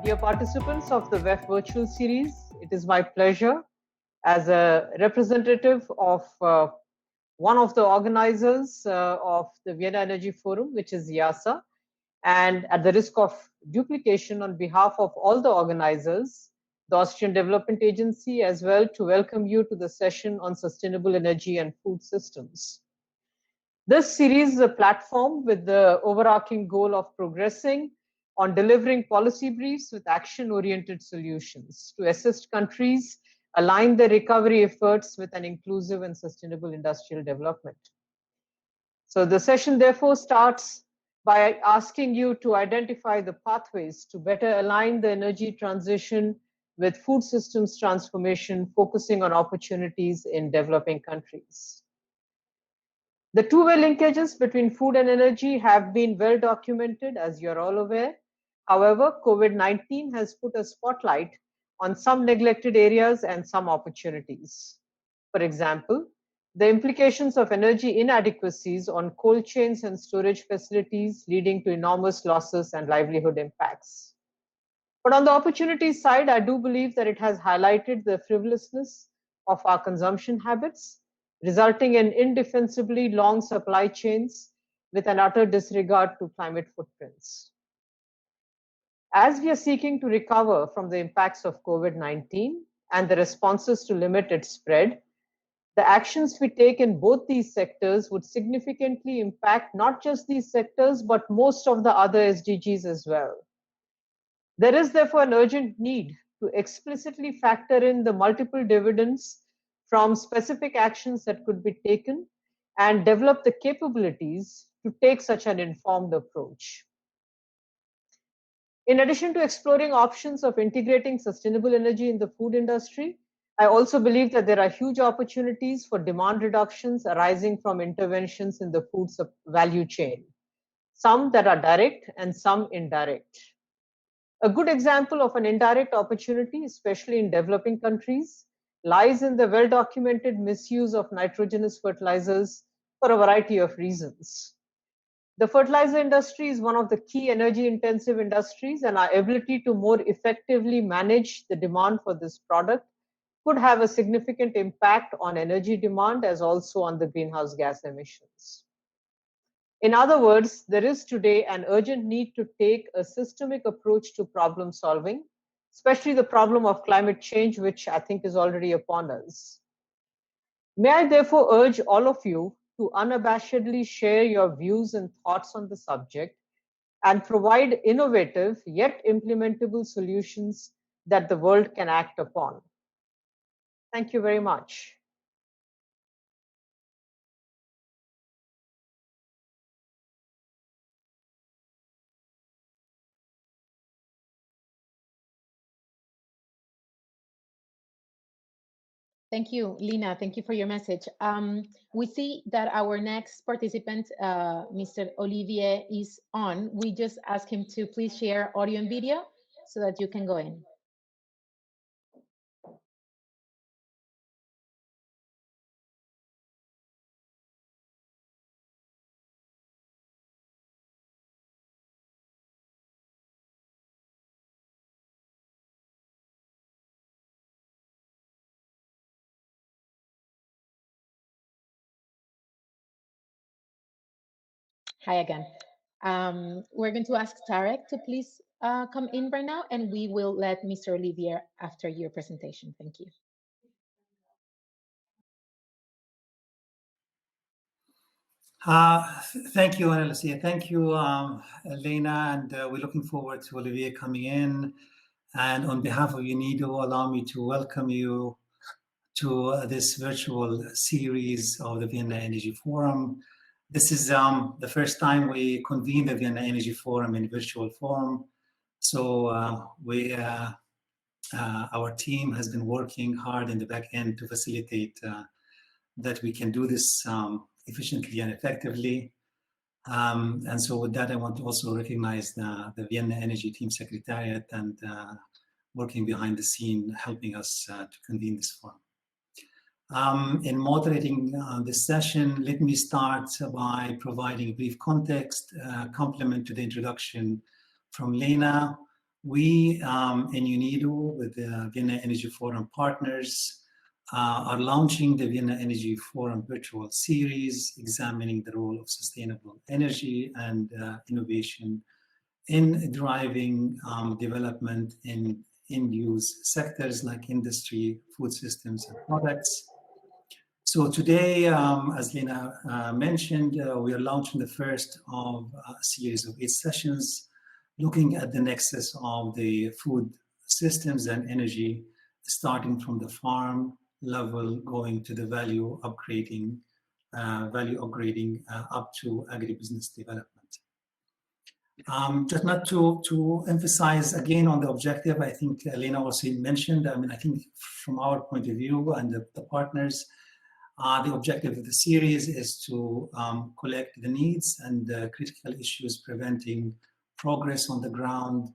Dear participants of the VEF Virtual Series, it is my pleasure as a representative of one of the organizers of the Vienna Energy Forum, which is Yasser, and at the risk of duplication on behalf of all the organizers, the Austrian Development Agency, as well, to welcome you to the session on sustainable energy and food systems. This series is a platform with the overarching goal of progressing on delivering policy briefs with action-oriented solutions to assist countries align their recovery efforts with an inclusive and sustainable industrial development. So the session therefore starts by asking you to identify the pathways to better align the energy transition with food systems transformation, focusing on opportunities in developing countries. The two-way linkages between food and energy have been well documented, as you're all aware. However, COVID-19 has put a spotlight on some neglected areas and some opportunities. For example, the implications of energy inadequacies on cold chains and storage facilities, leading to enormous losses and livelihood impacts. But on the opportunity side, I do believe that it has highlighted the frivolousness of our consumption habits, resulting in indefensibly long supply chains with an utter disregard to climate footprints. As we are seeking to recover from the impacts of COVID-19 and the responses to limit its spread, the actions we take in both these sectors would significantly impact not just these sectors, but most of the other SDGs as well. There is therefore an urgent need to explicitly factor in the multiple dividends from specific actions that could be taken and develop the capabilities to take such an informed approach. In addition to exploring options of integrating sustainable energy in the food industry, I also believe that there are huge opportunities for demand reductions arising from interventions in the food value chain, some that are direct and some indirect. A good example of an indirect opportunity, especially in developing countries, lies in the well-documented misuse of nitrogenous fertilizers for a variety of reasons. The fertilizer industry is one of the key energy-intensive industries, and our ability to more effectively manage the demand for this product could have a significant impact on energy demand as also on the greenhouse gas emissions. In other words, there is today an urgent need to take a systemic approach to problem solving, especially the problem of climate change, which I think is already upon us. May I therefore urge all of you to unabashedly share your views and thoughts on the subject and provide innovative yet implementable solutions that the world can act upon. Thank you very much. Thank you, Lina. Thank you for your message. We see that our next participant, Mr. Olivier, is on. We just ask him to please share audio and video so that you can go in. Hi again. We're going to ask Tarek to please come in right now, and we will let Mr. Olivier after your presentation. Thank you. Thank you, Alicia. Thank you, Elena, and we're looking forward to Olivier coming in. And on behalf of UNIDO, allow me to welcome you to this virtual series of the Vienna Energy Forum. This is the first time we convene the Vienna Energy Forum in virtual form. So our team has been working hard in the back end to facilitate that we can do this efficiently and effectively. And so with that, I want to also recognize the Vienna Energy Team Secretariat and working behind the scene, helping us to convene this forum. In moderating this session, let me start by providing a brief context, complement to the introduction from Lena. We in UNIDO with the Vienna Energy Forum partners are launching the Vienna Energy Forum Virtual Series, examining the role of sustainable energy and innovation in driving development in end-use sectors like industry, food systems, and products. So today, as Lena mentioned, we are launching the first of a series of 8 sessions looking at the nexus of the food systems and energy, starting from the farm level, going to the value upgrading up to agribusiness development. Just not to emphasize again on the objective, I think Lena also mentioned, I think from our point of view and the partners, the objective of the series is to collect the needs and the critical issues preventing progress on the ground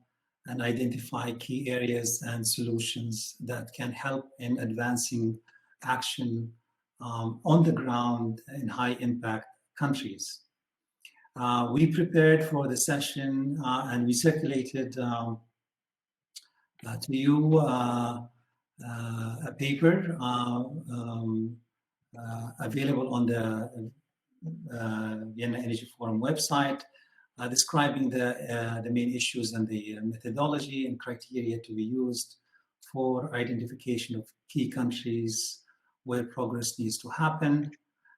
and identify key areas and solutions that can help in advancing action on the ground in high impact countries. We prepared for the session and we circulated to you a paper available on the Vienna Energy Forum website, describing the main issues and the methodology and criteria to be used for identification of key countries where progress needs to happen.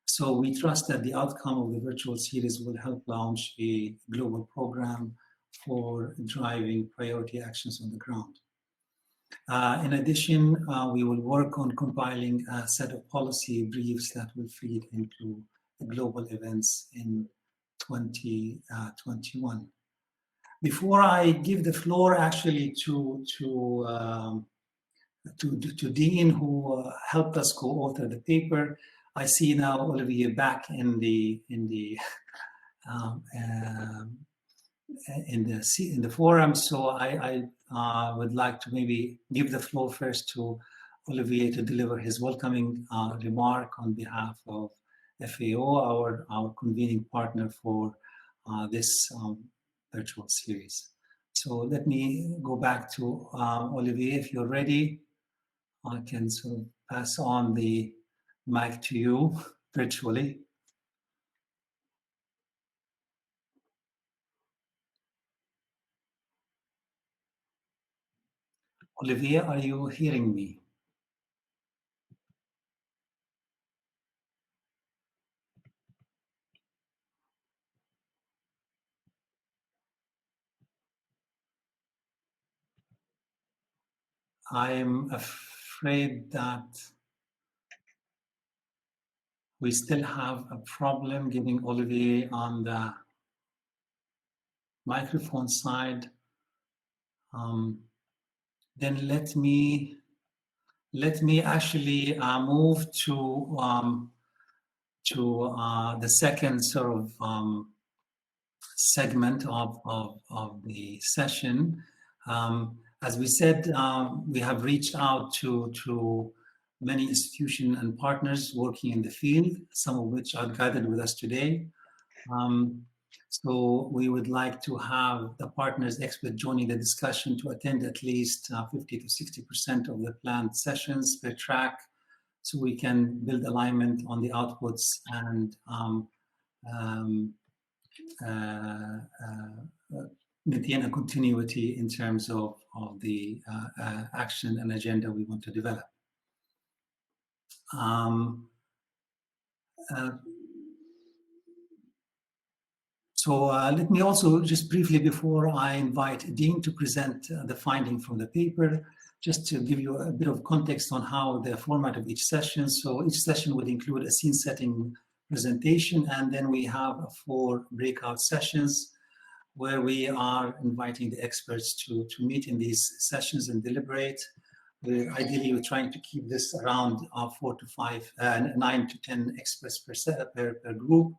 So we trust that the outcome of the virtual series will help launch a global program for driving priority actions on the ground. In addition, we will work on compiling a set of policy briefs that will feed into the global events in 2021. Before I give the floor actually to Dean, who helped us co-author the paper, I see now Olivier back in the forum, so I would like to maybe give the floor first to Olivier to deliver his welcoming remark on behalf of FAO, our convening partner for this virtual series. So let me go back to Olivier. If you're ready, I can sort of pass on the mic to you virtually. Olivier, are you hearing me? I am afraid that we still have a problem getting Olivier on the microphone side. Then let me actually move to the second sort of segment of the session. As we said, we have reached out to many institutions and partners working in the field, some of which are gathered with us today. So we would like to have the partners experts joining the discussion to attend at least 50 to 60% of the planned sessions per track, so we can build alignment on the outputs and maintain a continuity in terms of the action and agenda we want to develop. So let me also just briefly, before I invite Dean to present the finding from the paper, just to give you a bit of context on how the format of each session. So each session would include a scene setting presentation, and then we have 4 breakout sessions where we are inviting the experts to meet in these sessions and deliberate. Ideally, we're trying to keep this around 4 to 5, 9 to 10 experts per group.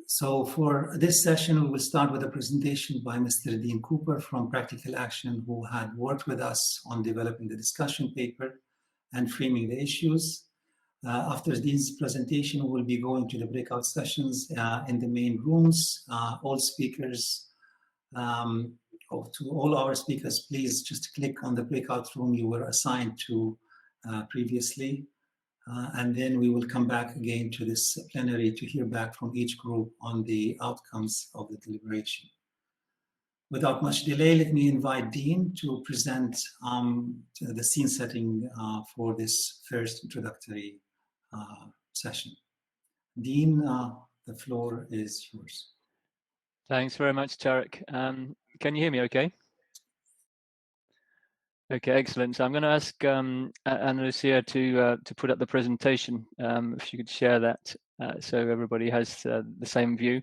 So for this session, we will start with a presentation by Mr. Dean Cooper from Practical Action, who had worked with us on developing the discussion paper and framing the issues. After Dean's presentation, we will be going to the breakout sessions in the main rooms. All speakers To all our speakers, please just click on the breakout room you were assigned to previously. And then we will come back again to this plenary to hear back from each group on the outcomes of the deliberation. Without much delay, let me invite Dean to present the scene setting for this first introductory session. Dean, the floor is yours. Thanks very much, Tarek. Can you hear me okay? Okay, excellent. So I'm going to ask Ana Lucia to put up the presentation, if she could share that so everybody has the same view.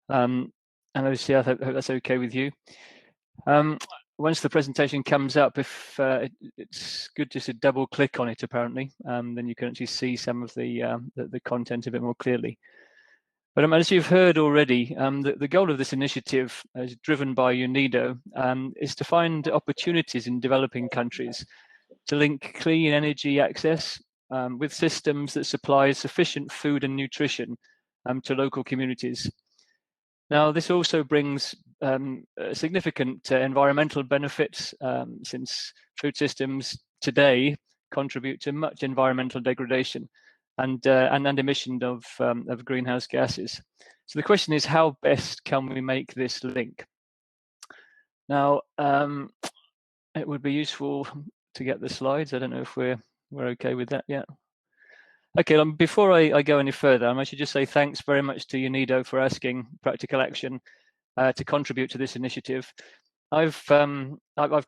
Ana Lucia, I hope that's okay with you. Once the presentation comes up, if it's good just to double click on it, apparently, then you can actually see some of the content a bit more clearly. But as you've heard already, the goal of this initiative, as driven by UNIDO, is to find opportunities in developing countries to link clean energy access with systems that supply sufficient food and nutrition to local communities. Now, this also brings significant environmental benefits, since food systems today contribute to much environmental degradation and emission of greenhouse gases. So the question is, how best can we make this link? Now, it would be useful to get the slides. I don't know if we're okay with that yet. Okay, before I go any further, I should just say thanks very much to UNIDO for asking Practical Action to contribute to this initiative. I've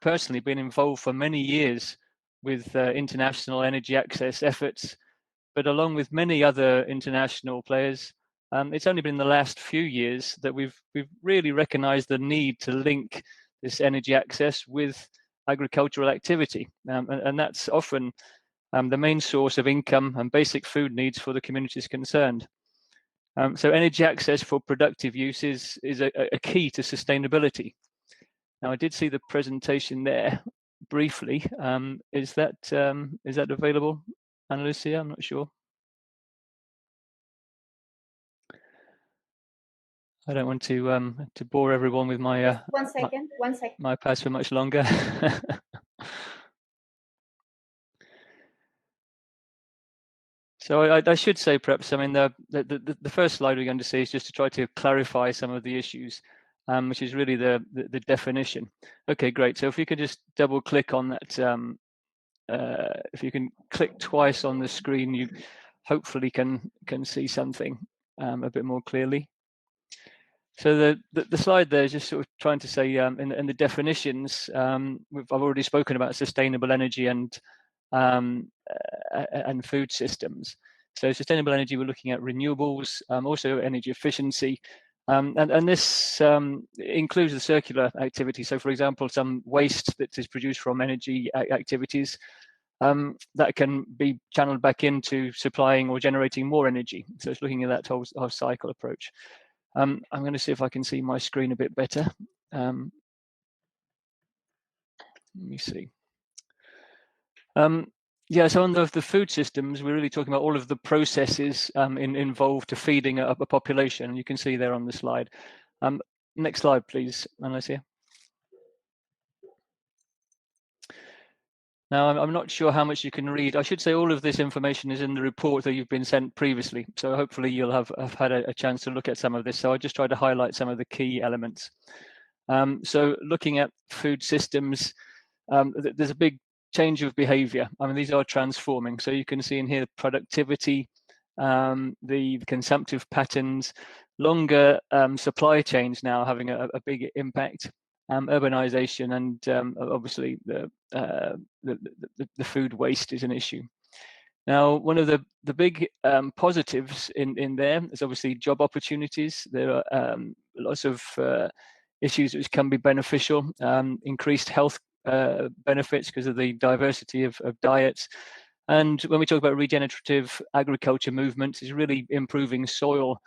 personally been involved for many years with international energy access efforts, but along with many other international players, it's only been in the last few years that we've really recognized the need to link this energy access with agricultural activity, and that's often the main source of income and basic food needs for the communities concerned. So energy access for productive use is a key to sustainability. Now, I did see the presentation there briefly. Is that available, Ana Lucia? I'm not sure. I don't want to bore everyone with my one second. My password much longer. So I should say, perhaps, I mean, the first slide we're going to see is just to try to clarify some of the issues, which is really the definition. Okay, great. So if you could just double click on that, if you can click twice on the screen, you hopefully can see something a bit more clearly. So the slide there is just sort of trying to say in the definitions, I've already spoken about sustainable energy and food systems. So sustainable energy, we're looking at renewables, also energy efficiency, and this includes the circular activity. So, for example, some waste that is produced from energy activities that can be channeled back into supplying or generating more energy. So it's looking at that whole cycle approach. I'm going to see if I can see my screen a bit better. Let me see. Yeah, so on the food systems, we're really talking about all of the processes involved to feeding a population. You can see there on the slide. Next slide, please, Alicia. Now, I'm not sure how much you can read. I should say all of this information is in the report that you've been sent previously. So hopefully you'll have had a chance to look at some of this. So I just try to highlight some of the key elements. So looking at food systems, there's a big change of behavior. I mean, these are transforming. So you can see in here productivity, the consumptive patterns, longer supply chains now having a big impact. Urbanization and obviously the food waste is an issue. Now, one of the big positives in there is obviously job opportunities. There are lots of issues which can be beneficial, increased health benefits because of the diversity of diets. And when we talk about regenerative agriculture movements, is really improving soil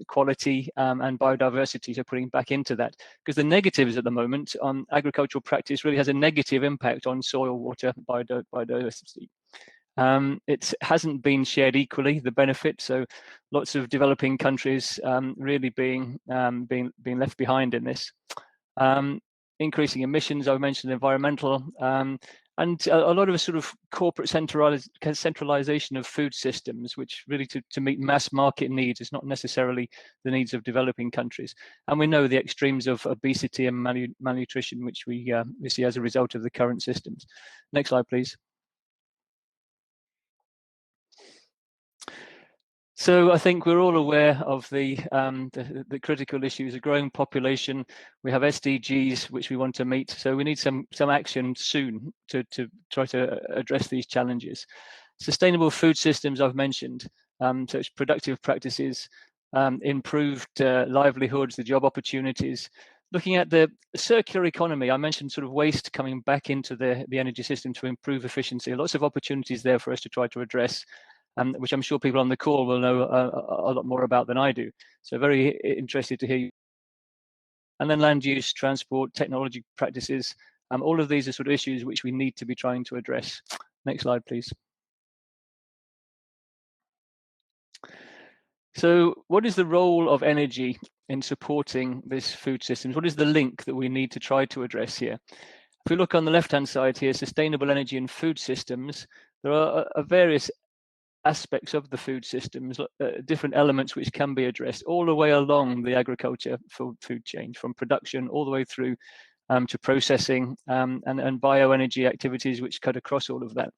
quality and biodiversity, so putting back into that, because the negatives at the moment on agricultural practice really has a negative impact on soil, water, biodiversity. It hasn't been shared equally, the benefit, so lots of developing countries really being left behind in this. Increasing emissions, I mentioned environmental, and a lot of sort of corporate centralization of food systems, which really to meet mass market needs is not necessarily the needs of developing countries. And we know the extremes of obesity and malnutrition, which we see as a result of the current systems. Next slide, please. So I think we're all aware of the critical issues: a growing population. We have SDGs which we want to meet, so we need some action soon to try to address these challenges. Sustainable food systems I've mentioned, so it's productive practices, improved livelihoods, the job opportunities. Looking at the circular economy, I mentioned sort of waste coming back into the energy system to improve efficiency. Lots of opportunities there for us to try to address. Which I'm sure people on the call will know a lot more about than I do. So very interested to hear you. And then land use, transport, technology practices. All of these are sort of issues which we need to be trying to address. Next slide, please. So what is the role of energy in supporting this food systems? What is the link that we need to try to address here? If we look on the left-hand side here, sustainable energy and food systems, there are various aspects of the food systems, different elements which can be addressed all the way along the agriculture food chain, from production all the way through to processing and bioenergy activities which cut across all of that.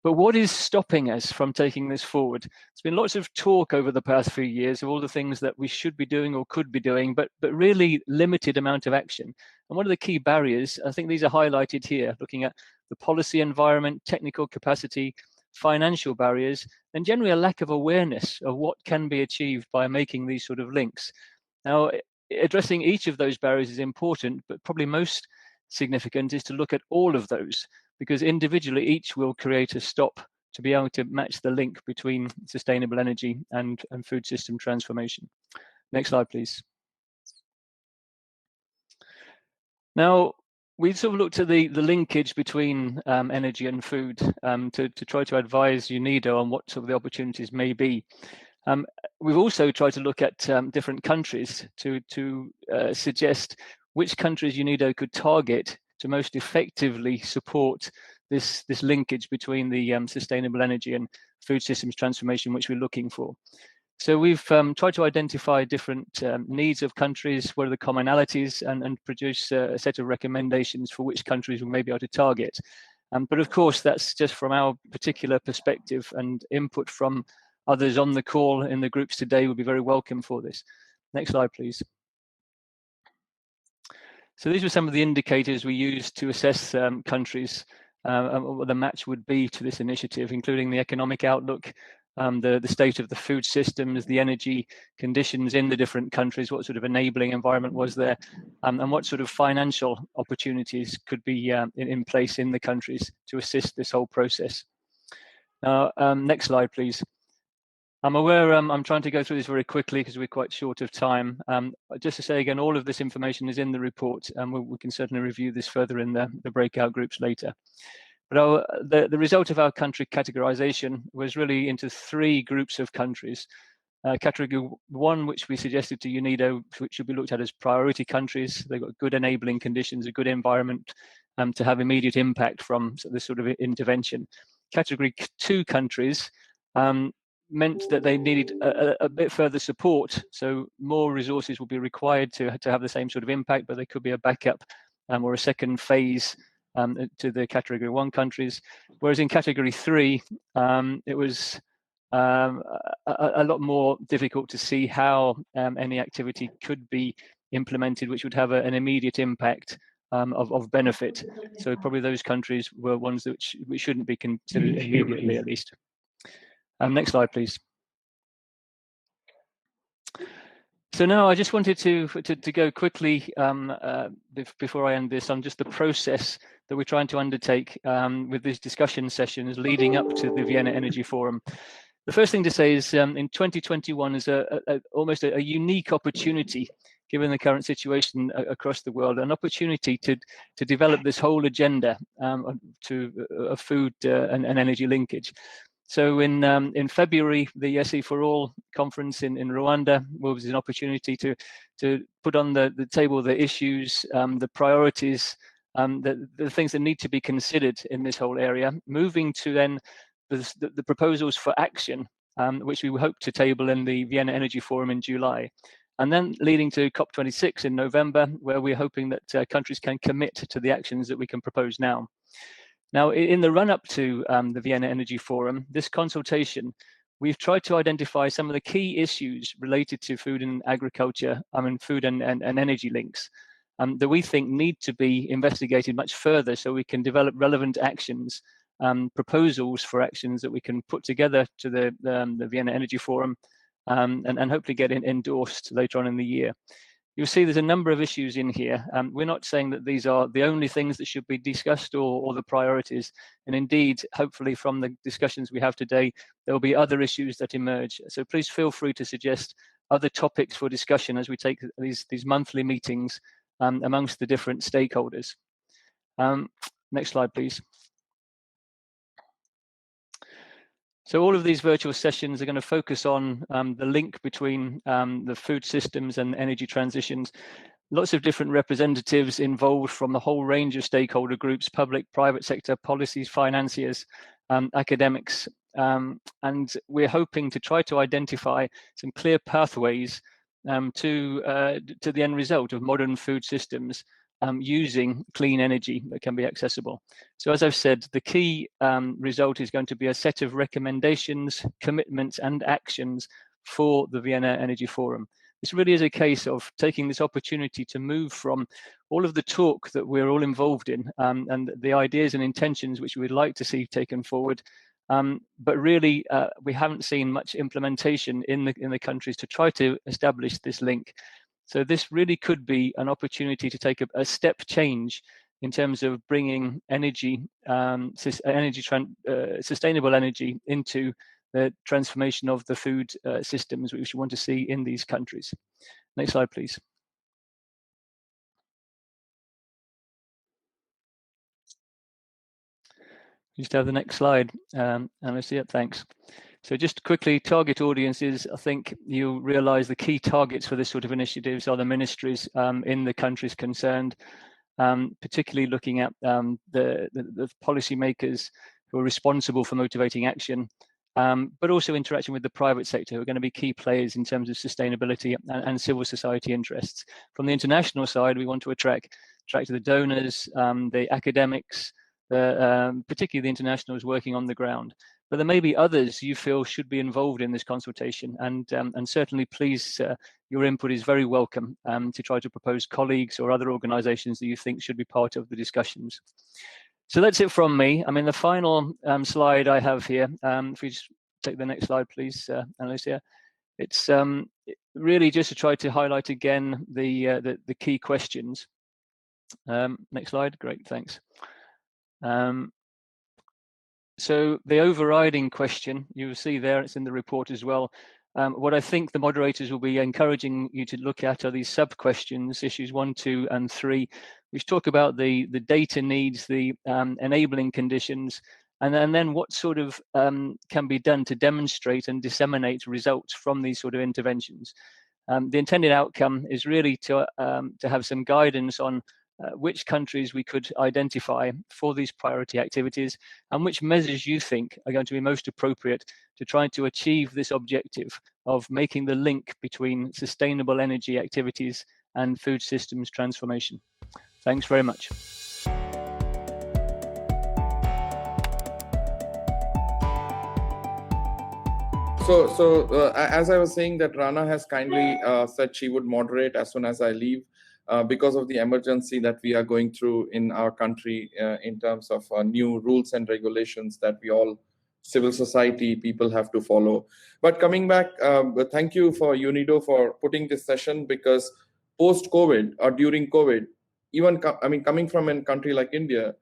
But what is stopping us from taking this forward? There's been lots of talk over the past few years of all the things that we should be doing or could be doing, but really limited amount of action. And one of the key barriers, I think these are highlighted here, looking at the policy environment, technical capacity, financial barriers, and generally a lack of awareness of what can be achieved by making these sort of links. Now, addressing each of those barriers is important, but probably most significant is to look at all of those, because individually each will create a stop to be able to match the link between sustainable energy and food system transformation. Next slide, please. Now, we sort of looked at the linkage between energy and food to try to advise UNIDO on what sort of the opportunities may be. We've also tried to look at different countries to suggest which countries UNIDO could target to most effectively support this linkage between the sustainable energy and food systems transformation which we're looking for. So we've tried to identify different needs of countries, what are the commonalities, and produce a set of recommendations for which countries we may be able to target. But of course, that's just from our particular perspective, and input from others on the call in the groups today would be very welcome for this. Next slide, please. So these were some of the indicators we used to assess countries and what the match would be to this initiative, including the economic outlook, the state of the food systems, the energy conditions in the different countries, what sort of enabling environment was there, and what sort of financial opportunities could be in place in the countries to assist this whole process. Now, next slide, please. I'm aware I'm trying to go through this very quickly because we're quite short of time. Just to say again, all of this information is in the report, and we can certainly review this further in the breakout groups later. But the result of our country categorization was really into 3 groups of countries. Category 1, which we suggested to UNIDO, which should be looked at as priority countries. They've got good enabling conditions, a good environment to have immediate impact from this sort of intervention. Category 2 countries meant that they needed a bit further support, so more resources will be required to have the same sort of impact, but there could be a backup or a second phase to the Category 1 countries. Whereas in Category 3, it was a lot more difficult to see how any activity could be implemented which would have an immediate impact of benefit. So probably those countries were ones which shouldn't be considered immediately, at least. Next slide, please. So now I just wanted to go quickly before I end this on just the process that we're trying to undertake with these discussion sessions leading up to the Vienna Energy Forum. The first thing to say is in 2021 is almost a unique opportunity given the current situation across the world, an opportunity to develop this whole agenda to food and energy linkage. So in February, the SEforALL conference in Rwanda was an opportunity to put on the table the issues, the priorities, the things that need to be considered in this whole area, moving to then the proposals for action, which we hope to table in the Vienna Energy Forum in July. And then leading to COP26 in November, where we're hoping that countries can commit to the actions that we can propose now. Now, in the run-up to the Vienna Energy Forum, this consultation, we've tried to identify some of the key issues related to food and agriculture, food and energy links, that we think need to be investigated much further so we can develop relevant actions, proposals for actions that we can put together to the Vienna Energy Forum and hopefully get endorsed later on in the year. You'll see there's a number of issues in here. We're not saying that these are the only things that should be discussed or the priorities. And indeed, hopefully from the discussions we have today, there will be other issues that emerge. So please feel free to suggest other topics for discussion as we take these monthly meetings amongst the different stakeholders. Next slide, please. So all of these virtual sessions are going to focus on the link between the food systems and energy transitions. Lots of different representatives involved from the whole range of stakeholder groups, public, private sector, policies, financiers, academics. And we're hoping to try to identify some clear pathways to the end result of modern food systems using clean energy that can be accessible. So as I've said, the key result is going to be a set of recommendations, commitments and actions for the Vienna Energy Forum. This really is a case of taking this opportunity to move from all of the talk that we're all involved in and the ideas and intentions which we'd like to see taken forward. But really, we haven't seen much implementation in the countries to try to establish this link. So this really could be an opportunity to take a step change in terms of bringing energy, sustainable energy into the transformation of the food systems which we want to see in these countries. Next slide, please. Just have the next slide, and I see it. Thanks. So just quickly, target audiences. I think you'll realise the key targets for this sort of initiatives are the ministries in the countries concerned, particularly looking at the policymakers who are responsible for motivating action, but also interaction with the private sector, who are going to be key players in terms of sustainability and civil society interests. From the international side, we want to attract the donors, the academics, particularly the internationals working on the ground. But there may be others you feel should be involved in this consultation, and certainly please, your input is very welcome to try to propose colleagues or other organisations that you think should be part of the discussions. So that's it from me. I mean, the final slide I have here, if we just take the next slide, please, Alicia. It's really just to try to highlight again the key questions. Next slide, great, thanks. So the overriding question, you will see there, it's in the report as well. What I think the moderators will be encouraging you to look at are these sub-questions, issues 1, 2, and 3, which talk about the data needs, the enabling conditions, and then what sort of can be done to demonstrate and disseminate results from these sort of interventions. The intended outcome is really to have some guidance on which countries we could identify for these priority activities and which measures you think are going to be most appropriate to try to achieve this objective of making the link between sustainable energy activities and food systems transformation. Thanks very much. So as I was saying, that Rana has kindly said she would moderate as soon as I leave. Because of the emergency that we are going through in our country in terms of new rules and regulations that we all civil society people have to follow. But coming back, thank you for UNIDO for putting this session, because post-COVID or during COVID, even coming from a country like India,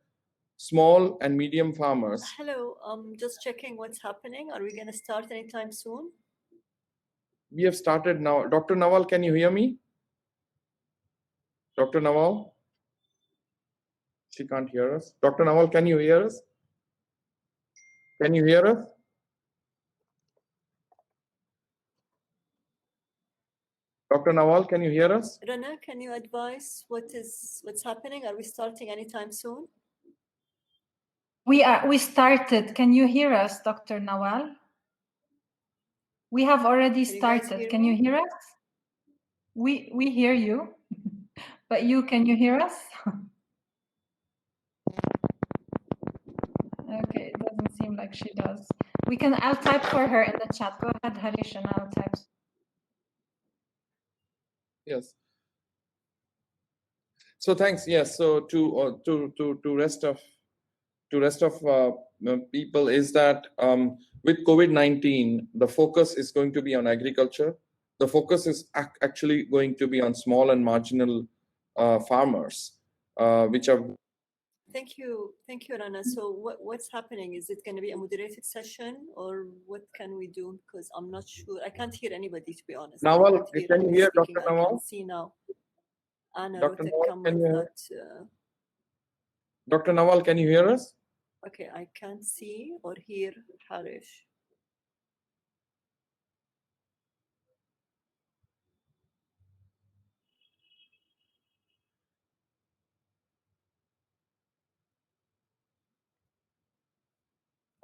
small and medium farmers. Hello, just checking what's happening. Are we going to start anytime soon? We have started now. Dr. Nawal, can you hear me? Dr. Nawal? She can't hear us. Dr. Nawal, can you hear us? Can you hear us? Dr. Nawal, can you hear us? Rana, can you advise what's happening? Are we starting anytime soon? We started. Can you hear us, Dr. Nawal? We have already started. Can you hear us? We hear you, but can you hear us? Okay, it doesn't seem like she does. I'll type for her in the chat. Go ahead, Harish, and I'll type. Yes. So thanks. Yes. So to rest of people is that with COVID-19, the focus is going to be on agriculture. The focus is actually going to be on small and marginal farmers, which are. Thank you, Rana. So what's happening? Is it going to be a moderated session, or what can we do? Because I'm not sure. I can't hear anybody, to be honest. Nawal, can you hear Dr. Nawal? I can see now. Anna Dr. Nawal, can you hear? Dr. Nawal, can you hear us? Okay, I can't see or hear Harish.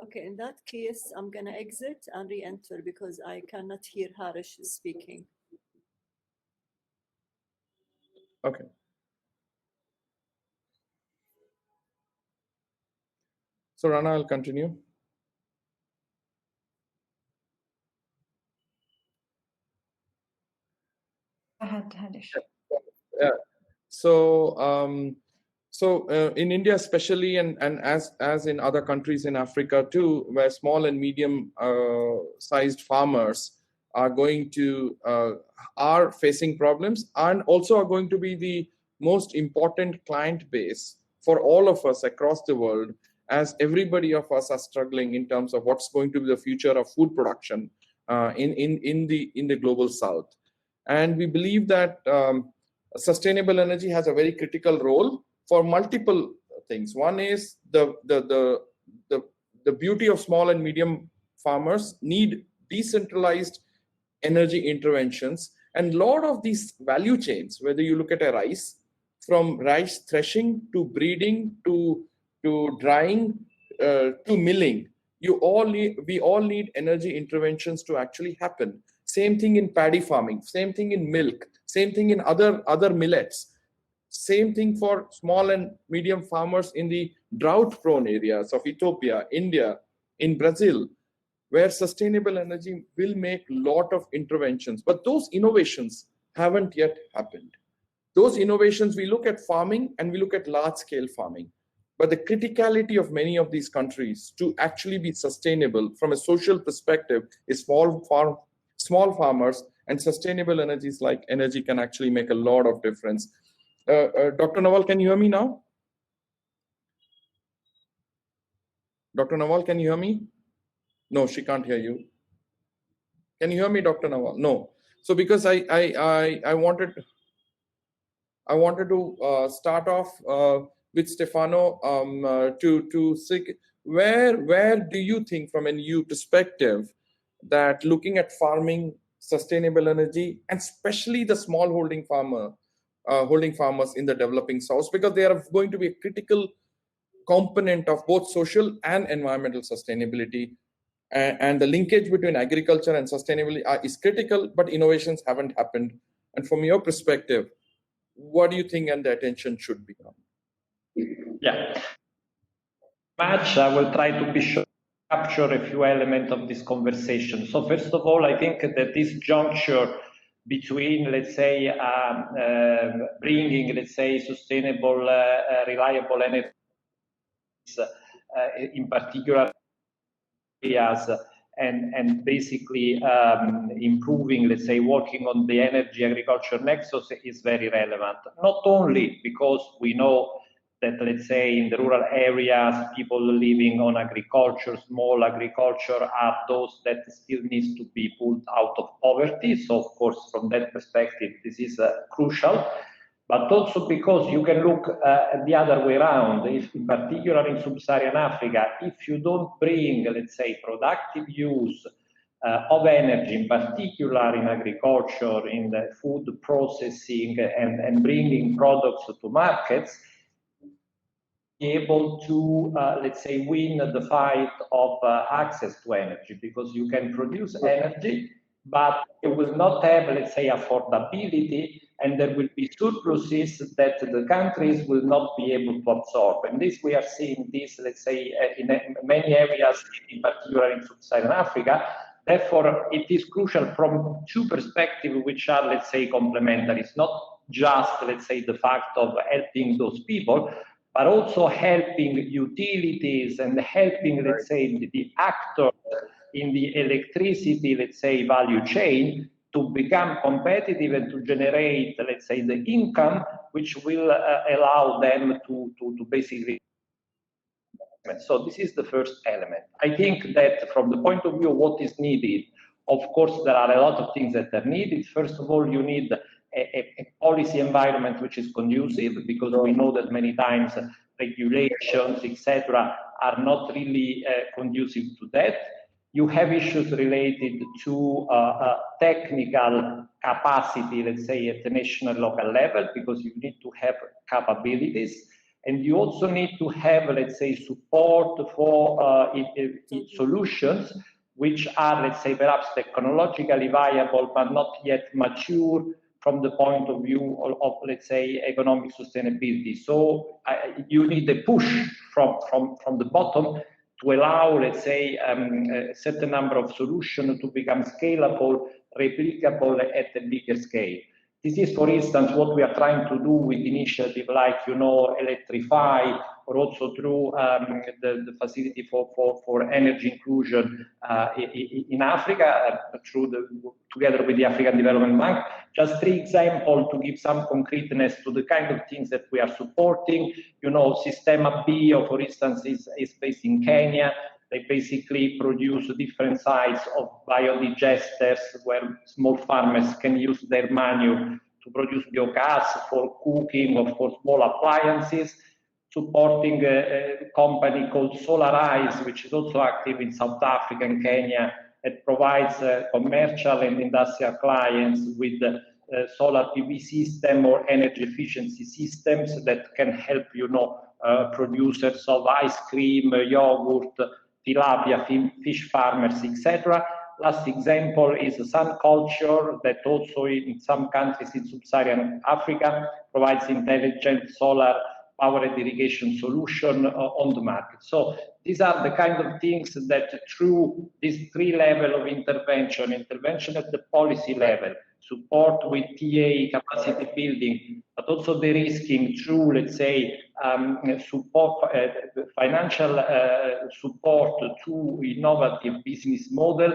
Okay, in that case, I'm going to exit and re-enter because I cannot hear Harish speaking. Okay. So Rana, I'll continue. Go ahead, Harish. Yeah. So in India especially, and as in other countries in Africa too, where small and medium sized farmers are facing problems and also are going to be the most important client base for all of us across the world, as everybody of us are struggling in terms of what's going to be the future of food production in the global south. And we believe that sustainable energy has a very critical role for multiple things. One is the beauty of small and medium farmers need decentralized energy interventions, and a lot of these value chains, whether you look at a rice, from rice threshing to breeding to drying to milling, we all need energy interventions to actually happen. Same thing in paddy farming, same thing in milk, same thing in other millets, same thing for small and medium farmers in the drought prone areas of Ethiopia, India, in Brazil, where sustainable energy will make a lot of interventions. But those innovations haven't yet happened. Those innovations, we look at farming and we look at large scale farming. But the criticality of many of these countries to actually be sustainable from a social perspective is small farmers, and sustainable energies like energy can actually make a lot of difference. Dr. Nawal, can you hear me now? Dr. Nawal, can you hear me? No, she can't hear you. Can you hear me, Dr. Nawal? No. So because I wanted to start off with Stefano to see where do you think, from an EU perspective, that looking at farming, sustainable energy, and especially the small holding farmers in the developing south, because they are going to be a critical component of both social and environmental sustainability, and the linkage between agriculture and sustainability is critical, but innovations haven't happened. And from your perspective, what do you think and the attention should be on? Yeah. I will try to be sure to capture a few elements of this conversation. So first of all, I think that this juncture between, let's say, bringing, let's say, sustainable, reliable energy, in particular areas, and basically improving, let's say, working on the energy agriculture nexus is very relevant. Not only because we know that, let's say, in the rural areas, people living on agriculture, small agriculture, are those that still needs to be pulled out of poverty. So, of course, from that perspective, this is crucial. but also because you can look the other way around. If, in particular in sub-Saharan Africa, if you don't bring, let's say, productive use of energy, in particular in agriculture, in the food processing, and bringing products to markets, be able to, let's say, win the fight of access to energy, because you can produce energy, but it will not have, let's say, affordability, and there will be surpluses that the countries will not be able to absorb. And this, we are seeing this, let's say, in many areas, in particular in sub-Saharan Africa. Therefore, it is crucial from two perspectives, which are, let's say, complementary. It's not just, let's say, the fact of helping those people, but also helping utilities and helping, let's say, the actors in the electricity, let's say, value chain to become competitive and to generate, let's say, the income which will allow them to basically. So this is the first element. I think that from the point of view of what is needed, of course, there are a lot of things that are needed. First of all, you need a policy environment which is conducive, because we know that many times regulations, etc., are not really conducive to that. You have issues related to technical capacity, let's say, at the national local level, because you need to have capabilities. And you also need to have, let's say, support for solutions which are, let's say, perhaps technologically viable, but not yet mature from the point of view of let's say, economic sustainability. So you need a push from the bottom to allow, let's say, a certain number of solutions to become scalable, replicable at a bigger scale. This is, for instance, what we are trying to do with initiatives like, Electrify, or also through the facility for energy inclusion in Africa, together with the African Development Bank. Just 3 examples to give some concreteness to the kind of things that we are supporting. Sistema Bio, for instance, is based in Kenya. They basically produce different sites of biodigesters where small farmers can use their manure to produce biogas for cooking or for small appliances. Supporting a company called Solarize, which is also active in South Africa and Kenya, that provides commercial and industrial clients with solar PV system or energy efficiency systems that can help, producers of ice cream, yogurt, tilapia, fish farmers, etc. Last example is Sun Culture, that also in some countries in sub-Saharan Africa provides intelligent solar powered irrigation solution on the market. So these are the kind of things that through these 3 levels of intervention at the policy level, support with TA capacity building, but also de-risking through, let's say, support, financial support to innovative business model,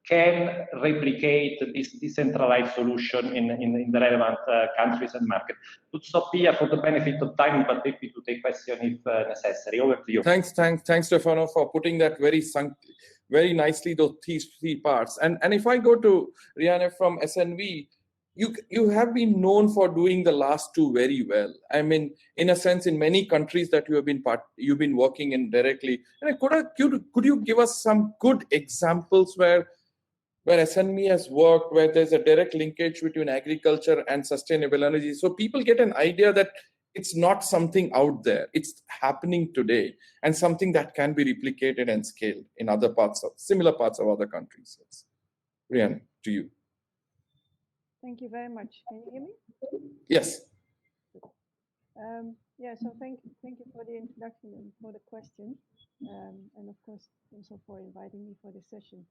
can replicate this decentralized solution in the relevant countries and markets. Would stop here for the benefit of time, but happy to take questions if necessary. Over to you. Thanks, Stefano, for putting that very nicely, those 3 parts. And if I go to Rihanna from SNV, you have been known for doing the last 2 very well. I mean, in a sense, in many countries that you've been working in directly. And could you give us some good examples where SNV has worked, where there's a direct linkage between agriculture and sustainable energy, so people get an idea that it's not something out there, it's happening today, and something that can be replicated and scaled in similar parts of other countries. Rian, to you. Thank you very much. Can you hear me? Yes. Yeah, so thank you for the introduction and for the question, and of course also for inviting me for this session.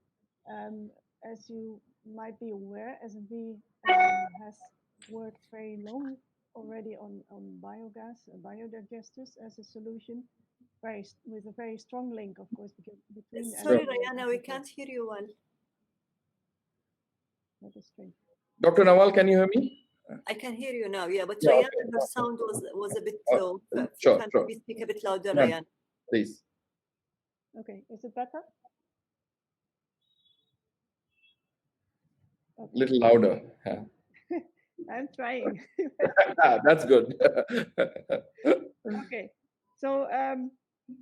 As you might be aware, SNV has worked very long already on biogas, biodigesters as a solution, with a very strong link, of course, between. Sorry, Rihanna, we can't hear you well. That is strange. Dr. Nawal, can you hear me? I can hear you now, yeah, but Yeah, Rihanna, okay. your sound was a bit low. Sure, Can sure. maybe speak a bit louder, Yeah, Rihanna? please. Okay, is it better? Okay. Little louder. Yeah. I'm trying. That's good. Okay, so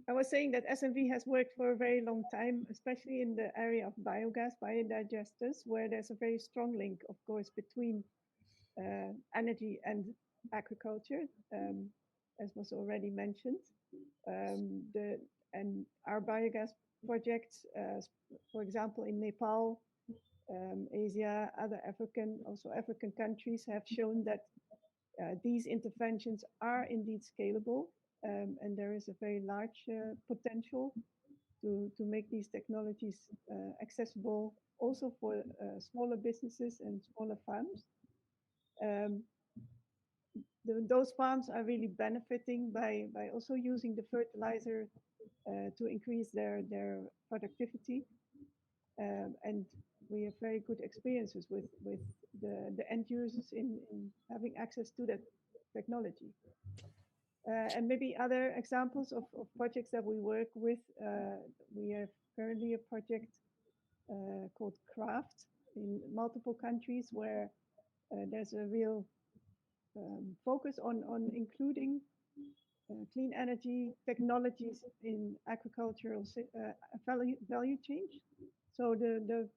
I was saying that SNV has worked for a very long time, especially in the area of biogas, biodigesters, where there's a very strong link, of course, between energy and agriculture, as was already mentioned. And our biogas projects, for example, in Nepal, Asia, other African countries have shown that these interventions are indeed scalable, and there is a very large potential to make these technologies accessible also for smaller businesses and smaller farms. Those farms are really benefiting by also using the fertilizer to increase their productivity. And we have very good experiences with the end users in having access to that technology. And maybe other examples of projects that we work with. We have currently a project called Craft in multiple countries where there's a real focus on including clean energy technologies in agricultural value chain. So the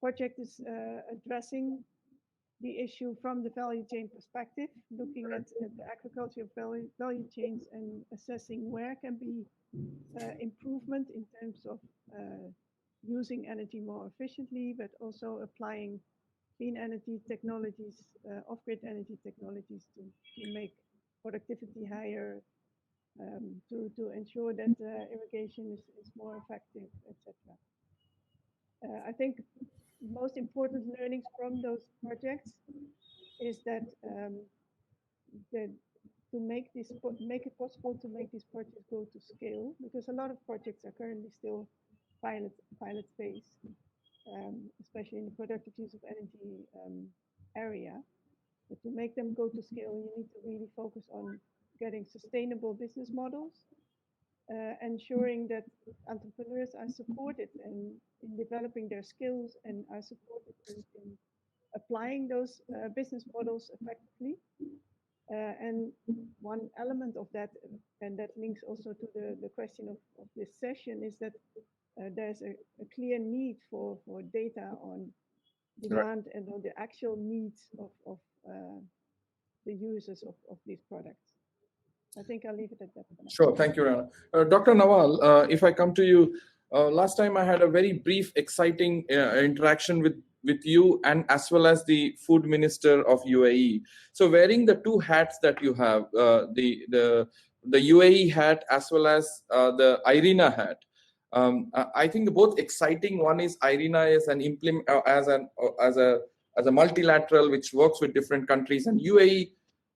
project is addressing the issue from the value chain perspective, looking at the agricultural value chains and assessing where can be improvement in terms of using energy more efficiently, but also applying clean energy technologies, off-grid energy technologies to make productivity higher, to ensure that irrigation is more effective, etc. I think most important learnings from those projects is that to make it possible to make these projects go to scale, because a lot of projects are currently still pilot phase, especially in the productive use of energy area. But to make them go to scale, you need to really focus on getting sustainable business models, ensuring that entrepreneurs are supported in developing their skills and are supported in applying those business models effectively. And one element of that, and that links also to the question of this session, is that there's a clear need for data on demand and on the actual needs of the users of these products. I think I'll leave it at that. Sure, thank you, Rana. Dr. Nawal, if I come to you, last time I had a very brief, exciting interaction with you and as well as the food minister of UAE. So wearing the two hats that you have, the UAE hat as well as the IRENA hat. I think both exciting. One is IRENA is an as a multilateral which works with different countries, and UAE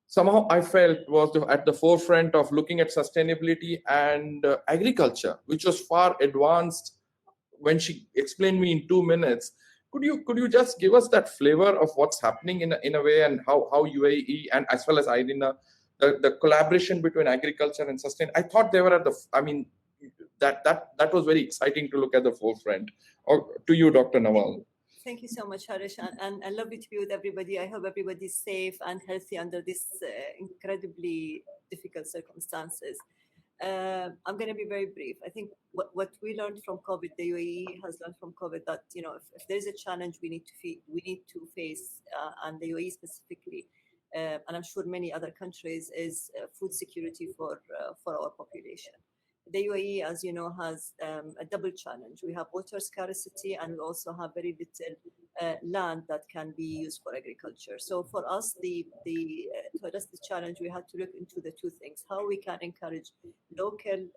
somehow I felt was at the forefront of looking at sustainability and agriculture, which was far advanced. When she explained me in 2 minutes, could you just give us that flavor of what's happening in a way, and how UAE and as well as IRENA, the collaboration between agriculture and sustain? I thought they were at the, I mean, that was very exciting to look at the forefront. Or to you, Dr. Nawal. Thank you so much, Harish, and I love to be with everybody. I hope everybody's safe and healthy under these incredibly difficult circumstances. I'm going to be very brief. I think what we learned from COVID, the UAE has learned from COVID, that if there's a challenge we need to face, and the UAE specifically, and I'm sure many other countries, is food security for our population. The UAE, as you know, has a double challenge. We have water scarcity, and we also have very little land that can be used for agriculture. So for us, to address the challenge, we had to look into the two things: how we can encourage local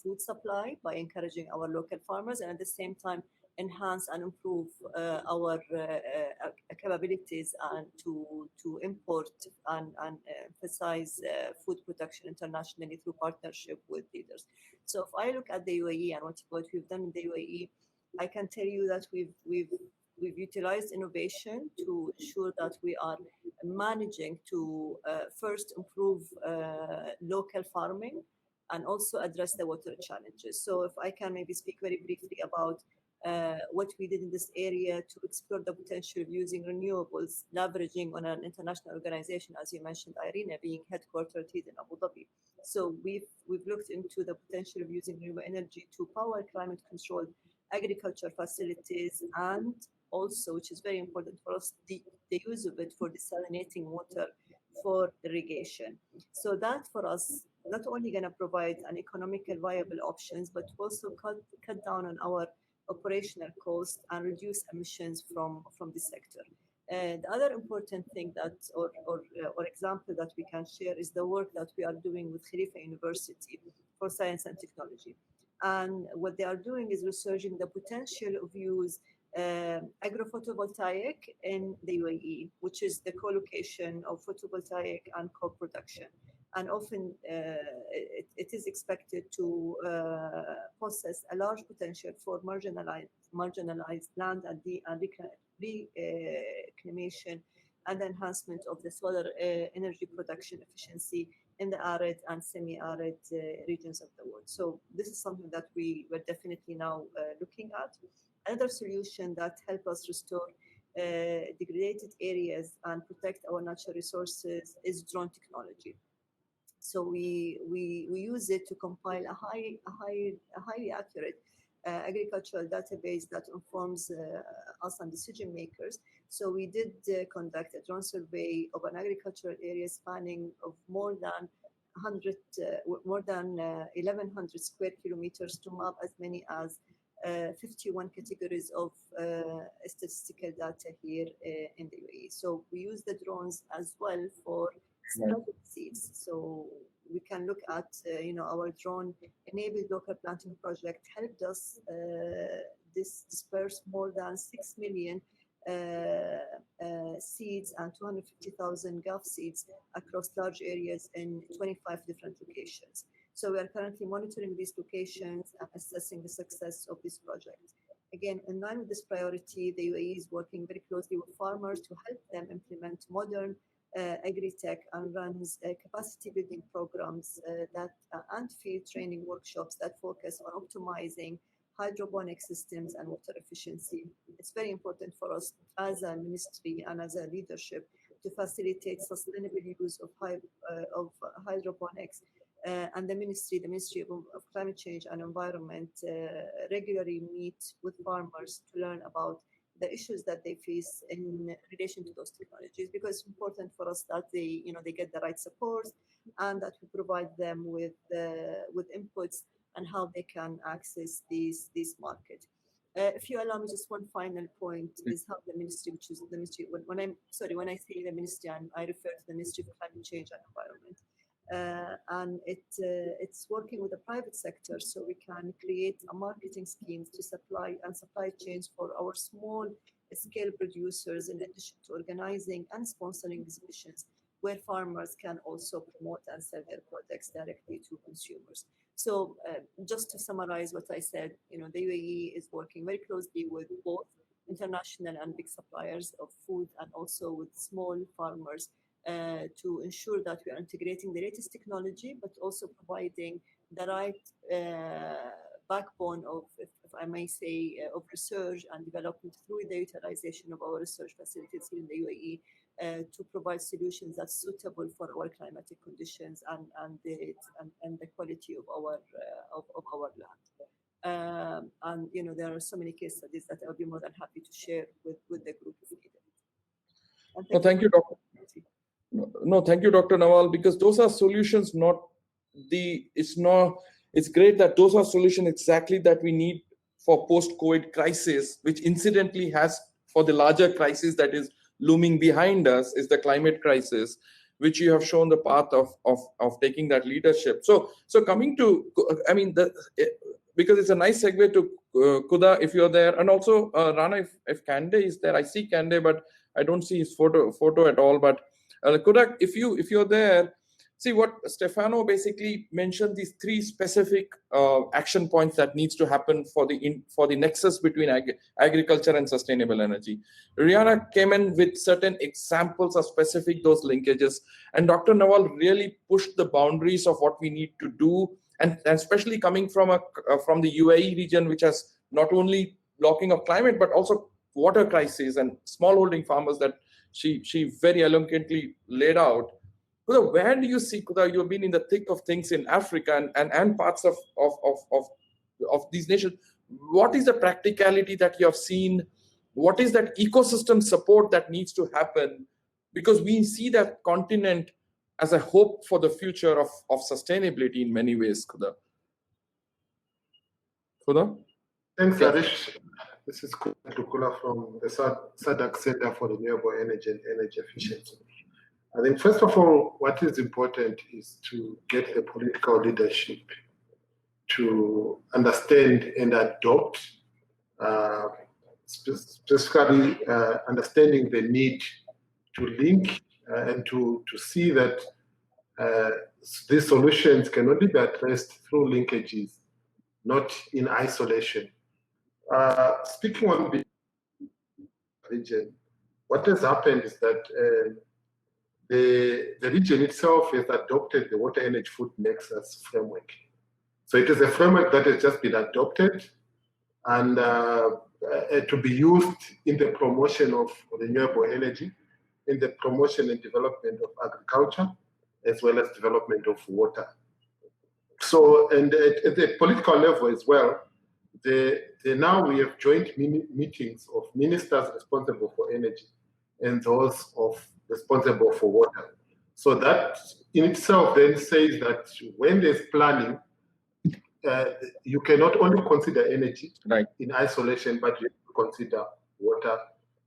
food supply by encouraging our local farmers, and at the same time enhance and improve our capabilities and to import and emphasize food production internationally through partnership with leaders. So if I look at the UAE and what we've done in the UAE, I can tell you that we've utilized innovation to ensure that we are managing to first improve local farming and also address the water challenges. So if I can maybe speak very briefly about what we did in this area to explore the potential of using renewables, leveraging on an international organization, as you mentioned, Irina, being headquartered here in Abu Dhabi. So we've looked into the potential of using renewable energy to power climate-controlled agriculture facilities, and also, which is very important for us, the use of it for desalinating water for irrigation. So that for us, not only going to provide an economical viable options, but also cut down on our operational costs and reduce emissions from this sector. The other important thing that, or example that we can share is the work that we are doing with Khalifa University for Science and Technology. And what they are doing is researching the potential of use agrophotovoltaic in the UAE, which is the co-location of photovoltaic and co-production. And often it is expected to possess a large potential for marginalized land and reclamation and enhancement of the solar energy production efficiency in the arid and semi-arid regions of the world. So this is something that we're definitely now looking at. Another solution that helps us restore degraded areas and protect our natural resources is drone technology. So we use it to compile a highly accurate agricultural database that informs us and decision makers. So we did conduct a drone survey of an agricultural area spanning of more than 1,100 square kilometers to map as many as 51 categories of statistical data here in the UAE. So we use the drones as well for seeds. So we can look at, our drone-enabled local planting project helped us disperse more than 6 million seeds and 250,000 GAF seeds across large areas in 25 different locations. So we are currently monitoring these locations and assessing the success of this project. Again, in line with this priority, the UAE is working very closely with farmers to help them implement modern agri-tech and runs capacity building programs and field training workshops that focus on optimizing hydroponic systems and water efficiency. It's very important for us as a ministry and as a leadership to facilitate sustainable use of hydroponics. And the Ministry of Climate Change and Environment regularly meet with farmers to learn about the issues that they face in relation to those technologies, because it's important for us that they get the right support and that we provide them with inputs and how they can access these markets. If you allow me, just one final point is how the ministry, which is the ministry, when I say the ministry, I refer to the Ministry of Climate Change and Environment. And it's working with the private sector, so we can create a marketing scheme to supply chains for our small scale producers, in addition to organizing and sponsoring exhibitions where farmers can also promote and sell their products directly to consumers. So just to summarize what I said, the UAE is working very closely with both international and big suppliers of food and also with small farmers to ensure that we are integrating the latest technology, but also providing the right backbone of, if I may say, of research and development through the utilization of our research facilities here in the UAE to provide solutions that's suitable for our climatic conditions and the quality of our land. And there are so many case studies that I'll be more than happy to share with the group if needed. Well, thank you, Dr. No, thank you, Dr. Nawal, because those are solutions, it's great that those are solutions exactly that we need for post-COVID crisis, which incidentally has, for the larger crisis that is looming behind us, is the climate crisis, which you have shown the path of taking that leadership. So coming to, because it's a nice segue to Kuda, if you're there, and also Rana, if Kande is there. I see Kande, but I don't see his photo at all. But Kuda, if you're there, see what Stefano basically mentioned, these three specific action points that needs to happen for the nexus between agriculture and sustainable energy. Rihanna came in with certain examples of specific those linkages, and Dr. Nawal really pushed the boundaries of what we need to do, and especially coming from the UAE region, which has not only blocking of climate, but also water crisis and smallholding farmers that she very eloquently laid out. Kuda, where do you see, Kuda, you've been in the thick of things in Africa and parts of these nations. What is the practicality that you have seen? What is that ecosystem support that needs to happen? Because we see that continent as a hope for the future of sustainability in many ways, Kuda. Kuda? Thanks, Harish. This is Lukula from the SADC Center for Renewable Energy and Energy Efficiency. I think, first of all, what is important is to get the political leadership to understand and adopt, specifically understanding the need to link and to see that these solutions can only be addressed through linkages, not in isolation. Speaking on the region, what has happened is that the region itself has adopted the Water Energy Food Nexus framework. So it is a framework that has just been adopted and to be used in the promotion of renewable energy, in the promotion and development of agriculture, as well as development of water. So, and at the political level as well, now we have joint meetings of ministers responsible for energy and those responsible for water. So that in itself then says that when there's planning, you cannot only consider energy in isolation, but you consider water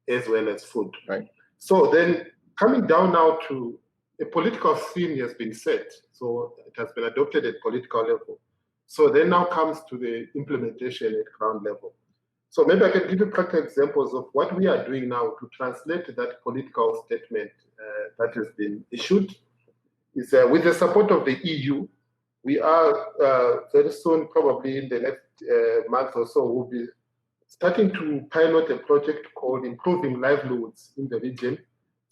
as well as food. Right. So then coming down now to a political scene has been set. So it has been adopted at political level. So then now comes to the implementation at ground level. So maybe I can give you practical examples of what we are doing now to translate that political statement that has been issued. Is with the support of the EU, we are very soon, probably in the next month or so, we'll be starting to pilot a project called Improving Livelihoods in the region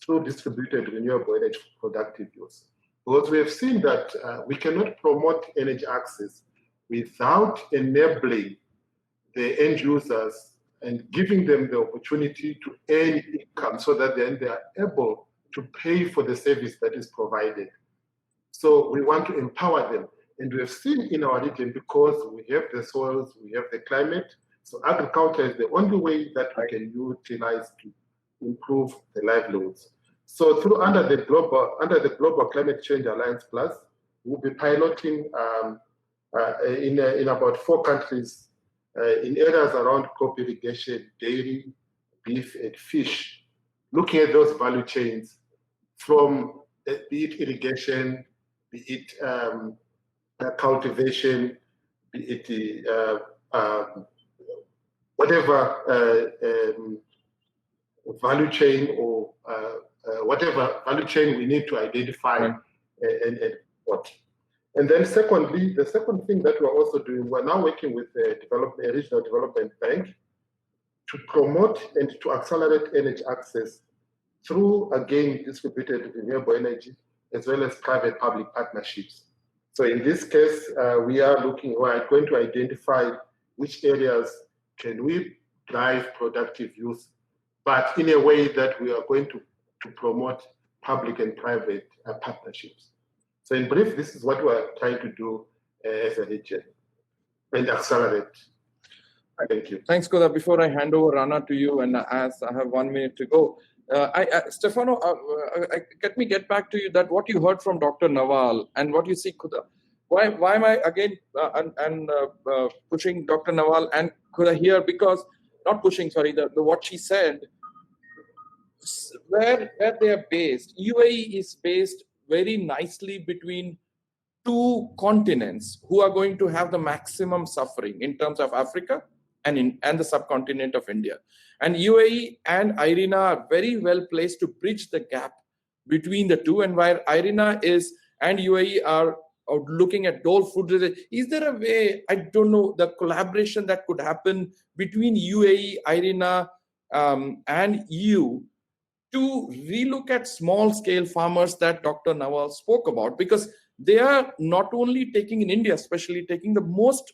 through distributed renewable energy for productive use. Because we have seen that we cannot promote energy access without enabling the end users and giving them the opportunity to earn income so that then they are able to pay for the service that is provided. So we want to empower them. And we have seen in our region, because we have the soils, we have the climate, so agriculture is the only way that we can utilize to improve the livelihoods. So through under the Global Climate Change Alliance Plus, we'll be piloting in about 4 countries in areas around crop irrigation, dairy, beef, and fish, looking at those value chains from be it irrigation, be it cultivation, be it whatever value chain or whatever value chain we need to identify and what. And then secondly, the second thing that we're also doing, we're now working with a regional development bank to promote and to accelerate energy access through, again, distributed renewable energy, as well as private-public partnerships. So in this case, we are going to identify which areas can we drive productive use, but in a way that we are going to promote public and private partnerships. So in brief, this is what we're trying to do as a region and accelerate. Thank you. Thanks, Kuda. Before I hand over Rana to you, and as I have 1 minute to go, Stefano, let me get back to you that what you heard from Dr. Nawal and what you see, Kuda. Why am I again pushing Dr. Nawal and Kuda here? Because not pushing, sorry, what she said, where they are based, UAE is based very nicely between 2 continents who are going to have the maximum suffering in terms of Africa and the subcontinent of India. And UAE and IRENA are very well placed to bridge the gap between the two. And while IRENA and UAE are looking at dole food, is there a way, I don't know, the collaboration that could happen between UAE, IRENA, and EU to relook at small-scale farmers that Dr. Nawal spoke about, because they are not only taking in India, especially taking the most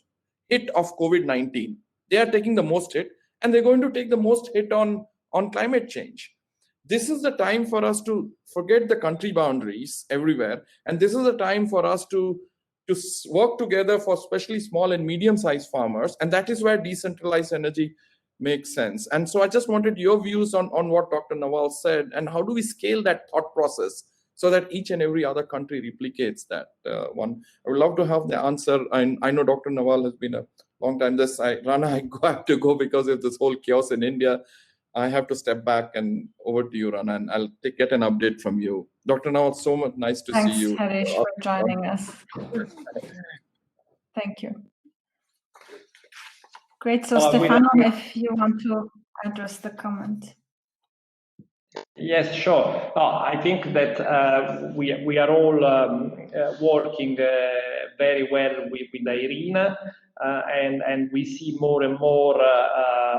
hit of COVID-19. They are taking the most hit, and they're going to take the most hit on climate change. This is the time for us to forget the country boundaries everywhere, and this is the time for us to work together for especially small and medium-sized farmers, and that is where decentralized energy makes sense. And so I just wanted your views on what Dr. Nawal said, and how do we scale that thought process so that each and every other country replicates that one. I would love to have the answer. I know Dr. Nawal has been a long time. Rana, I have to go because of this whole chaos in India. I have to step back, and over to you, Rana, and I'll get an update from you. Dr. Nawal, so much nice to see you. Thanks, Harish, for joining us. Thank you. Great. So, Stefano, if you want to address the comment. Yes, sure. I think that we are all working very well with IRENA, and we see more and more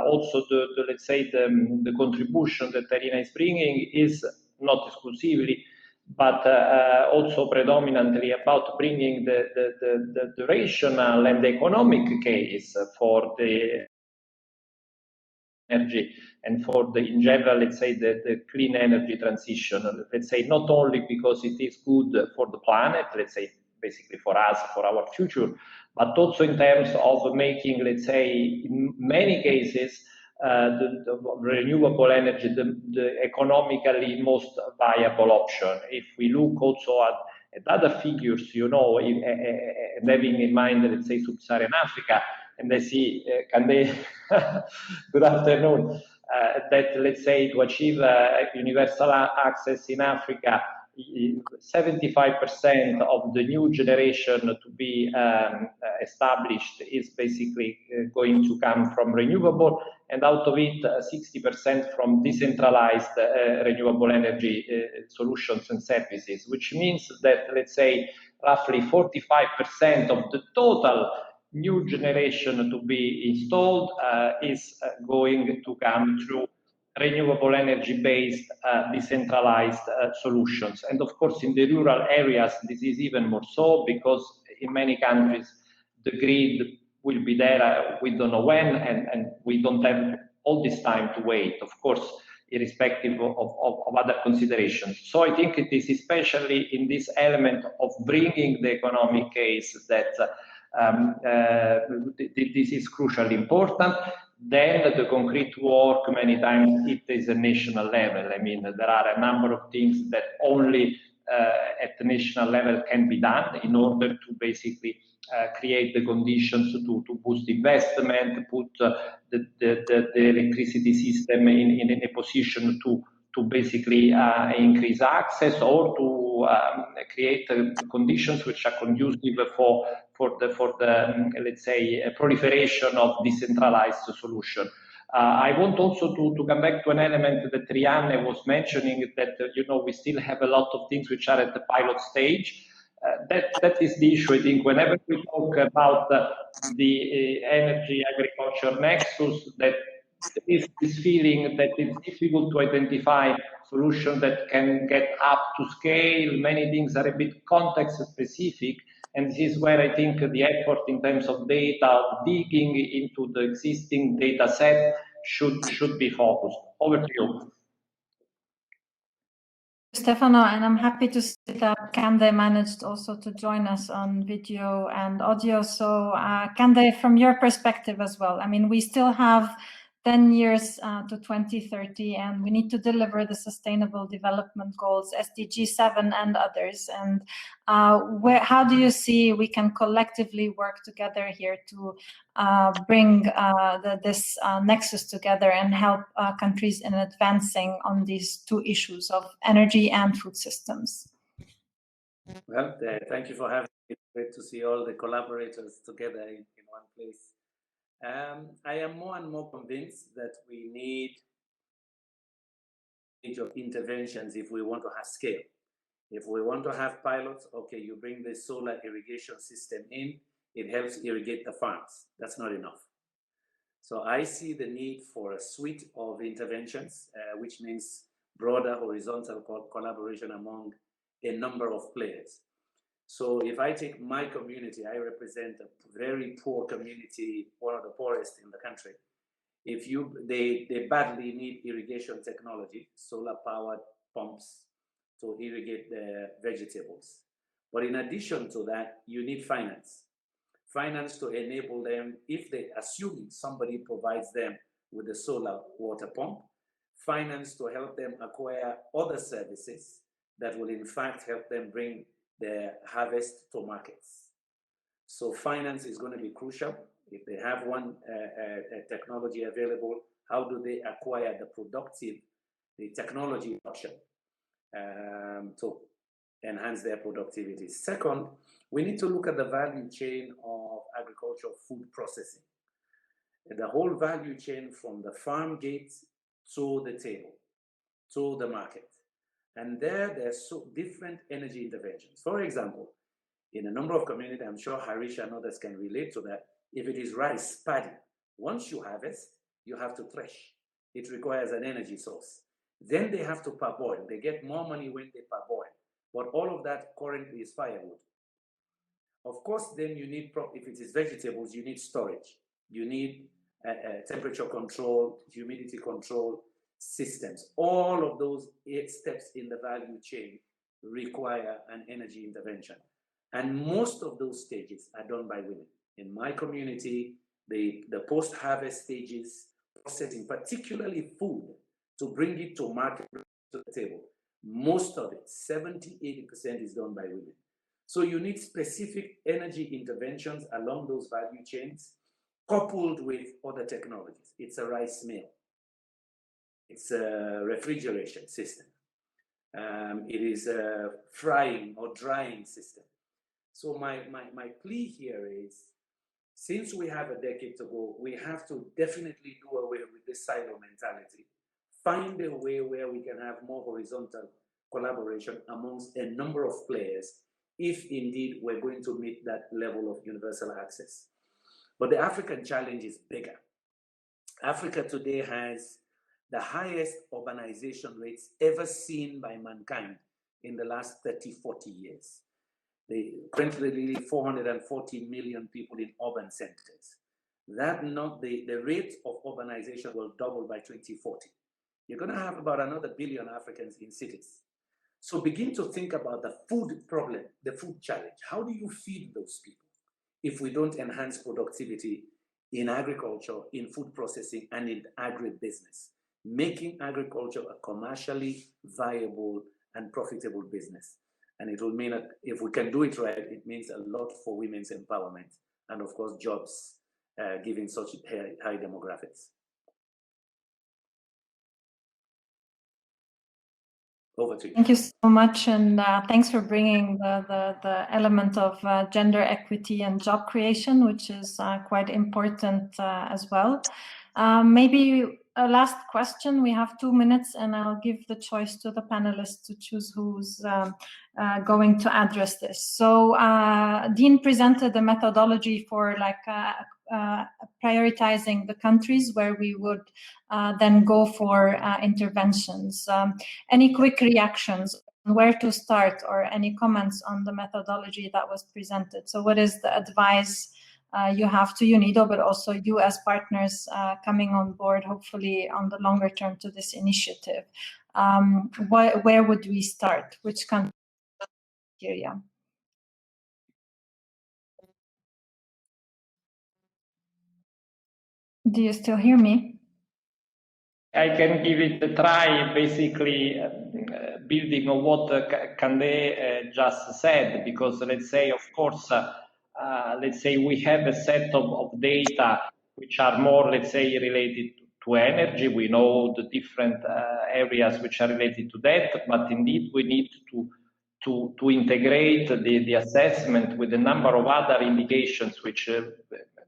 also let's say the contribution that IRENA is bringing is not exclusively, but also predominantly about bringing the rational and the economic case for the energy and for the, in general, let's say the clean energy transition, let's say not only because it is good for the planet, let's say basically for us, for our future, but also in terms of making, let's say, in many cases, the renewable energy the economically most viable option. If we look also at other figures, you know, and having in mind, let's say, Sub-Saharan Africa, and I see, good afternoon, that, let's say, to achieve universal access in Africa, 75% of the new generation to be established is basically going to come from renewable, and out of it, 60% from decentralized renewable energy solutions and services, which means that, let's say, roughly 45% of the total new generation to be installed is going to come through renewable energy-based decentralized solutions. And of course, in the rural areas, this is even more so, because in many countries, the grid will be there, we don't know when, and we don't have all this time to wait, of course, irrespective of other considerations. So I think it is especially in this element of bringing the economic case that this is crucially important. Then the concrete work, many times it is a national level. I mean, there are a number of things that only at the national level can be done in order to basically create the conditions to boost investment, put the electricity system in a position to basically increase access, or to create conditions which are conducive for the let's say proliferation of decentralized solution. I want also to come back to an element that Rianne was mentioning, that you know, we still have a lot of things which are at the pilot stage. That is the issue. I think whenever we talk about the energy agriculture nexus, that there is this feeling that it's difficult to identify solutions that can get up to scale. Many things are a bit context specific, and this is where I think the effort in terms of data, digging into the existing data set should be focused. Over to you. Stefano, and I'm happy to see that Kande managed also to join us on video and audio. So Kande, from your perspective as well, I mean, we still have 10 years to 2030, and we need to deliver the Sustainable Development Goals, SDG 7 and others. And how do you see we can collectively work together here to bring this nexus together and help countries in advancing on these two issues of energy and food systems? Well, thank you for having me. It's great to see all the collaborators together in one place. I am more and more convinced that we need of interventions if we want to have scale. If we want to have pilots, okay, you bring the solar irrigation system in, it helps irrigate the farms. That's not enough. So I see the need for a suite of interventions, which means broader horizontal collaboration among a number of players. So if I take my community, I represent a very poor community, one of the poorest in the country. If they badly need irrigation technology, solar-powered pumps to irrigate the vegetables. But in addition to that, you need finance. Finance to enable them, if they assuming somebody provides them with a solar water pump, finance to help them acquire other services that will in fact help them bring their harvest to markets. So finance is going to be crucial. If they have one technology available, how do they acquire the technology option to enhance their productivity? Second, we need to look at the value chain of agricultural food processing. The whole value chain from the farm gate to the table, to the market. And there's so different energy interventions. For example, in a number of communities, I'm sure Harish and others can relate to that. If it is rice, paddy, once you harvest, you have to thresh. It requires an energy source. Then they have to parboil. They get more money when they parboil. But all of that currently is firewood. Of course, then you need, if it is vegetables, you need storage. You need temperature control, humidity control systems. All of those 8 steps in the value chain require an energy intervention. And most of those stages are done by women. In my community, the post-harvest stages, processing, particularly food, to bring it to market, to the table, most of it, 70–80% is done by women. So you need specific energy interventions along those value chains, coupled with other technologies. It's a rice mill. It's a refrigeration system. It is a frying or drying system. So my plea here is, since we have a decade to go, we have to definitely do away with this silo mentality. Find a way where we can have more horizontal collaboration amongst a number of players, if indeed we're going to meet that level of universal access. But the African challenge is bigger. Africa today has the highest urbanization rates ever seen by mankind in the last 30–40 years. Currently 440 million people in urban centers. The rate of urbanization will double by 2040. You're going to have about another 1 billion Africans in cities. So begin to think about the food problem, the food challenge. How do you feed those people if we don't enhance productivity in agriculture, in food processing, and in agribusiness? Making agriculture a commercially viable and profitable business. And it will mean that if we can do it right, it means a lot for women's empowerment and, of course, jobs, given such high demographics. Over to you. Thank you so much, and thanks for bringing the element of gender equity and job creation, which is quite important as well. Maybe a last question. We have 2 minutes, and I'll give the choice to the panelists to choose who's going to address this. So Dean presented the methodology for prioritizing the countries where we would then go for interventions. Any quick reactions on where to start, or any comments on the methodology that was presented? So what is the advice you have to UNIDO, but also you as partners coming on board, hopefully on the longer term, to this initiative? Where would we start? Which country? Criteria? Do you still hear me? I can give it a try, basically building on what Kande just said, because let's say, of course, let's say we have a set of data which are more, let's say, related to energy. We know the different areas which are related to that, but indeed we need to integrate the assessment with a number of other indications which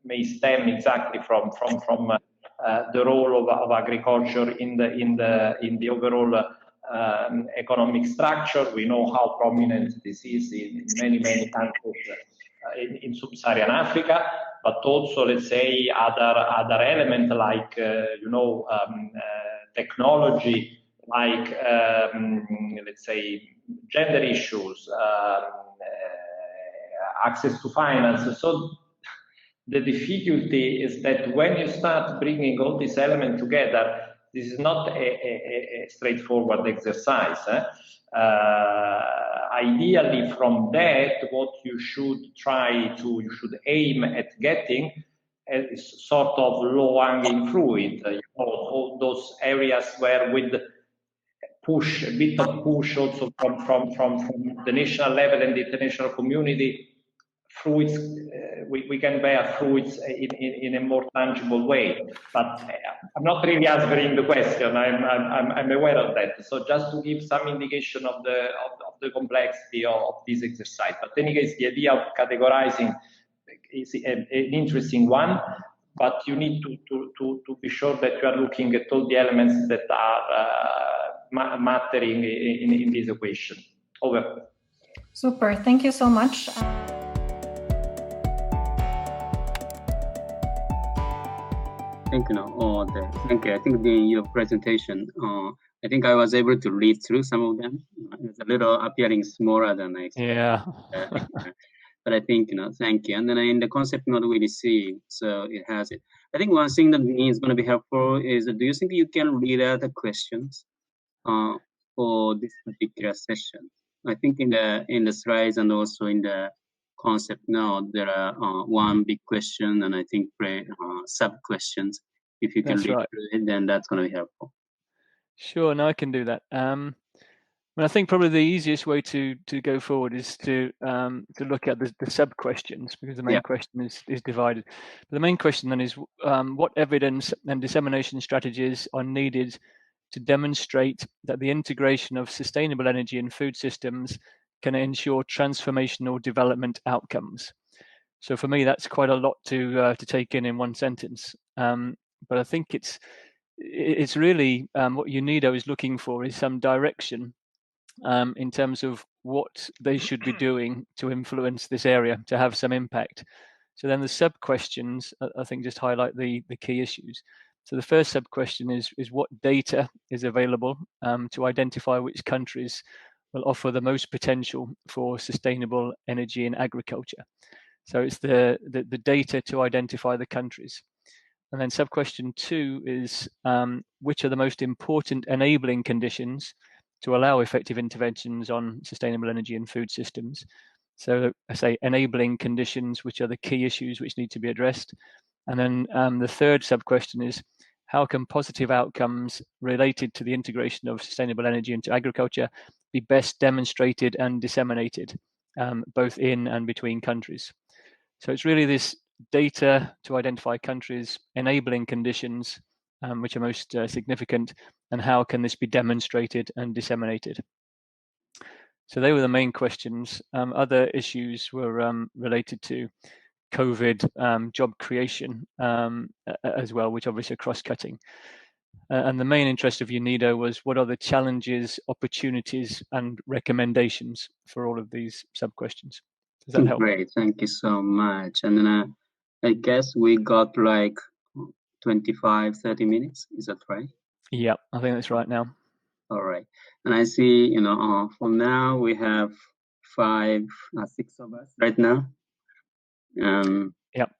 may stem exactly from the role of agriculture in the overall economic structure. We know how prominent this is in many countries in sub-Saharan Africa, but also, let's say, other elements like technology, like let's say gender issues, access to finance. So The difficulty is that when you start bringing all these elements together, this is not a straightforward exercise. Ideally, from that, what you should aim at getting is sort of low-hanging fruit, all those areas where with a bit of push also from the national level and the international community, fruits, we can bear fruits in a more tangible way. But I'm not really answering the question. I'm aware of that. So just to give some indication of the complexity of this exercise. But in any case, the idea of categorizing is an interesting one. But you need to be sure that you are looking at all the elements that are mattering in this equation. Over. Super. Thank you so much. Thank you. Thank you. I think in your presentation, I think I was able to read through some of them. It's a little appearing smaller than I expected. Yeah. But I think, thank you. And then in the concept note we received, so it has it. I think one thing that is going to be helpful is, do you think you can read out the questions for this particular session? I think in the slides and also in the concept note, there are one big question and I think sub questions. If you can read through it, then that's going to be helpful. Sure, no, I can do that. I think probably the easiest way to go forward is to look at the sub questions, because the main question is divided. But the main question then is what evidence and dissemination strategies are needed to demonstrate that the integration of sustainable energy in food systems can ensure transformational development outcomes. So for me, that's quite a lot to take in one sentence. But I think it's really what UNIDO is looking for is some direction in terms of what they should be doing to influence this area, to have some impact. So then the sub-questions, I think, just highlight the key issues. So the first sub-question is what data is available to identify which countries will offer the most potential for sustainable energy in agriculture. So it's the data to identify the countries. And then sub-question 2 is which are the most important enabling conditions to allow effective interventions on sustainable energy and food systems. So I say enabling conditions, which are the key issues which need to be addressed. And then the third sub-question is how can positive outcomes related to the integration of sustainable energy into agriculture be best demonstrated and disseminated, both in and between countries. So it's really this data to identify countries, enabling conditions, which are most significant, and how can this be demonstrated and disseminated. So they were the main questions. Other issues were related to COVID, job creation as well, which obviously are cross-cutting. And the main interest of UNIDO was what are the challenges, opportunities, and recommendations for all of these sub-questions. Does that help? Great, thank you so much. And then I guess we got like 25-30 minutes, is that right? Yeah, I think that's right now. All right, and I see, for now we have 5 or 6 of us right now. Yep.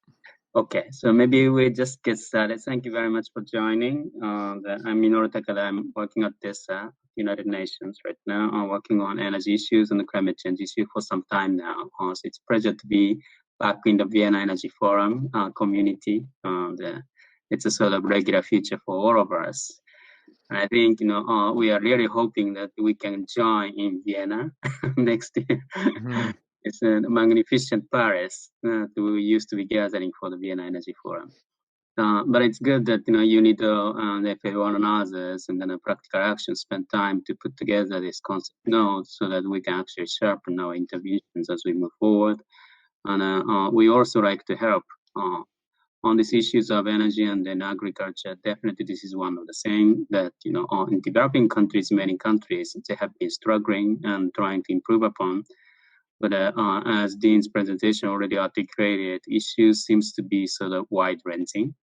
Okay, so maybe we just get started. Thank you very much for joining. I'm Minoru Takada. I'm working at this United Nations right now. I'm working on energy issues and the climate change issue for some time now. So it's a pleasure to be back in the Vienna Energy Forum community. It's a sort of regular feature for all of us. And I think, we are really hoping that we can join in Vienna next year. Mm-hmm. It's a magnificent Paris that we used to be gathering for the Vienna Energy Forum. But it's good that, UNIDO and FAO and others, and then a practical action spend time to put together this concept note so that we can actually sharpen our interventions as we move forward. And we also like to help on these issues of energy and then agriculture. Definitely this is one of the things that, in developing countries, many countries, they have been struggling and trying to improve upon. But as Dean's presentation already articulated, issues seems to be sort of wide-ranging.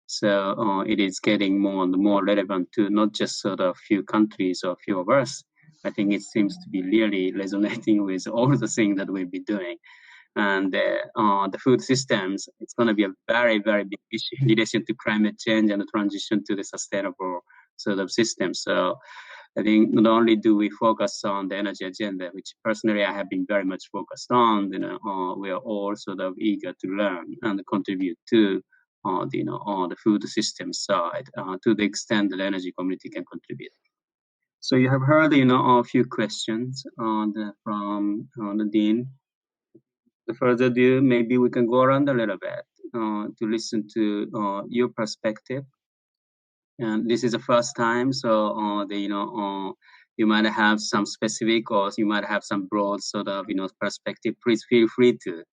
So it is getting more and more relevant to not just sort of few countries or few of us. I think it seems to be really resonating with all the things that we've been doing. and the food systems, it's going to be a very, very big issue in relation to climate change and the transition to the sustainable sort of system. So I think not only do we focus on the energy agenda, which personally I have been very much focused on, we are all sort of eager to learn and contribute to the food system side to the extent that the energy community can contribute. So you have heard, a few questions from the Dean. The further ado, maybe we can go around a little bit to listen to your perspective. And this is the first time, so you might have some specific or you might have some broad sort of perspective. Please feel free to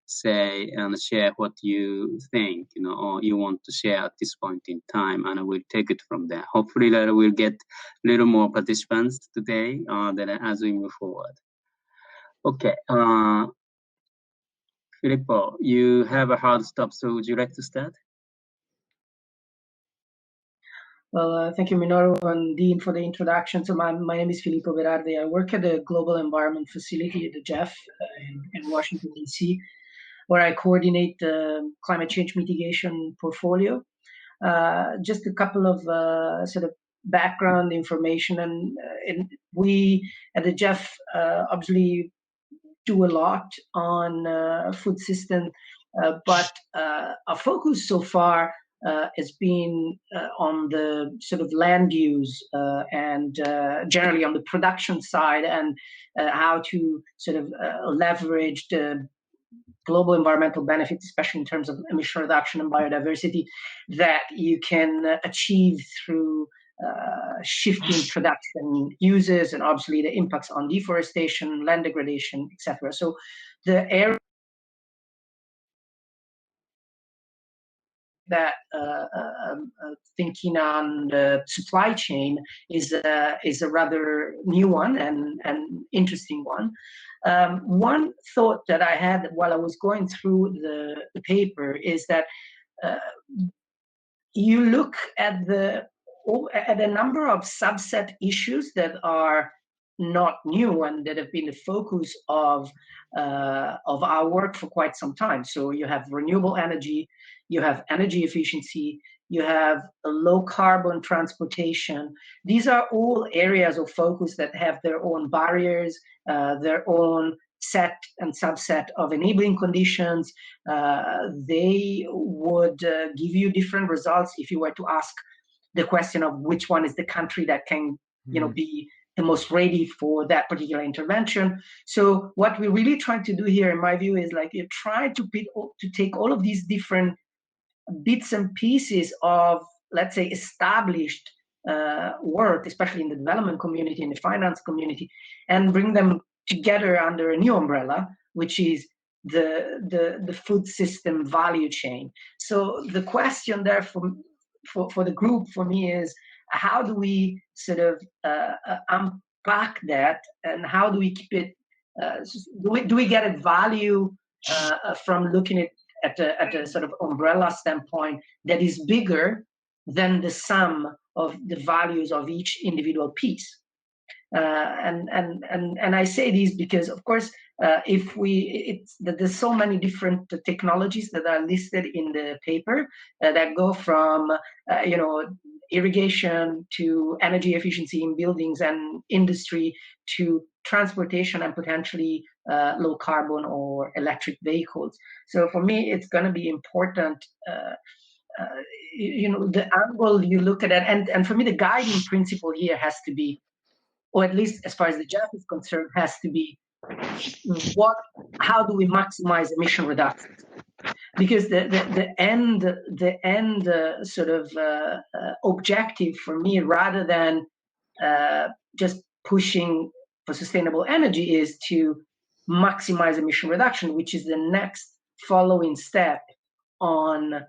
say and share what you think, or you want to share at this point in time, and we'll take it from there. Hopefully that we'll get a little more participants today as we move forward. Okay, Filippo, you have a hard stop, so would you like to start? Well, thank you, Minoru and Dean, for the introduction. So my name is Filippo Berardi. I work at the Global Environment Facility at the VEF in Washington, D.C., where I coordinate the climate change mitigation portfolio. Just a couple of sort of background information. And we at the VEF obviously do a lot on food system, but our focus so far has been on the sort of land use and generally on the production side, and how to sort of leverage the global environmental benefits, especially in terms of emission reduction and biodiversity, that you can achieve through shifting production uses and obviously the impacts on deforestation, land degradation, etc. So the area that thinking on the supply chain is a rather new one and interesting one. One thought that I had while I was going through the paper is that you look at a number of subset issues that are not new and that have been the focus of our work for quite some time. So you have renewable energy, you have energy efficiency, you have a low carbon transportation. These are all areas of focus that have their own barriers, their own set and subset of enabling conditions. They would give you different results if you were to ask the question of which one is the country that can be the most ready for that particular intervention. So what we're really trying to do here, in my view, is like you try to take all of these different bits and pieces of, let's say, established work, especially in the development community and the finance community, and bring them together under a new umbrella, which is the food system value chain. So the question there for the group, for me, is how do we sort of unpack that, and how do we keep it? Do we get a value from looking at a sort of umbrella standpoint that is bigger than the sum of the values of each individual piece? And I say these because, of course, there's so many different technologies that are listed in the paper that go from irrigation to energy efficiency in buildings and industry to transportation and potentially low carbon or electric vehicles. So for me, it's going to be important, the angle you look at it, and for me, the guiding principle here has to be, or at least as far as the JAF is concerned, has to be how do we maximize emission reductions? Because the end sort of objective for me, rather than just pushing for sustainable energy, is to maximize emission reduction, which is the next following step on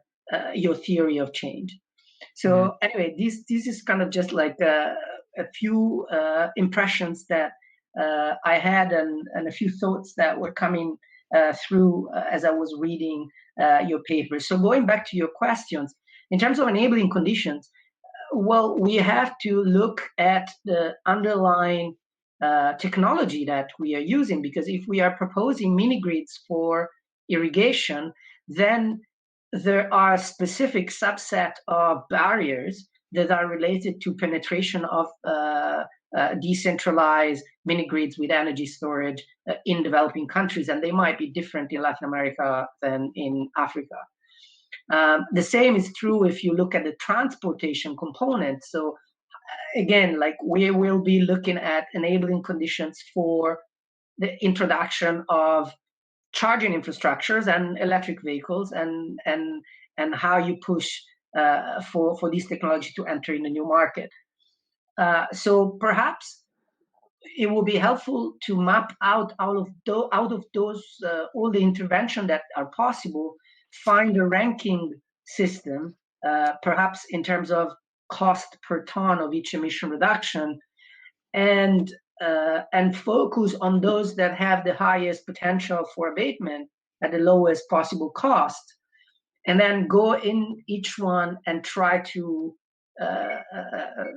your theory of change. So anyway, this is kind of just like a few impressions that I had and a few thoughts that were coming through as I was reading your paper. So going back to your questions, in terms of enabling conditions, well, we have to look at the underlying technology that we are using, because if we are proposing mini grids for irrigation, then there are a specific subset of barriers that are related to penetration of decentralized mini grids with energy storage in developing countries, and they might be different in Latin America than in Africa. The same is true if you look at the transportation component. So again, like we will be looking at enabling conditions for the introduction of charging infrastructures and electric vehicles, and how you push for this technology to enter in a new market. So perhaps it will be helpful to map out of those all the intervention that are possible, find a ranking system, perhaps in terms of cost per ton of each emission reduction, and focus on those that have the highest potential for abatement at the lowest possible cost, and then go in each one and try to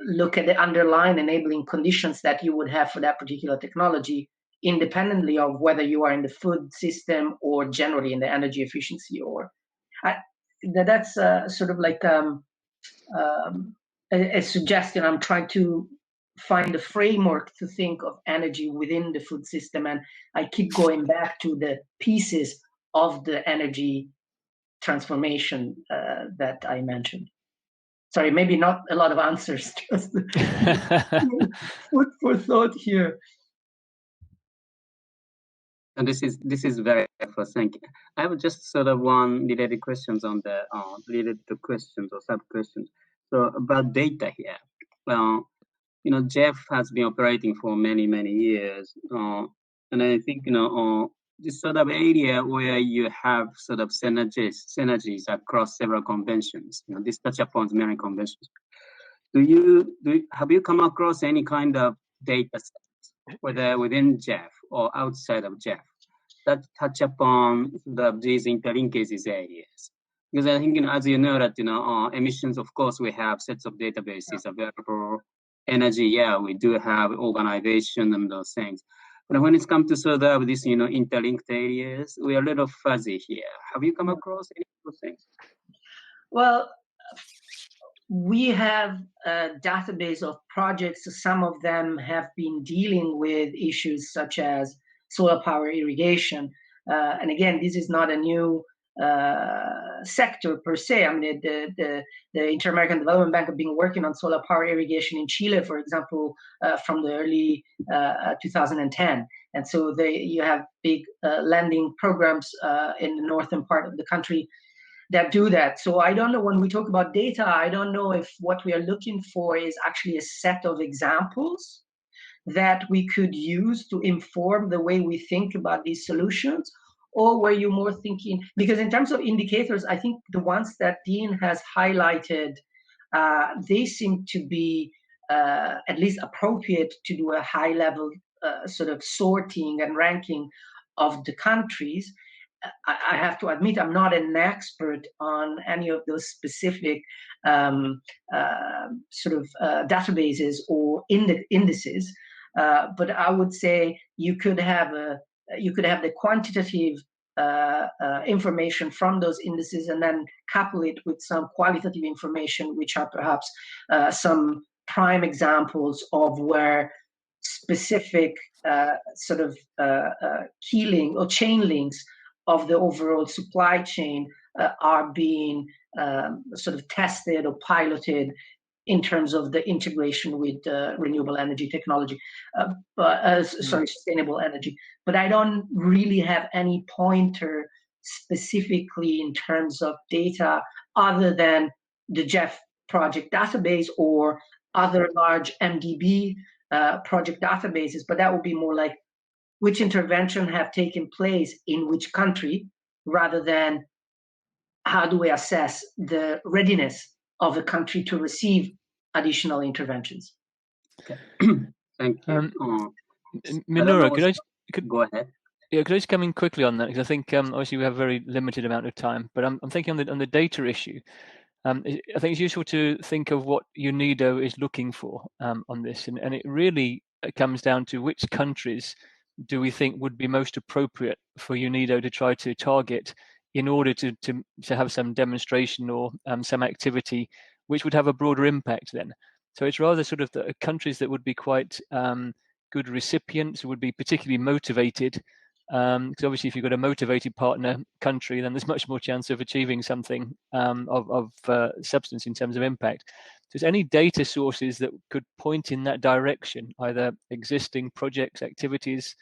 look at the underlying enabling conditions that you would have for that particular technology, independently of whether you are in the food system or generally in the energy efficiency. Or that's sort of like a suggestion. I'm trying to find a framework to think of energy within the food system, and I keep going back to the pieces of the energy transformation that I mentioned. Sorry, maybe not a lot of answers, just food for thought here. And this is very helpful. Thank you. I have just sort of one related questions on the related to questions or sub questions. So about data here. You know, Jeff has been operating for many years, and I think this sort of area where you have sort of synergies across several conventions. You know, this touch upon many conventions. Have you come across any kind of data sets, whether within Jeff or outside of Jeff, that touch upon these interlinkages areas? Because I think, as you know, that emissions, of course, we have sets of databases available. Energy, yeah, we do have organization and those things. But when it comes to sort of these, interlinked areas, we are a little fuzzy here. Have you come across any of those things? Well, we have a database of projects. Some of them have been dealing with issues such as solar power irrigation. And again, this is not a new sector per se. I mean, the Inter-American Development Bank have been working on solar power irrigation in Chile, for example, from the early 2010. And so you have big lending programs in the northern part of the country that do that. So I don't know, when we talk about data, I don't know if what we are looking for is actually a set of examples that we could use to inform the way we think about these solutions, or were you more thinking, because in terms of indicators, I think the ones that Dean has highlighted, they seem to be at least appropriate to do a high level sort of sorting and ranking of the countries. I have to admit, I'm not an expert on any of those specific sort of databases or indices, but I would say you could have the quantitative information from those indices and then couple it with some qualitative information, which are perhaps some prime examples of where specific sort of key link or chain links of the overall supply chain are being sort of tested or piloted in terms of the integration with renewable energy technology, sustainable energy. But I don't really have any pointer specifically in terms of data other than the Jeff project database or other large MDB project databases. But that would be more like which intervention have taken place in which country, rather than how do we assess the readiness of a country to receive additional interventions. Okay. Thank you. Minora, go ahead. Yeah, could I just come in quickly on that? Because I think obviously we have a very limited amount of time, but I'm thinking on the data issue. I think it's useful to think of what UNIDO is looking for on this, and it really comes down to which countries do we think would be most appropriate for UNIDO to try to target in order to have some demonstration or some activity which would have a broader impact then. So it's rather sort of the countries that would be quite good recipients, who would be particularly motivated, because obviously if you've got a motivated partner country, then there's much more chance of achieving something of substance in terms of impact. So is any data sources that could point in that direction, either existing projects, activities,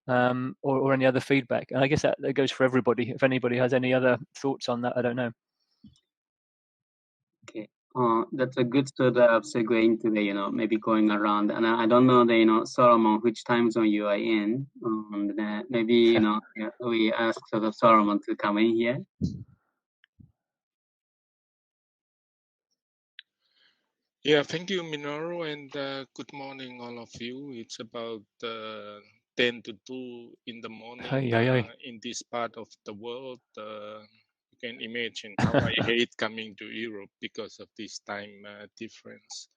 or any other feedback? And I guess that goes for everybody. If anybody has any other thoughts on that, I don't know. Okay, that's a good sort of segue into the, maybe going around. And I don't know the, Solomon, which time zone you are in. Maybe, we ask sort of Solomon to come in here. Yeah, thank you, Minoru, and good morning, all of you. It's about 10 to 2 in the morning in this part of the world. You can imagine how I hate coming to Europe because of this time difference.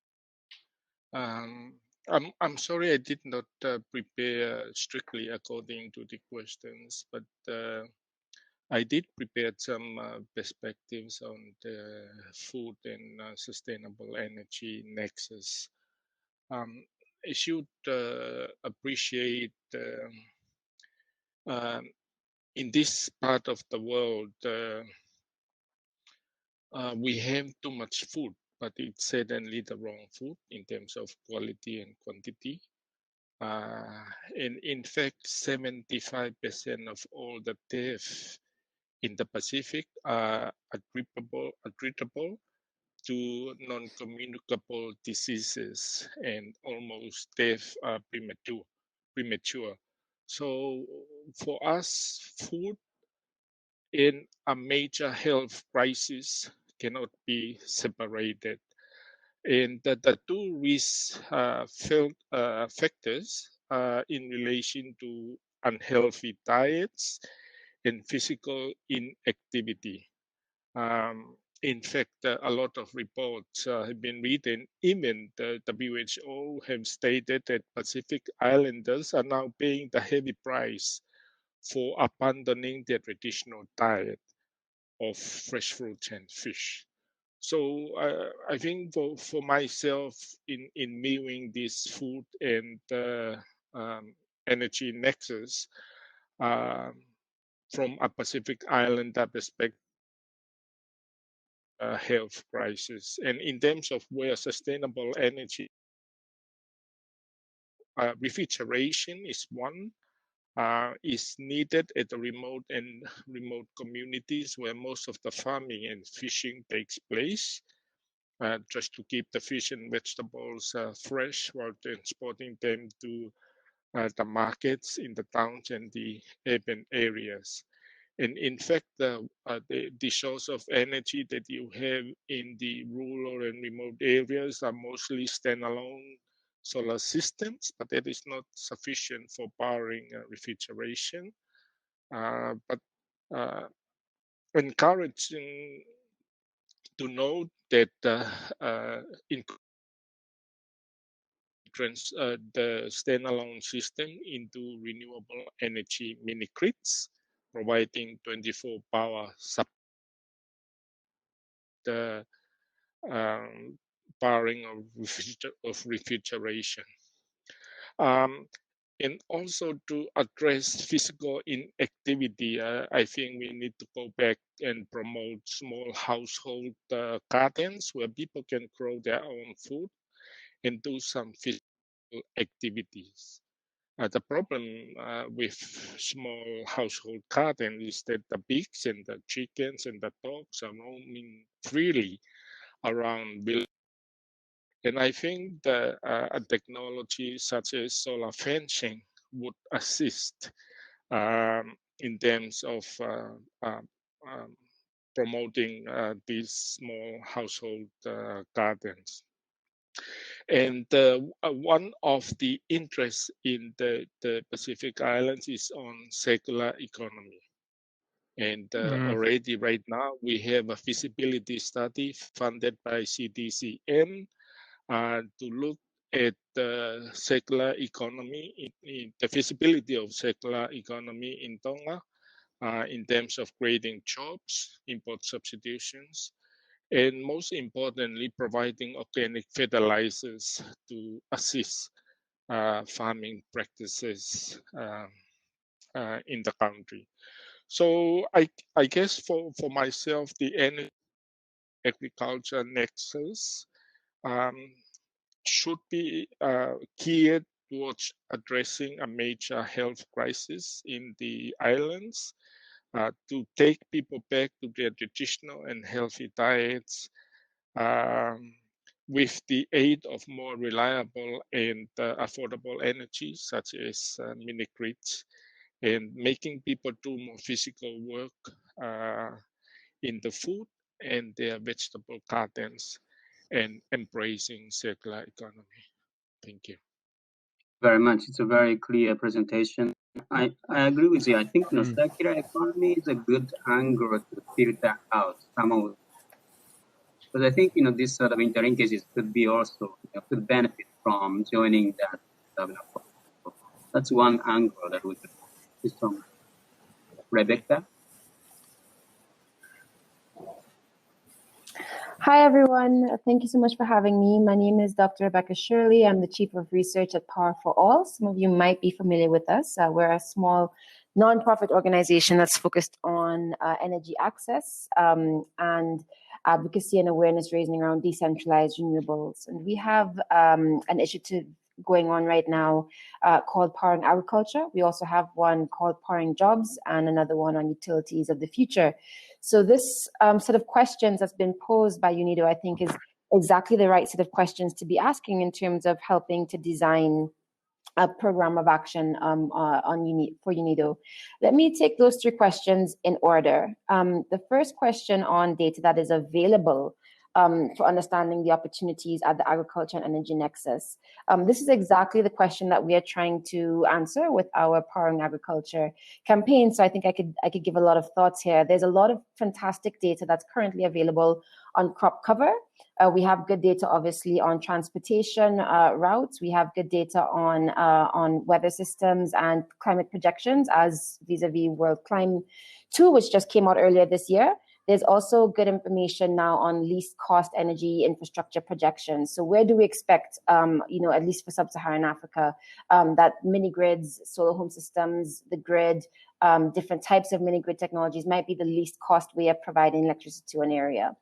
I'm sorry I did not prepare strictly according to the questions, but I did prepare some perspectives on the food and sustainable energy nexus. I should appreciate in this part of the world, we have too much food, but it's certainly the wrong food in terms of quality and quantity. And in fact, 75% of all the deaths in the Pacific are attributable to non-communicable diseases, and almost death are premature. So for us, food in a major health crisis cannot be separated. And the two risk factors in relation to unhealthy diets and physical inactivity. In fact, a lot of reports have been written. Even the WHO have stated that Pacific Islanders are now paying the heavy price for abandoning their traditional diet of fresh fruits and fish. So I think for myself, in viewing this food and energy nexus from a Pacific Islander perspective, health crisis, and in terms of where sustainable energy refrigeration is one, is needed at the remote communities where most of the farming and fishing takes place, just to keep the fish and vegetables fresh while transporting them to the markets in the towns and the urban areas. And in fact, the source of energy that you have in the rural and remote areas are mostly standalone solar systems, but that is not sufficient for powering refrigeration. But encouraging to note that the standalone system into renewable energy mini grids, providing 24 power supply, the powering of refrigeration. And also to address physical inactivity, I think we need to go back and promote small household gardens where people can grow their own food and do some physical activities. The problem with small household gardens is that the pigs and the chickens and the dogs are roaming freely around buildings. And I think that a technology such as solar fencing would assist in terms of promoting these small household gardens. And one of the interests in the Pacific Islands is on circular economy. And already right now, we have a feasibility study funded by CDCN to look at the circular economy, in the feasibility of circular economy in Tonga, in terms of creating jobs, import substitutions, and most importantly, providing organic fertilizers to assist farming practices in the country. So I guess for myself, the energy agriculture nexus should be geared towards addressing a major health crisis in the islands, to take people back to their traditional and healthy diets, with the aid of more reliable and affordable energy, such as mini-grids, and making people do more physical work in the food and their vegetable gardens, and embracing circular economy. Thank you. Very much. It's a very clear presentation. I agree with you. I think circular economy is a good angle to filter out some of, because I think these sort of interlinkages could be also could benefit from joining that. That's one angle that we could focus on. Rebecca. Hi, everyone. Thank you so much for having me. My name is Dr. Rebecca Shirley. I'm the Chief of Research at Power for All. Some of you might be familiar with us. We're a small nonprofit organization that's focused on energy access and advocacy and awareness raising around decentralized renewables. And we have an initiative going on right now called Powering Agriculture. We also have one called Powering Jobs and another one on utilities of the future. So this set of questions that's been posed by UNIDO, I think, is exactly the right set of questions to be asking in terms of helping to design a program of action for UNIDO. Let me take those three questions in order. The first question on data that is available for understanding the opportunities at the agriculture and energy nexus. This is exactly the question that we are trying to answer with our Powering Agriculture campaign. So I think I could give a lot of thoughts here. There's a lot of fantastic data that's currently available on crop cover. We have good data, obviously, on transportation routes. We have good data on weather systems and climate projections, as vis-a-vis World Climate 2, which just came out earlier this year. There's also good information now on least cost energy infrastructure projections. So where do we expect, at least for sub-Saharan Africa, that mini grids, solar home systems, the grid, different types of mini grid technologies might be the least cost way of providing electricity to an area.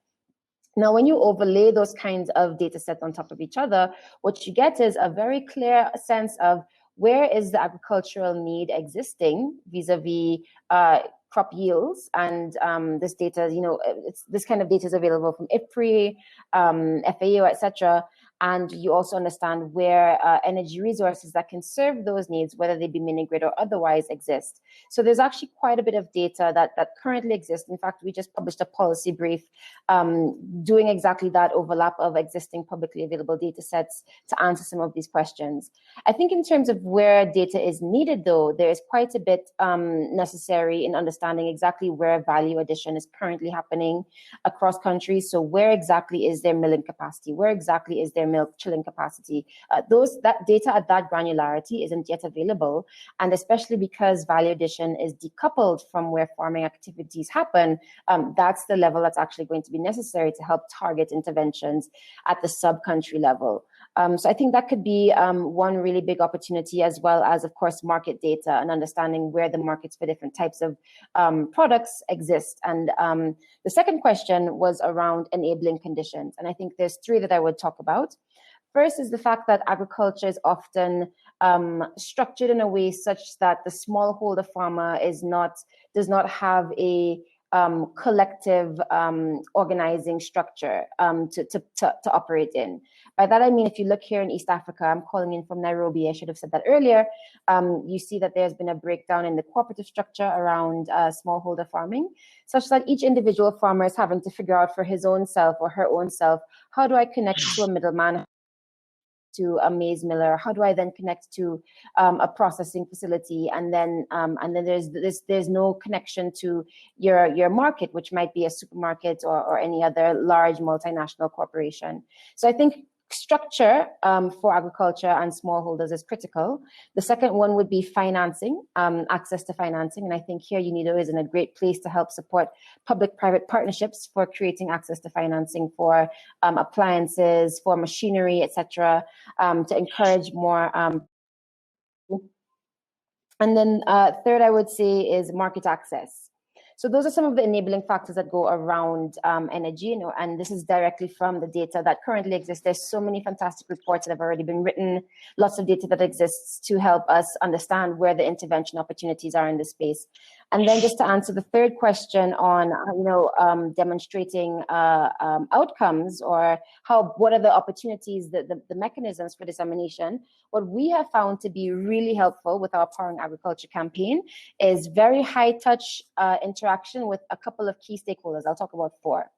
Now, when you overlay those kinds of data sets on top of each other, what you get is a very clear sense of where is the agricultural need existing vis-a-vis crop yields, and this data, this kind of data is available from IFPRI, FAO, etc. And you also understand where energy resources that can serve those needs, whether they be mini-grid or otherwise, exist. So there's actually quite a bit of data that currently exists. In fact, we just published a policy brief doing exactly that overlap of existing publicly available data sets to answer some of these questions. I think in terms of where data is needed, though, there is quite a bit necessary in understanding exactly where value addition is currently happening across countries. So where exactly is their milling capacity? Where exactly is their milk chilling capacity? That data at that granularity isn't yet available, and especially because value addition is decoupled from where farming activities happen, that's the level that's actually going to be necessary to help target interventions at the sub-country level. So I think that could be one really big opportunity, as well as, of course, market data and understanding where the markets for different types of products exist. And the second question was around enabling conditions. And I think there's three that I would talk about. First is the fact that agriculture is often structured in a way such that the smallholder farmer does not have a collective organizing structure to operate in. By that I mean, if you look here in East Africa, I'm calling in from Nairobi, I should have said that earlier, you see that there's been a breakdown in the cooperative structure around smallholder farming, such that each individual farmer is having to figure out for his own self or her own self, how do I connect to a middleman, to a maize miller? How do I then connect to a processing facility? And then there's no connection to your market, which might be a supermarket or any other large multinational corporation. So I think structure for agriculture and smallholders is critical. The second one would be financing, access to financing. And I think here UNIDO is in a great place to help support public-private partnerships for creating access to financing for appliances, for machinery, etc., to encourage more. And then third, I would say, is market access. So those are some of the enabling factors that go around energy, and this is directly from the data that currently exists. There's so many fantastic reports that have already been written, lots of data that exists to help us understand where the intervention opportunities are in this space. And then just to answer the third question on, demonstrating outcomes, or what are the opportunities, the mechanisms for dissemination. What we have found to be really helpful with our Powering Agriculture campaign is very high touch interaction with a couple of key stakeholders. I'll talk about 4.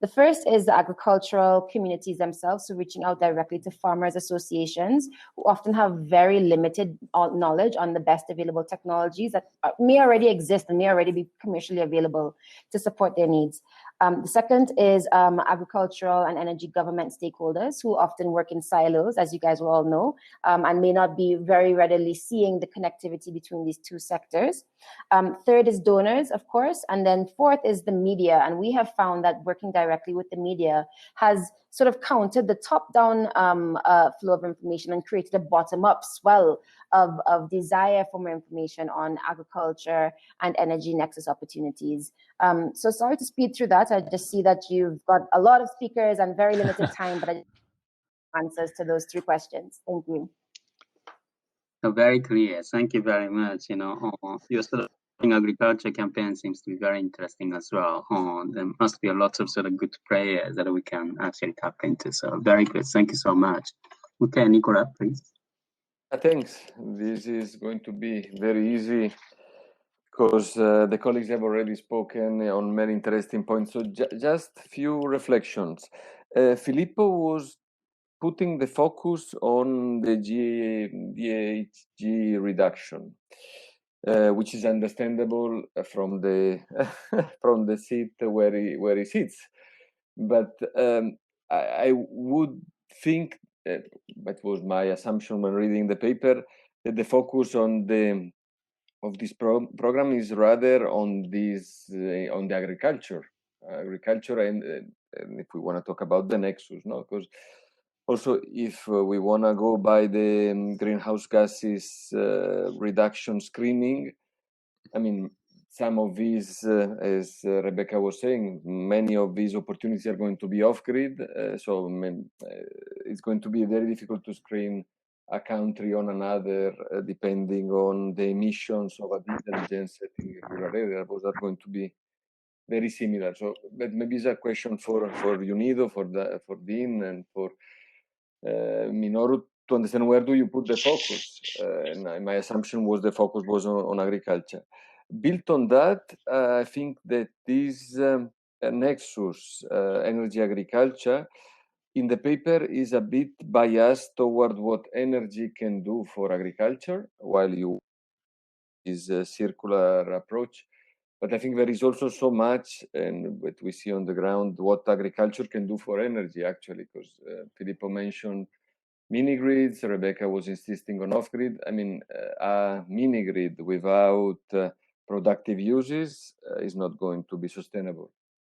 The first is the agricultural communities themselves, so reaching out directly to farmers associations who often have very limited knowledge on the best available technologies that may already exist and may already be commercially available to support their needs. The second is agricultural and energy government stakeholders who often work in silos, as you guys will all know, and may not be very readily seeing the connectivity between these two sectors. Third is donors, of course, and then fourth is the media. And we have found that working directly with the media has sort of countered the top-down flow of information and created a bottom-up swell of desire for more information on agriculture and energy nexus opportunities. So sorry to speed through that. I just see that you've got a lot of speakers and very limited time, but I just answers to those 3 questions. Thank you. Very clear. Thank you very much. Your sort of agriculture campaign seems to be very interesting as well. There must be a lot of sort of good prayers that we can actually tap into. So very good. Thank you so much. Okay, Nicola, please. Thanks. This is going to be very easy because the colleagues have already spoken on many interesting points. So just a few reflections. Filippo was putting the focus on the GHG reduction, which is understandable from the from the seat where he sits. But I would think, that was my assumption when reading the paper, that the focus on this program is rather on this on the agriculture, and if we want to talk about the nexus, no, because also if we want to go by the greenhouse gases reduction screening, I mean, some of these, as Rebecca was saying, many of these opportunities are going to be off-grid, so it's going to be very difficult to screen a country on another, depending on the emissions of a diesel genset in a rural area. Those are going to be very similar. So, but maybe it's a question for UNIDO, for Dean, and for Minoru to understand where do you put the focus. And my assumption was the focus was on agriculture. Built on that, I think that this nexus, energy agriculture, in the paper is a bit biased toward what energy can do for agriculture, while you is a circular approach. But I think there is also so much, and what we see on the ground, what agriculture can do for energy, actually, because Filippo mentioned mini grids, Rebecca was insisting on off-grid. I mean, a mini grid without productive uses is not going to be sustainable.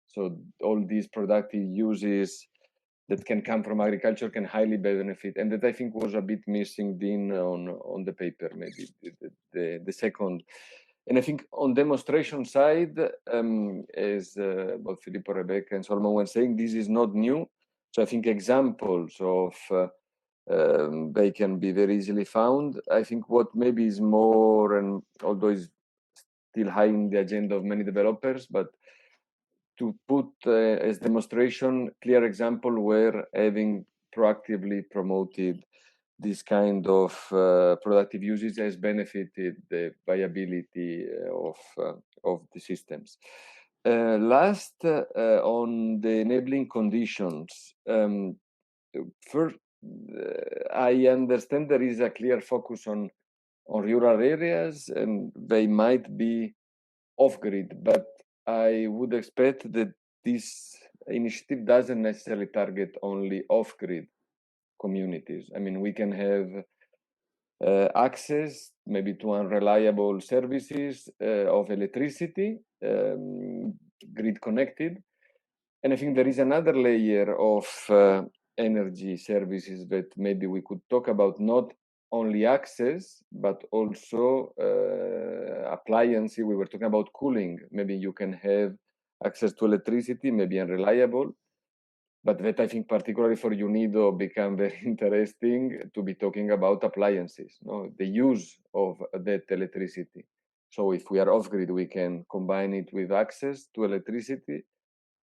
So all these productive uses that can come from agriculture can highly benefit, and that I think was a bit missing, Dean, on the paper, maybe the second. And I think on demonstration side, as both Filippo, Rebecca, and Solomon were saying, this is not new. So I think examples of they can be very easily found. I think what maybe is more, and although is still high in the agenda of many developers, but to put as demonstration clear example where having proactively promoted this kind of productive usage has benefited the viability of the systems. Last, on the enabling conditions, first, I understand there is a clear focus on rural areas, and they might be off-grid, but I would expect that this initiative doesn't necessarily target only off-grid. communities. I mean, we can have access maybe to unreliable services of electricity, grid connected. And I think there is another layer of energy services that maybe we could talk about, not only access, but also appliances. We were talking about cooling. Maybe you can have access to electricity, maybe unreliable, but that I think particularly for UNIDO become very interesting to be talking about appliances, no? The use of that electricity. So if we are off-grid, we can combine it with access to electricity,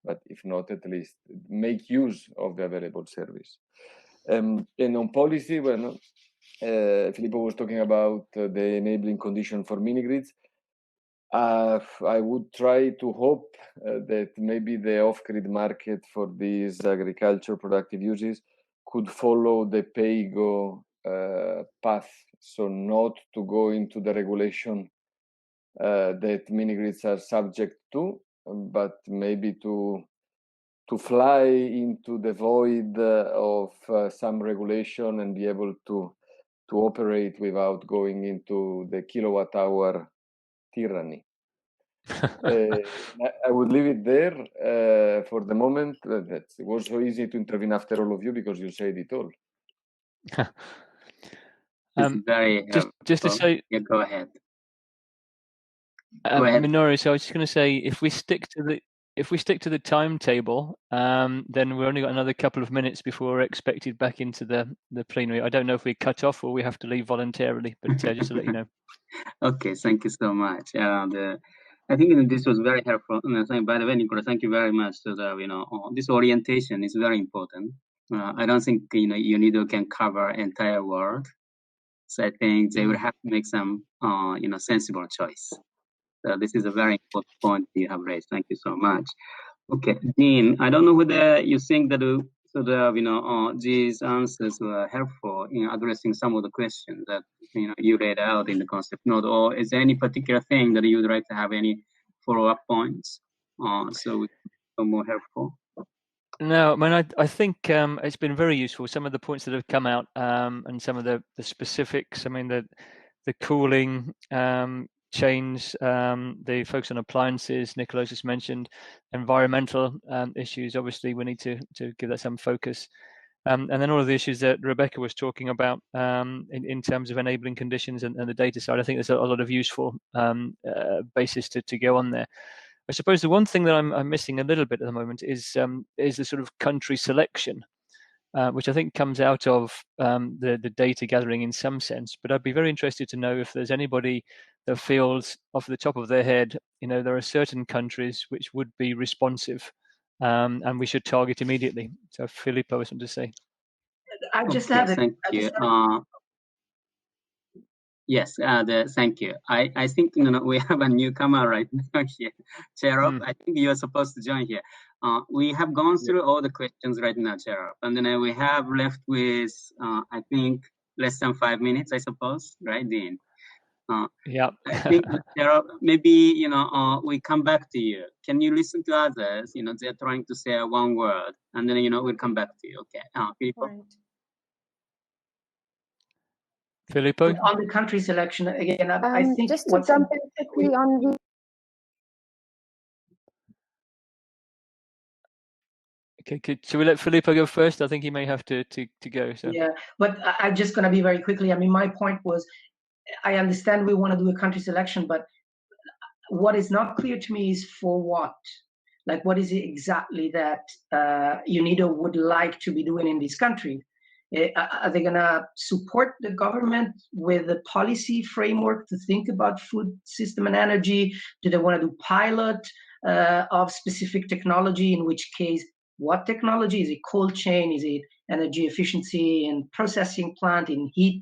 but if not, at least make use of the available service. And on policy, well, Filippo was talking about the enabling condition for mini-grids. I would try to hope that maybe the off-grid market for these agriculture productive uses could follow the pay-go path, so not to go into the regulation that mini-grids are subject to, but maybe to fly into the void of some regulation and be able to operate without going into the kilowatt-hour tyranny. I would leave it there for the moment. It was so easy to intervene after all of you because you said it all. Very just to say, yeah, go ahead. Go ahead. Minoru, so I was just going to say, if we stick to the timetable, then we've only got another couple of minutes before we're expected back into the plenary. I don't know if we cut off or we have to leave voluntarily, but just to let you know. Okay, thank you so much. I think this was very helpful. By the way, Nicola, thank you very much. So that, this orientation is very important. I don't think UNIDO can cover entire world. So I think they will have to make some sensible choice. So this is a very important point you have raised. Thank you so much. Okay, Dean, I don't know whether you think that these answers were helpful in addressing some of the questions that you laid out in the concept note, or is there any particular thing that you would like to have any follow-up points so we can become more helpful? No, I mean, I think it's been very useful. Some of the points that have come out and some of the specifics. I mean, the cooling change, the focus on appliances, Nicola just mentioned, environmental issues. Obviously, we need to give that some focus. And then all of the issues that Rebecca was talking about in terms of enabling conditions and the data side. I think there's a lot of useful basis to go on there. I suppose the one thing that I'm missing a little bit at the moment is the sort of country selection, which I think comes out of the data gathering in some sense. But I'd be very interested to know if there's anybody that feels off the top of their head, there are certain countries which would be responsive and we should target immediately. So Filippo has something to say. I just okay, have it. Thank you. Yes, thank you. I think we have a newcomer right now here. Cherub, I think you are supposed to join here. We have gone through all the questions right now, Cherub, and then we have left with I think less than 5 minutes, I suppose, right, Dean? Yeah. I think Cherub, maybe we come back to you. Can you listen to others? They're trying to say one word, and then we'll come back to you. Okay, Filippo. Right. Filippo? On the country selection, again, I think just to jump in quickly on the... Okay, should we let Filippo go first? I think he may have to go. So. Yeah, but I'm just going to be very quickly. I mean, my point was, I understand we want to do a country selection, but what is not clear to me is for what? Like, what is it exactly that UNIDO would like to be doing in this country? Are they going to support the government with a policy framework to think about food system and energy? Do they want to do pilot of specific technology? In which case, what technology? Is it cold chain? Is it energy efficiency in processing plant, in heat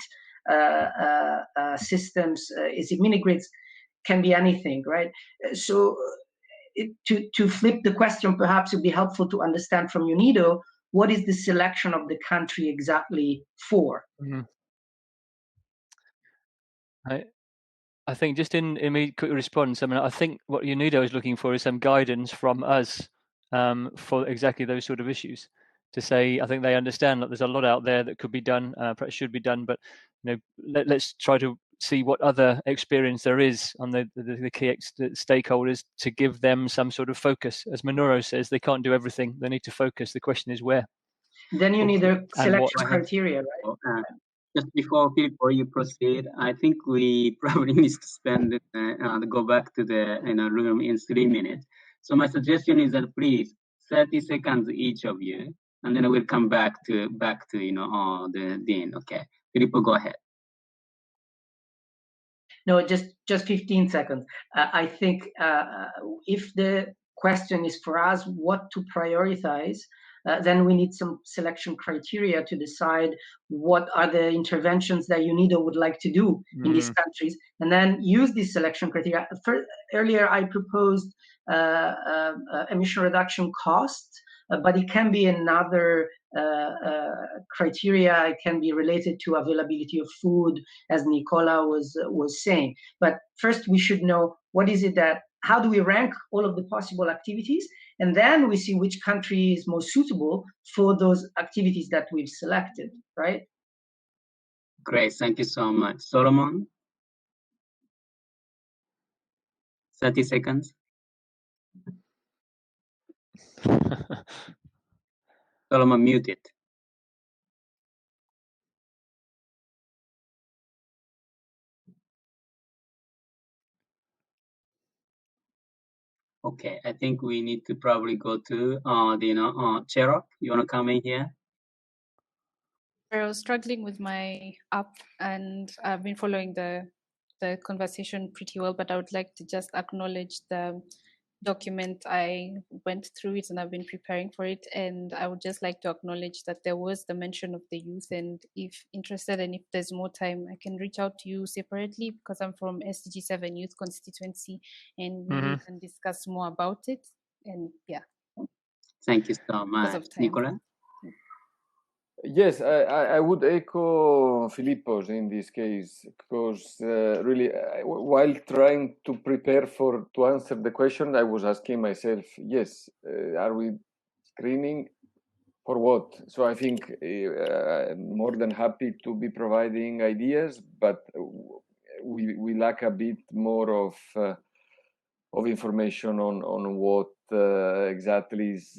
systems? Is it mini grids? Can be anything, right? So to flip the question, perhaps it'd be helpful to understand from UNIDO, what is the selection of the country exactly for? Mm-hmm. I think just in immediate quick response, I mean, I think what UNIDO is looking for is some guidance from us for exactly those sort of issues. to say, I think they understand that there's a lot out there that could be done, perhaps should be done, but let's try to see what other experience there is on the key stakeholders to give them some sort of focus. As Minoru says, they can't do everything. They need to focus. The question is where. Then you need a selection criteria, right? Just before you proceed, I think we probably need to spend go back to the room in 3 minutes. So my suggestion is that please 30 seconds each of you, and then we'll come back to the dean. Okay, Filippo, go ahead. No, just 15 seconds. I think if the question is for us what to prioritize, then we need some selection criteria to decide what are the interventions that UNIDO would like to do in these countries, and then use these selection criteria. Earlier, I proposed emission reduction costs, but it can be another criteria. It can be related to availability of food, as Nicola was saying. But first, we should know what is it that, how do we rank all of the possible activities, and then we see which country is most suitable for those activities that we've selected, right? Great, thank you so much. Solomon? 30 seconds. Solomon, mute it. Okay, I think we need to probably go to Cherok. You want to come in here? I was struggling with my app, and I've been following the conversation pretty well, but I would like to just acknowledge the document. I went through it and I've been preparing for it, and I would just like to acknowledge that there was the mention of the youth, and if interested and if there's more time, I can reach out to you separately, because I'm from SDG 7 Youth Constituency, and we can discuss more about it. And yeah. Thank you so much. Nicola? Yes, I would echo Filippo's in this case, because really, while trying to prepare to answer the question, I was asking myself, yes, are we screening for what? So I think I'm more than happy to be providing ideas, but we lack a bit more of information on what exactly is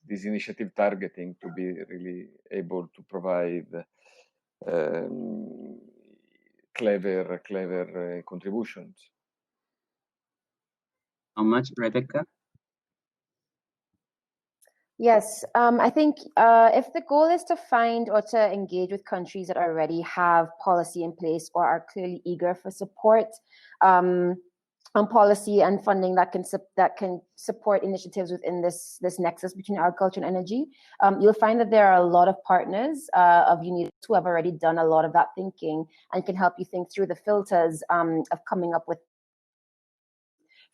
this initiative targeting, to be really able to provide clever contributions. How much, Rebecca? Yes, I think if the goal is to find or to engage with countries that already have policy in place or are clearly eager for support on policy and funding that can support initiatives within this nexus between agriculture and energy, you'll find that there are a lot of partners of UNIDO who have already done a lot of that thinking and can help you think through the filters of coming up with.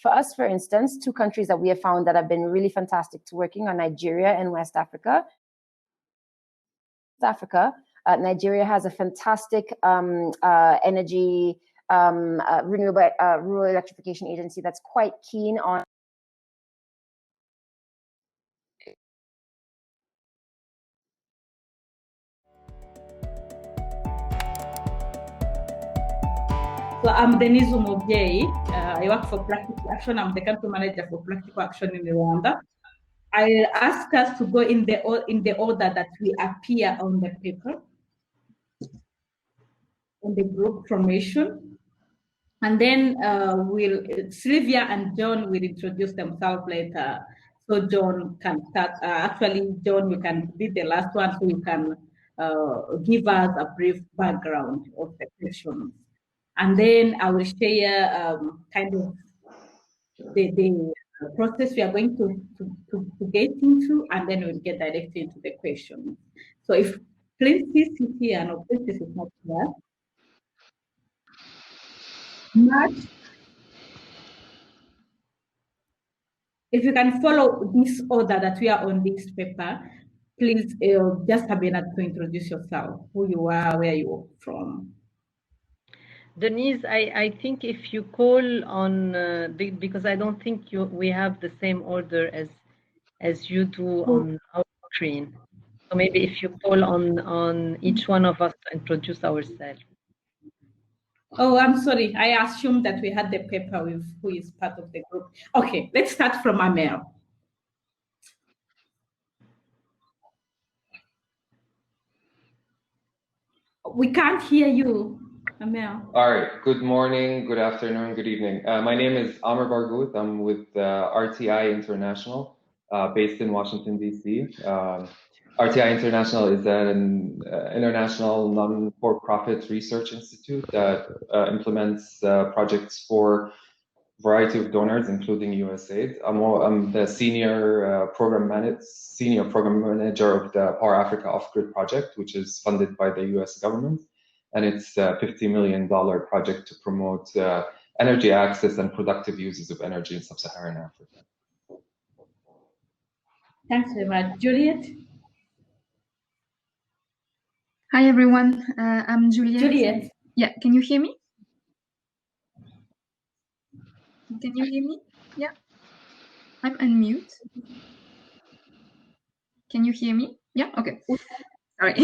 For us, for instance, 2 countries that we have found that have been really fantastic to working on: Nigeria and West Africa. Nigeria has a fantastic energy renewable rural electrification agency that's quite keen on So I'm Denise Umobyeyi. I work for Practical Action. I'm the country manager for Practical Action in Rwanda. I ask us to go in the order that we appear on the paper, on the group formation, and then Sylvia and John will introduce themselves later. So John can start. Actually, John, you can be the last one, so you can give us a brief background of the questions. And then I will share kind of the process we are going to get into, and then we'll get directly into the questions. So if Princess is here, no, Princess is not here. March, if you can follow this order that we are on this paper, please just have to introduce yourself, who you are, where you're from. Denise, I think if you call on, because I don't think we have the same order as you do on our screen. So maybe if you call on each one of us to introduce ourselves. Oh, I'm sorry. I assumed that we had the paper with who is part of the group. Okay, let's start from Amel. We can't hear you, Amel. All right. Good morning, good afternoon, good evening. My name is Amr Barghouth. I'm with RTI International, based in Washington, D.C. RTI International is an international non-for-profit research institute that implements projects for a variety of donors, including USAID. I'm the senior program manager of the Power Africa Off-Grid project, which is funded by the US government. And it's a $50 million project to promote energy access and productive uses of energy in sub-Saharan Africa. Thanks very much. Juliet? Hi, everyone. I'm Juliet. Juliet. Yeah, can you hear me? Can you hear me? Yeah. I'm unmute. Can you hear me? Yeah, okay. Sorry.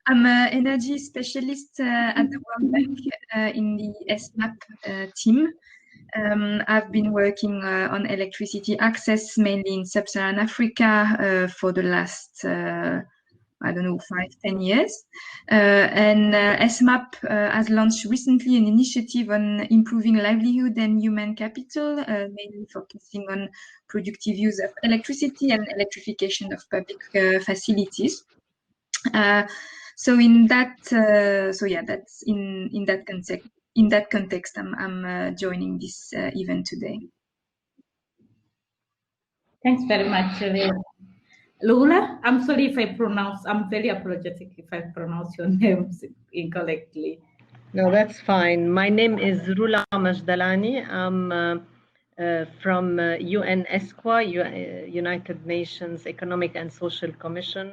I'm an energy specialist at the World Bank in the SMAP team. I've been working on electricity access mainly in sub-Saharan Africa for the last, I don't know, 5-10 years. And SMAP has launched recently an initiative on improving livelihood and human capital, mainly focusing on productive use of electricity and electrification of public facilities. So in that, that's in that context. In that context, I'm joining this event today. Thanks very much, Juliet. Lula, I'm sorry if I'm very apologetic if I pronounce your names incorrectly. No, that's fine. My name is Rula Majdalani. I'm from UNESCOA, United Nations Economic and Social Commission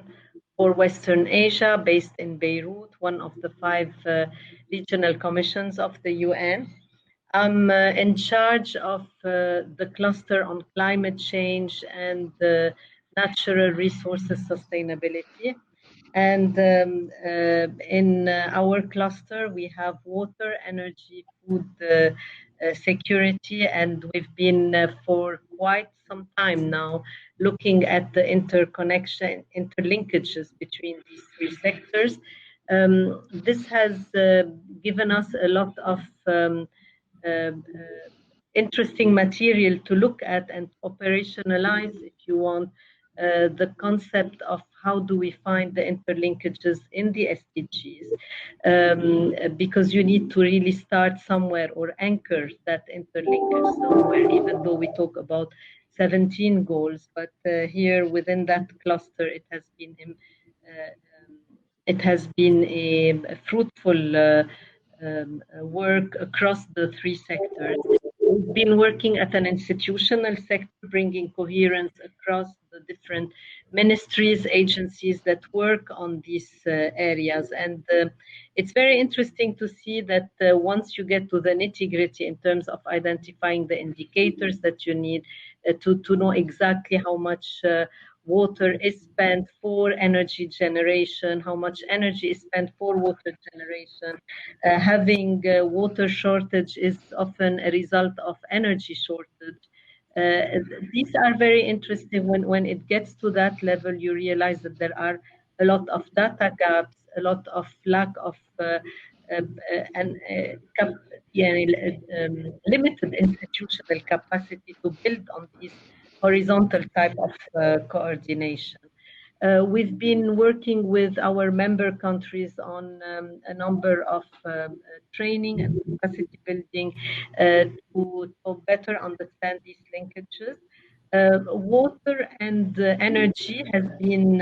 for Western Asia, based in Beirut, one of the 5 regional commissions of the UN. I'm in charge of the cluster on climate change and natural resources sustainability. And in our cluster, we have water, energy, food security, and we've been for quite some time now looking at the interlinkages between these 3 sectors. This has given us a lot of interesting material to look at and operationalize, if you want, the concept of how do we find the interlinkages in the SDGs, because you need to really start somewhere or anchor that interlinkage somewhere, even though we talk about 17 goals, but here within that cluster, it has been a fruitful work across the 3 sectors. We've been working at an institutional sector, bringing coherence across the different ministries, agencies that work on these areas. And it's very interesting to see that once you get to the nitty-gritty in terms of identifying the indicators that you need to know exactly how much water is spent for energy generation, how much energy is spent for water generation. Having water shortage is often a result of energy shortage. These are very interesting. When it gets to that level, you realize that there are a lot of data gaps, a lot of lack of limited institutional capacity to build on these horizontal type of coordination. We've been working with our member countries on a number of training and capacity building to better understand these linkages. Water and energy has been,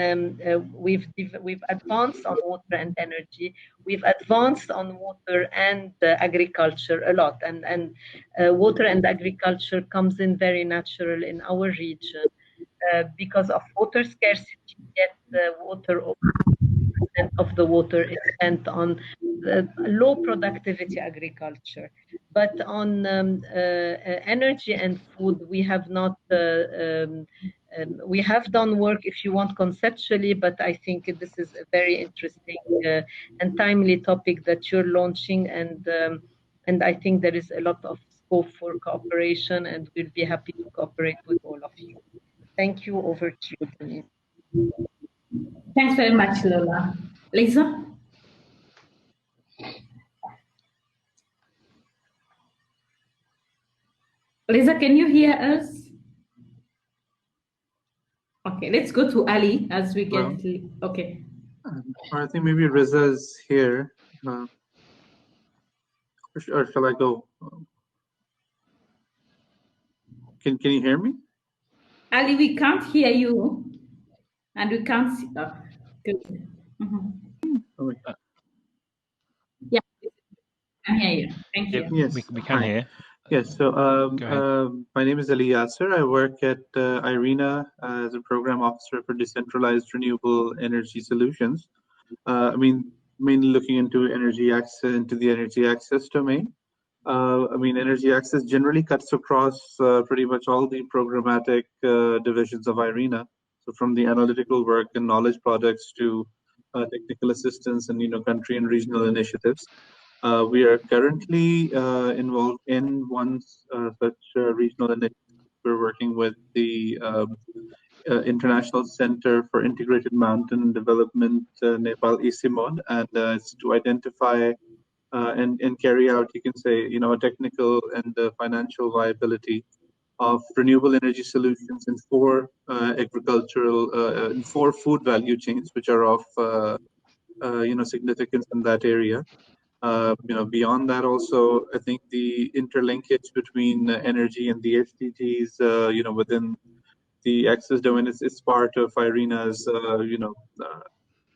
we've advanced on water and energy. We've advanced on water and agriculture a lot. And water and agriculture comes in very natural in our region because of water scarcity, yet the water of the water is spent on low productivity agriculture. But on energy and food, we have not we have done work, if you want, conceptually, but I think this is a very interesting and timely topic that you're launching, and I think there is a lot of scope for cooperation, and we'll be happy to cooperate with all of you. Thank you. Over to you, Denise. Thanks very much, Lola. Lisa? Lisa, can you hear us? Okay, let's go to Ali as we get. Okay. I think maybe Riza is here. Or shall I go? Can you hear me? Ali, we can't hear you, and we can't see. Good. Yeah, I can hear you. Thank you. Yes, we can hear. Yes, so my name is Ali Yasser. I work at IRENA as a program officer for decentralized renewable energy solutions. I mean, mainly looking into energy access, into the energy access domain. I mean, energy access generally cuts across pretty much all the programmatic divisions of IRENA. So from the analytical work and knowledge projects to technical assistance and, country and regional initiatives. We are currently involved in one such regional initiative. We're working with the International Center for Integrated Mountain Development, Nepal ICIMOD, and it's to identify and carry out, you can say, a technical and financial viability of renewable energy solutions in four in four food value chains, which are of significance in that area. Beyond that, also, I think the interlinkage between energy and the SDGs, within the access domain is part of IRENA's,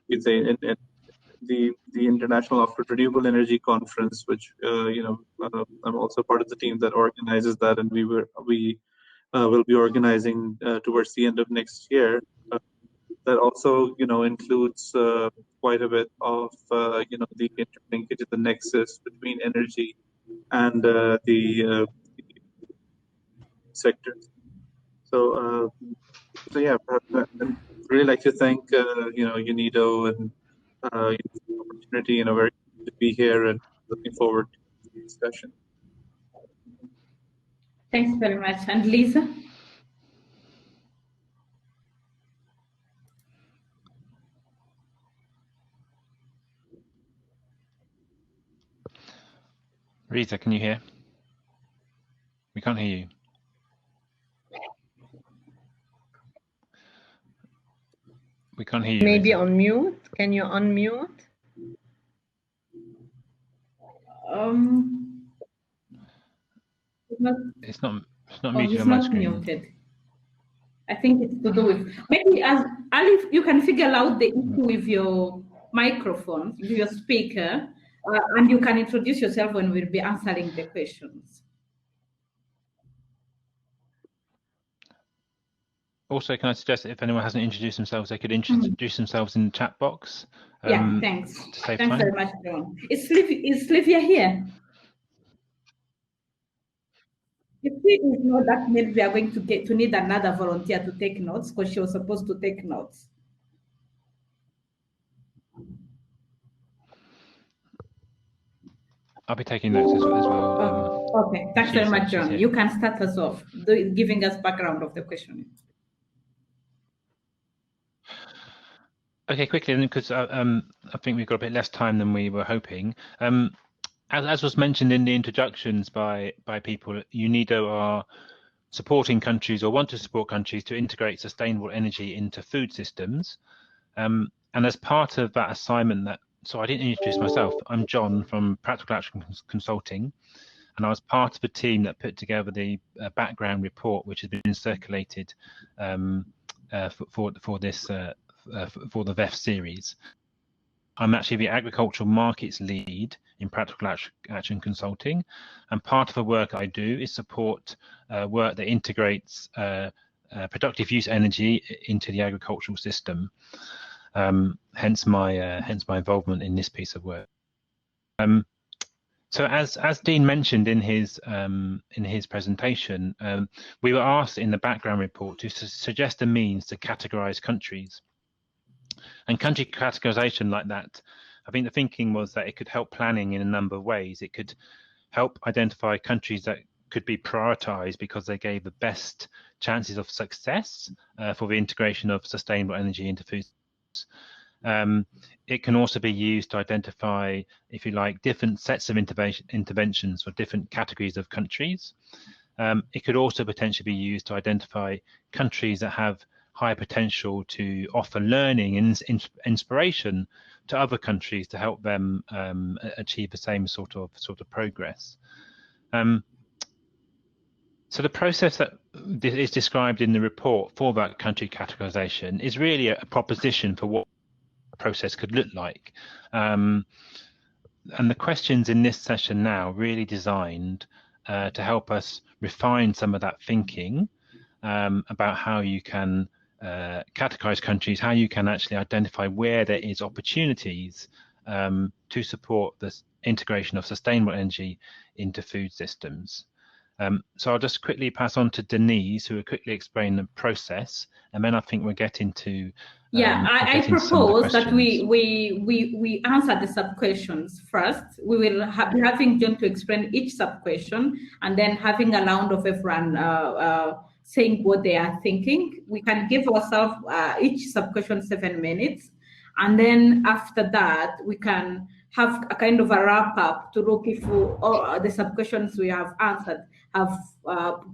you'd say, in the International Offered Renewable Energy Conference, which I'm also part of the team that organizes that, and we will be organizing towards the end of next year. That also, includes quite a bit of, the interlinkage of the nexus between energy and the sectors. So yeah, I'd really like to thank, UNIDO and the opportunity, very good to be here and looking forward to the discussion. Thanks very much. And Lisa? Rita, can you hear? We can't hear you. We can't hear you. Maybe Rita. unmute. Can you unmute? It's not Oh, muted he's on my not screen. muted. I think it's to do with maybe as Ali, you can figure out the issue with your microphone, with your speaker, and you can introduce yourself when we'll be answering the questions. Also, can I suggest that if anyone hasn't introduced themselves, they could introduce themselves in the chat box. Yeah, thanks. To save thanks time. very much, John. Is Slivia here? If she is not, that means we are going to need another volunteer to take notes, because she was supposed to take notes. I'll be taking notes as well. Okay, thanks very much, John. You can start us off, giving us background of the question. Okay, quickly, because I think we've got a bit less time than we were hoping. As was mentioned in the introductions by people, UNIDO are supporting countries or want to support countries to integrate sustainable energy into food systems. And as part of that assignment, so I didn't introduce myself. I'm John from Practical Action Consulting, and I was part of a team that put together the background report, which has been circulated for the VEF series. I'm actually the agricultural markets lead in Practical Action Consulting, and part of the work I do is support work that integrates productive use energy into the agricultural system. Hence my involvement in this piece of work. So as Dean mentioned in his presentation, we were asked in the background report to suggest a means to categorize countries. And country categorization like that, I think the thinking was that it could help planning in a number of ways. It could help identify countries that could be prioritized because they gave the best chances of success for the integration of sustainable energy into food. It can also be used to identify, if you like, different sets of interventions for different categories of countries. It could also potentially be used to identify countries that have high potential to offer learning and inspiration to other countries to help them achieve the same sort of progress. So the process that is described in the report for that country categorization is really a proposition for what the process could look like. And the questions in this session now really designed to help us refine some of that thinking about how you can categorize countries, how you can actually identify where there is opportunities to support this integration of sustainable energy into food systems. So I'll just quickly pass on to Denise, who will quickly explain the process, and then I think we'll get into I propose that we answer the sub questions first. We will be having John to explain each sub question, and then having a round of everyone saying what they are thinking. We can give ourselves each sub question 7 minutes, and then after that we can have a kind of a wrap up to look if all the sub questions we have answered have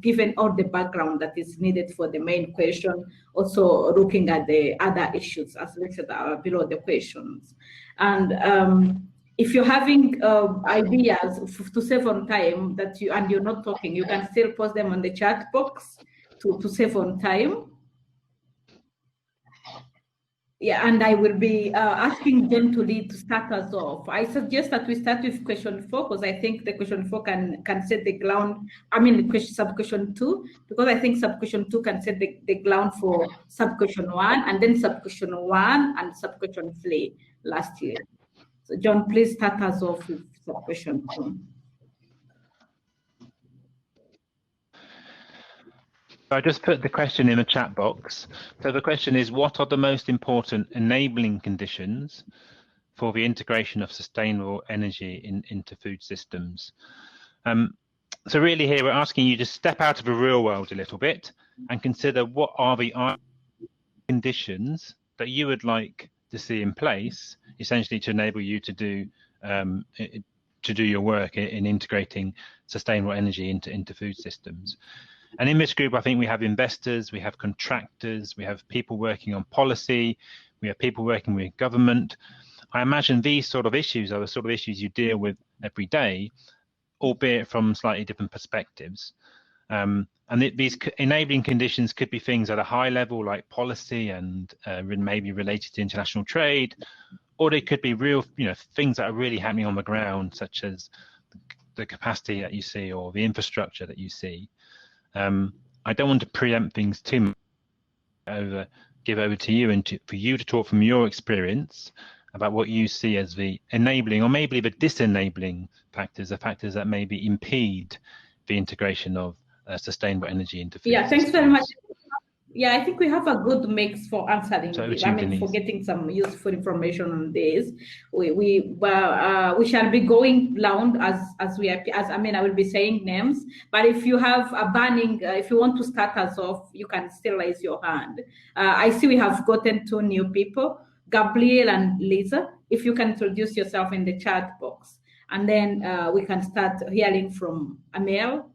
given all the background that is needed for the main question, also looking at the other issues as listed below the questions. And if you're having ideas to save on time that you're not talking, you can still post them on the chat box to save on time. Yeah, and I will be asking John to lead to start us off. I suggest that we start with question 4, because I think the question 4 can set the ground. I mean, sub question 2, because I think sub question 2 can set the ground for sub question 1, and then sub question 1 and sub question 3 last year. So John, please start us off with sub question 2. I just put the question in the chat box. So the question is, what are the most important enabling conditions for the integration of sustainable energy into food systems? So really here we're asking you to step out of the real world a little bit and consider what are the conditions that you would like to see in place, essentially to enable you to do your work in integrating sustainable energy into food systems. And in this group, I think we have investors, we have contractors, we have people working on policy, we have people working with government. I imagine these sort of issues are the sort of issues you deal with every day, albeit from slightly different perspectives. And these enabling conditions could be things at a high level, like policy and maybe related to international trade, or they could be real, things that are really happening on the ground, such as the capacity that you see or the infrastructure that you see. I don't want to preempt things too much. Give over to you and for you to talk from your experience about what you see as the enabling or maybe the disenabling factors, the factors that maybe impede the integration of sustainable energy into food systems. Thanks very much. Yeah, I think we have a good mix for answering. For getting some useful information on this. We shall be going round as we appear. I will be saying names. But if you have a burning, if you want to start us off, you can still raise your hand. I see we have gotten 2 new people, Gabriel and Lisa. If you can introduce yourself in the chat box, and then we can start hearing from Amel,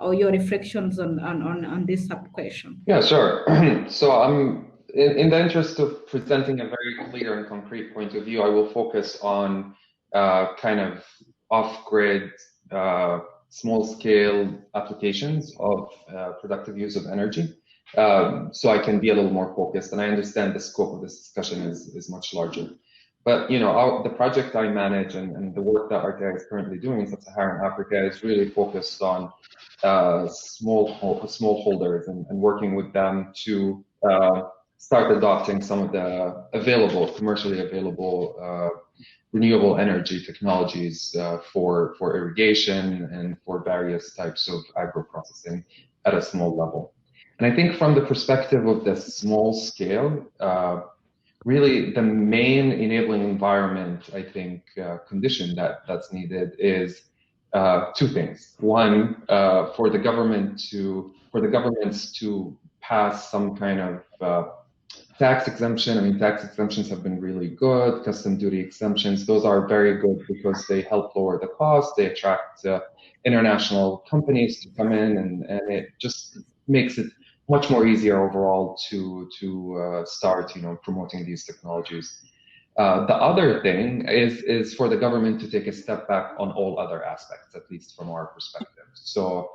or your reflections on this sub-question. Yeah, sure. So I'm, in the interest of presenting a very clear and concrete point of view, I will focus on kind of off-grid, small-scale applications of productive use of energy. So I can be a little more focused, and I understand the scope of this discussion is much larger. But the project I manage and the work that RTI is currently doing in Sub-Saharan Africa is really focused on smallholders and working with them to start adopting some of the commercially available renewable energy technologies for irrigation and for various types of agro-processing at a small level. And I think from the perspective of the small scale, really the main enabling environment, I think, condition that's needed is two things. One, for the governments to pass some kind of tax exemption. I mean, tax exemptions have been really good. Custom duty exemptions, those are very good because they help lower the cost. They attract international companies to come in, and it just makes it much more easier overall to start, promoting these technologies. The other thing is for the government to take a step back on all other aspects, at least from our perspective. So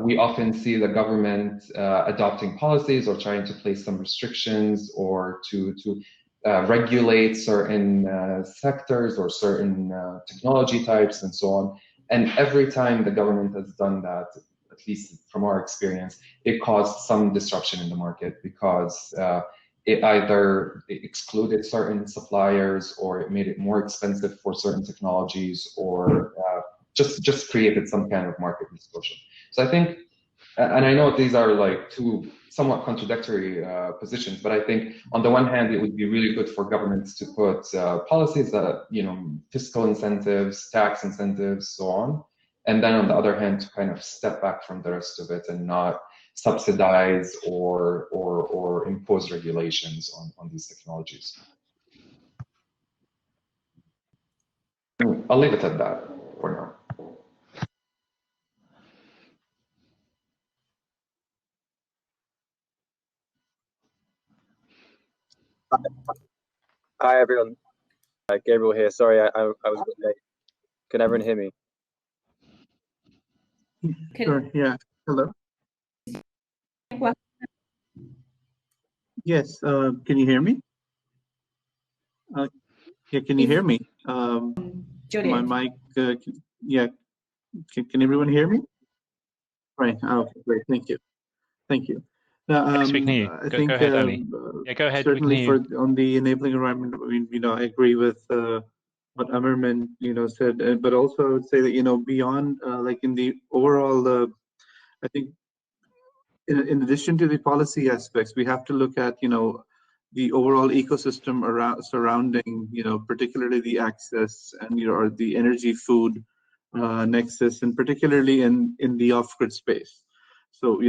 we often see the government adopting policies or trying to place some restrictions or to regulate certain sectors or certain technology types and so on. And every time the government has done that, at least from our experience, it caused some disruption in the market because it either excluded certain suppliers or it made it more expensive for certain technologies or just created some kind of market distortion. So I think, and I know these are like two somewhat contradictory positions, but I think on the one hand, it would be really good for governments to put policies that, fiscal incentives, tax incentives, so on. And then on the other hand, to kind of step back from the rest of it and not subsidize or impose regulations on these technologies. I'll leave it at that for now. Hi everyone, Gabriel here. Sorry, I was a bit late. Can everyone hear me? Sure, yeah. Hello. Yes, can you hear me? Yeah, can you hear me? My mic, yeah, can everyone hear me? Right, okay, great, thank you. Thank you. Now, I think go ahead, Ali. Yeah, go ahead. Certainly on the enabling environment, I mean, I agree with what Amerman, said, but also I would say that, beyond, like in the overall, I think, in addition to the policy aspects, we have to look at, the overall ecosystem surrounding, particularly the access and, or the energy food nexus, and particularly in the off-grid space. So,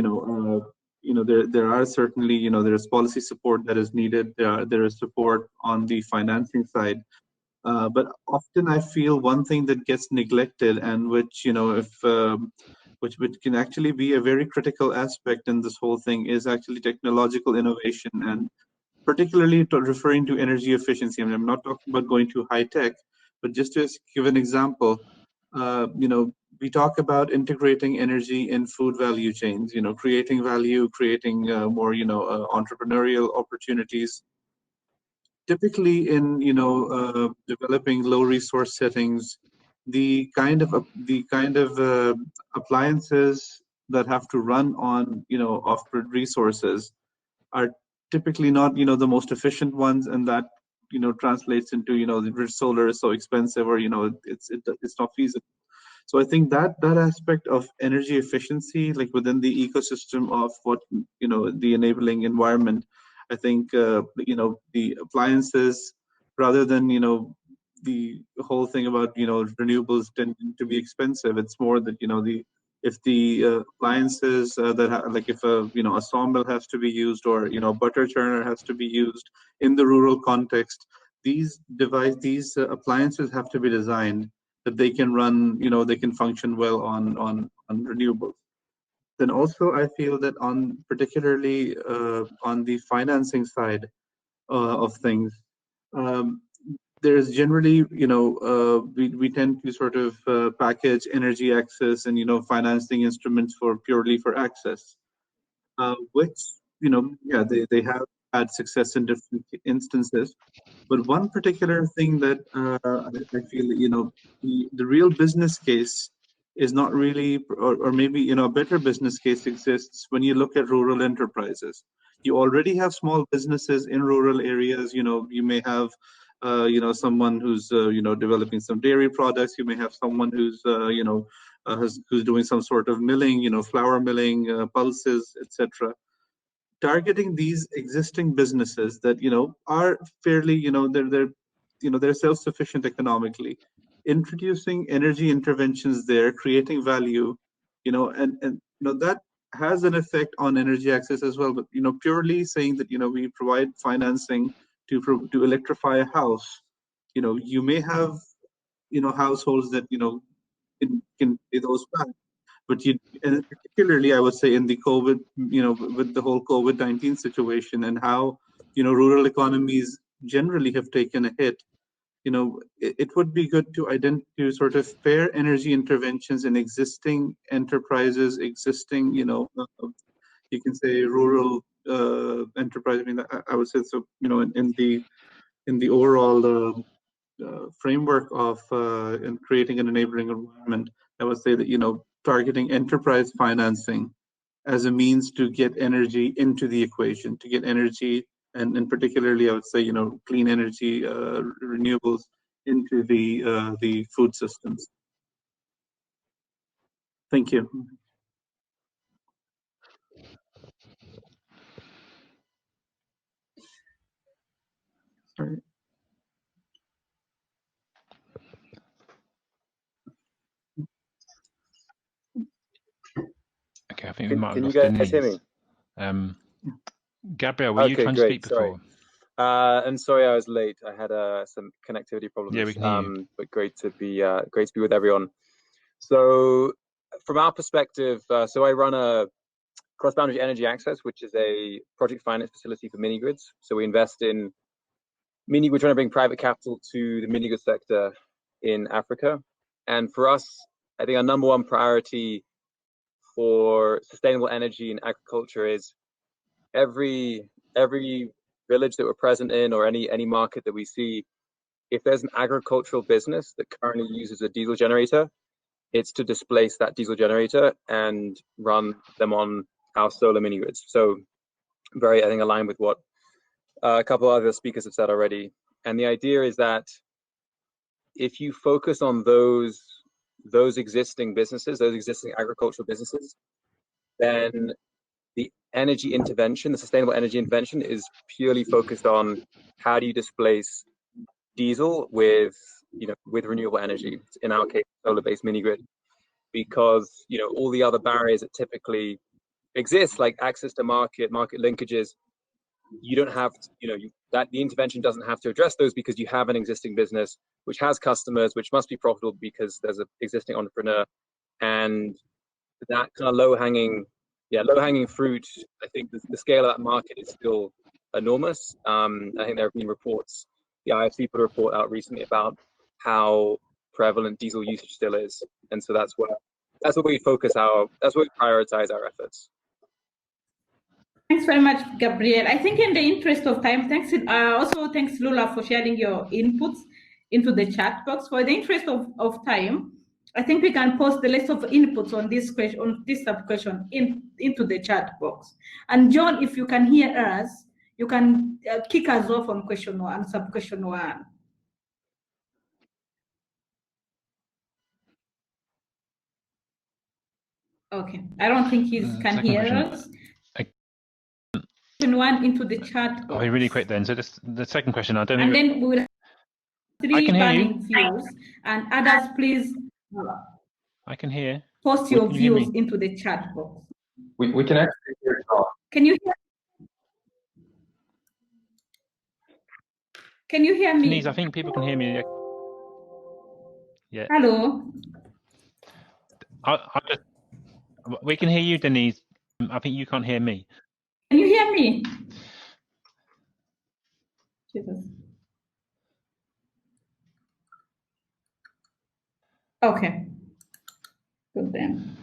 there are certainly, there is policy support that is needed. There is support on the financing side. But often I feel one thing that gets neglected, and which, which can actually be a very critical aspect in this whole thing, is actually technological innovation, and particularly referring to energy efficiency. I mean, I'm not talking about going to high tech, but just to give an example, we talk about integrating energy in food value chains, creating value, creating more, entrepreneurial opportunities. Typically in, developing low resource settings, the kind of appliances that have to run on, off-grid resources are typically not, the most efficient ones, and that, translates into, the solar is so expensive, or, it's not feasible. So I think that aspect of energy efficiency, like within the ecosystem of what, the enabling environment, I think, the appliances, rather than, the whole thing about, renewables tending to be expensive, it's more that, if the appliances like if a sawmill has to be used, or, butter churner has to be used in the rural context, these appliances have to be designed that they can run, they can function well on renewables. Then also I feel that particularly on the financing side of things, there's generally, we tend to sort of package energy access and, financing instruments purely for access, which, yeah, they have had success in different instances. But one particular thing that I feel that, the real business case is not really, or maybe, a better business case exists when you look at rural enterprises. You already have small businesses in rural areas. You may have someone who's developing some dairy products. You may have someone who's who's doing some sort of milling, flour milling, pulses, etc. Targeting these existing businesses that are fairly they're self-sufficient economically, introducing energy interventions there, creating value, and that has an effect on energy access as well. But purely saying that we provide financing to electrify a house, you may have households that can pay those back. But and particularly, I would say in the COVID, with the whole COVID-19 situation and how, rural economies generally have taken a hit, it would be good to sort of fair energy interventions in existing enterprises, existing, you can say rural enterprise. I mean, I would say so, in the overall framework of in creating an enabling environment, I would say that, targeting enterprise financing as a means to get energy into the equation, to get energy, and particularly I would say, clean energy, renewables into the food systems. Thank you. Sorry. Okay, I think we might have lost Can you guys hear me? Gabriel, were you trying to speak before? And sorry I was late. I had some connectivity problems. Yeah, we can hear you. But great to be with everyone. So from our perspective, so I run a cross-boundary energy access, which is a project finance facility for mini grids. So we invest in we're trying to bring private capital to the mini grid sector in Africa. And for us, I think our number one priority for sustainable energy and agriculture is every village that we're present in, or any market that we see, if there's an agricultural business that currently uses a diesel generator, it's to displace that diesel generator and run them on our solar mini grids. So very, I think, aligned with what a couple of other speakers have said already. And the idea is that if you focus on those existing businesses, those existing agricultural businesses, then the energy intervention, the sustainable energy intervention, is purely focused on how do you displace diesel with renewable energy, in our case solar-based mini grid, because all the other barriers that typically exist, like access to market linkages, you don't have to, that the intervention doesn't have to address those, because you have an existing business which has customers, which must be profitable because there's an existing entrepreneur. And that kind of low-hanging fruit, I think the scale of that market is still enormous. I think there have been reports, the IFC put a report out recently about how prevalent diesel usage still is. And so that's what we prioritize our efforts. Thanks very much, Gabriel. I think in the interest of time, thanks Lula for sharing your inputs into the chat box. For the interest of time, I think we can post the list of inputs on this question, on this sub-question into the chat box. And John, if you can hear us, you can kick us off on question 1, sub-question 1. Okay, I don't think he can hear us. Question 1 into the chat box. Oh, really quick then. So the second question, I don't. And then we will have 3 burning views, and others, please. I can hear. Post your views into the chat box. We can actually hear it all. Can you hear? Can you hear me? Denise, I think people can hear me. Yeah. Hello. We can hear you, Denise. I think you can't hear me. Can you hear me? Jesus. Okay. Good then.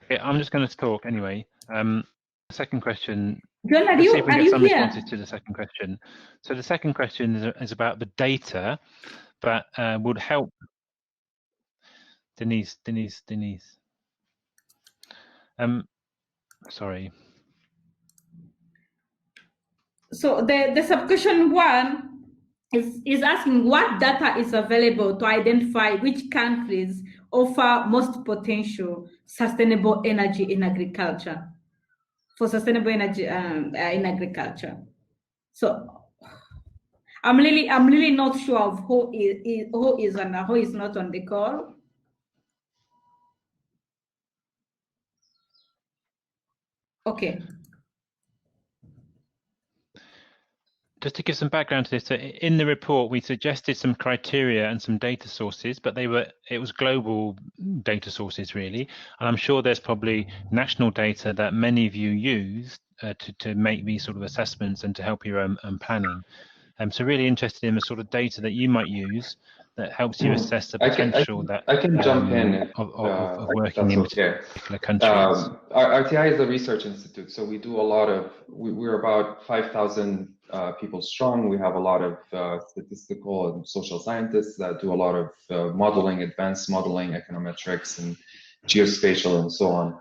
Okay, I'm just going to talk anyway. Second question. John, let's see if we get some here? responses to the second question. So the second question is about the data that would help. Denise. Sorry. So the sub-question 1 is asking what data is available to identify which countries offer most potential sustainable energy in agriculture, for sustainable energy in agriculture. So I'm really not sure of who is and who is not on the call. Okay. Just to give some background to this, so in the report we suggested some criteria and some data sources, but it was global data sources really, and I'm sure there's probably national data that many of you use to make these sort of assessments and to help your own planning. So really interested in the sort of data that you might use that helps you assess the potential I can jump in of working in particular countries. RTI is a research institute, so we do a lot of, we're about 5,000 people strong. We have a lot of statistical and social scientists that do a lot of modeling, advanced modeling, econometrics, and geospatial, and so on.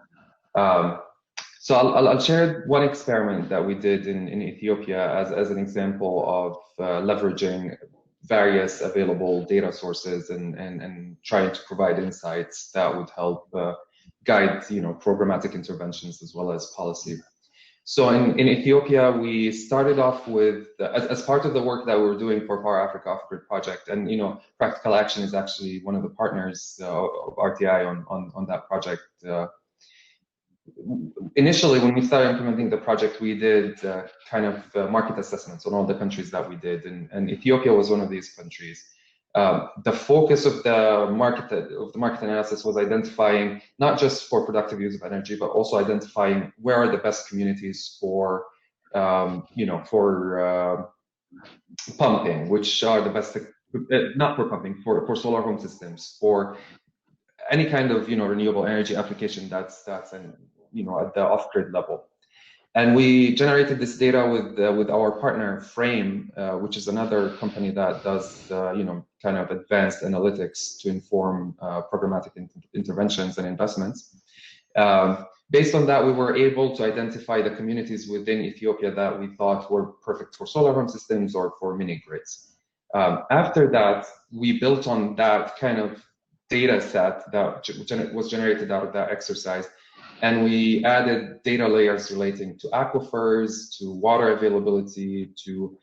So I'll share one experiment that we did in Ethiopia as an example of leveraging various available data sources and trying to provide insights that would help guide, programmatic interventions as well as policy. So in Ethiopia, we started off with, as part of the work that we're doing for Power Africa Off-Grid project, and Practical Action is actually one of the partners of RTI on that project. Initially, when we started implementing the project, we did kind of market assessments on all the countries that we did, and Ethiopia was one of these countries. The focus of the market analysis was identifying not just for productive use of energy, but also identifying where are the best communities for, pumping, which are the best, not for pumping, for solar home systems, for any kind of renewable energy application that's at the off-grid level. And we generated this data with our partner Frame, which is another company that does kind of advanced analytics to inform programmatic interventions and investments. Based on that, we were able to identify the communities within Ethiopia that we thought were perfect for solar home systems or for mini grids. After that, we built on that kind of data set that was generated out of that exercise, and we added data layers relating to aquifers, to water availability, to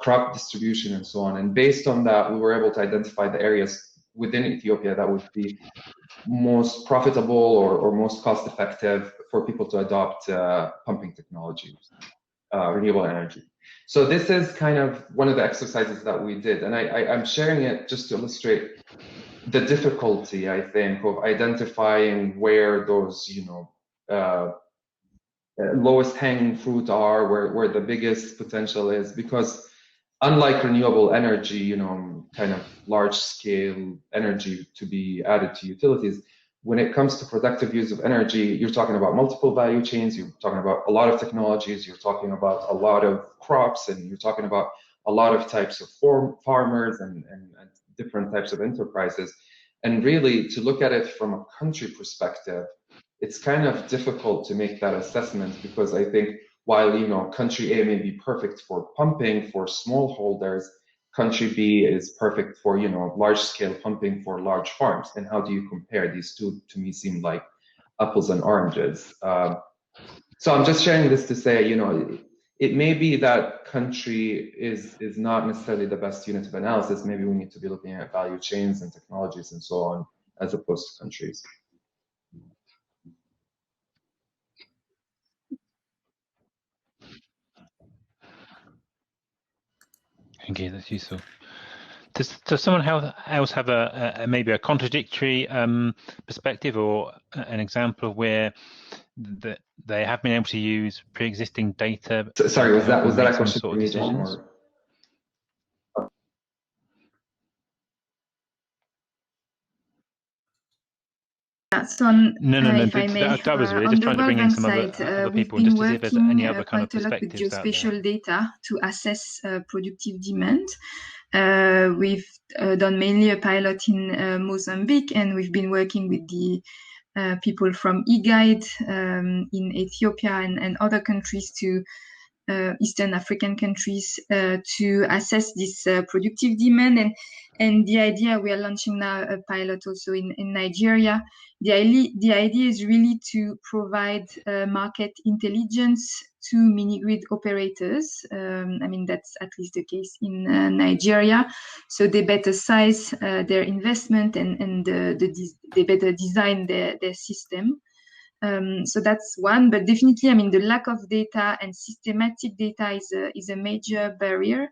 crop distribution, and so on. And based on that, we were able to identify the areas within Ethiopia that would be most profitable or most cost-effective for people to adopt pumping technologies, renewable energy. So this is kind of one of the exercises that we did, and I'm sharing it just to illustrate the difficulty, I think, of identifying where those, lowest hanging fruit are, where the biggest potential is, because unlike renewable energy, kind of large scale energy to be added to utilities, when it comes to productive use of energy, you're talking about multiple value chains, you're talking about a lot of technologies, you're talking about a lot of crops, and you're talking about a lot of types of farmers and different types of enterprises. And really, to look at it from a country perspective, it's kind of difficult to make that assessment, because I think while country A may be perfect for pumping for smallholders, country B is perfect for large scale pumping for large farms. And how do you compare these two? To me, seem like apples and oranges. So I'm just sharing this to say, it may be that country is not necessarily the best unit of analysis. Maybe we need to be looking at value chains and technologies and so on, as opposed to countries. Thank you, that's useful. Does someone else have maybe a contradictory perspective, or an example of where they have been able to use pre-existing data? Sorry, was that a question for me, John? That's on. No. If I may, that was really on just the trying to bring in some side, other we've people, been just to see if there's any other kind of working quite a lot with perspectives out there. geospatial data to assess productive demand. We've done mainly a pilot in Mozambique, and we've been working with the people from eGuide in Ethiopia and other countries to Eastern African countries to assess this productive demand. And the idea, we are launching now a pilot also in Nigeria. The idea is really to provide market intelligence to mini-grid operators. I mean, that's at least the case in Nigeria. So they better size their investment and they better design their system. So that's one, but definitely, I mean, the lack of data and systematic data is a major barrier.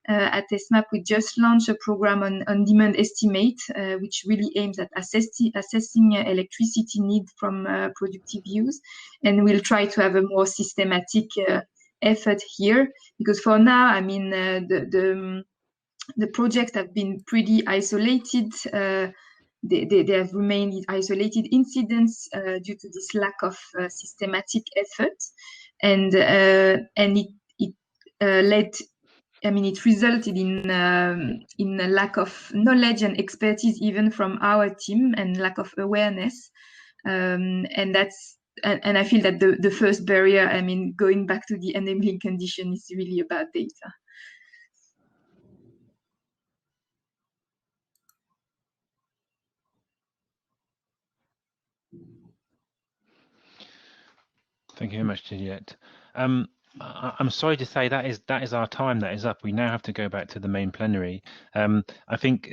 At ESMAP, we just launched a program on demand estimate, which really aims at assessing electricity need from productive use. And we'll try to have a more systematic effort here, because for now, I mean, the projects have been pretty isolated. They have remained isolated incidents due to this lack of systematic effort, and it led. I mean, it resulted in a lack of knowledge and expertise even from our team, and lack of awareness. And I feel that the first barrier, I mean, going back to the enabling condition, is really about data. Thank you very much, Juliette. I'm sorry to say that is our time. That is up. We now have to go back to the main plenary. I think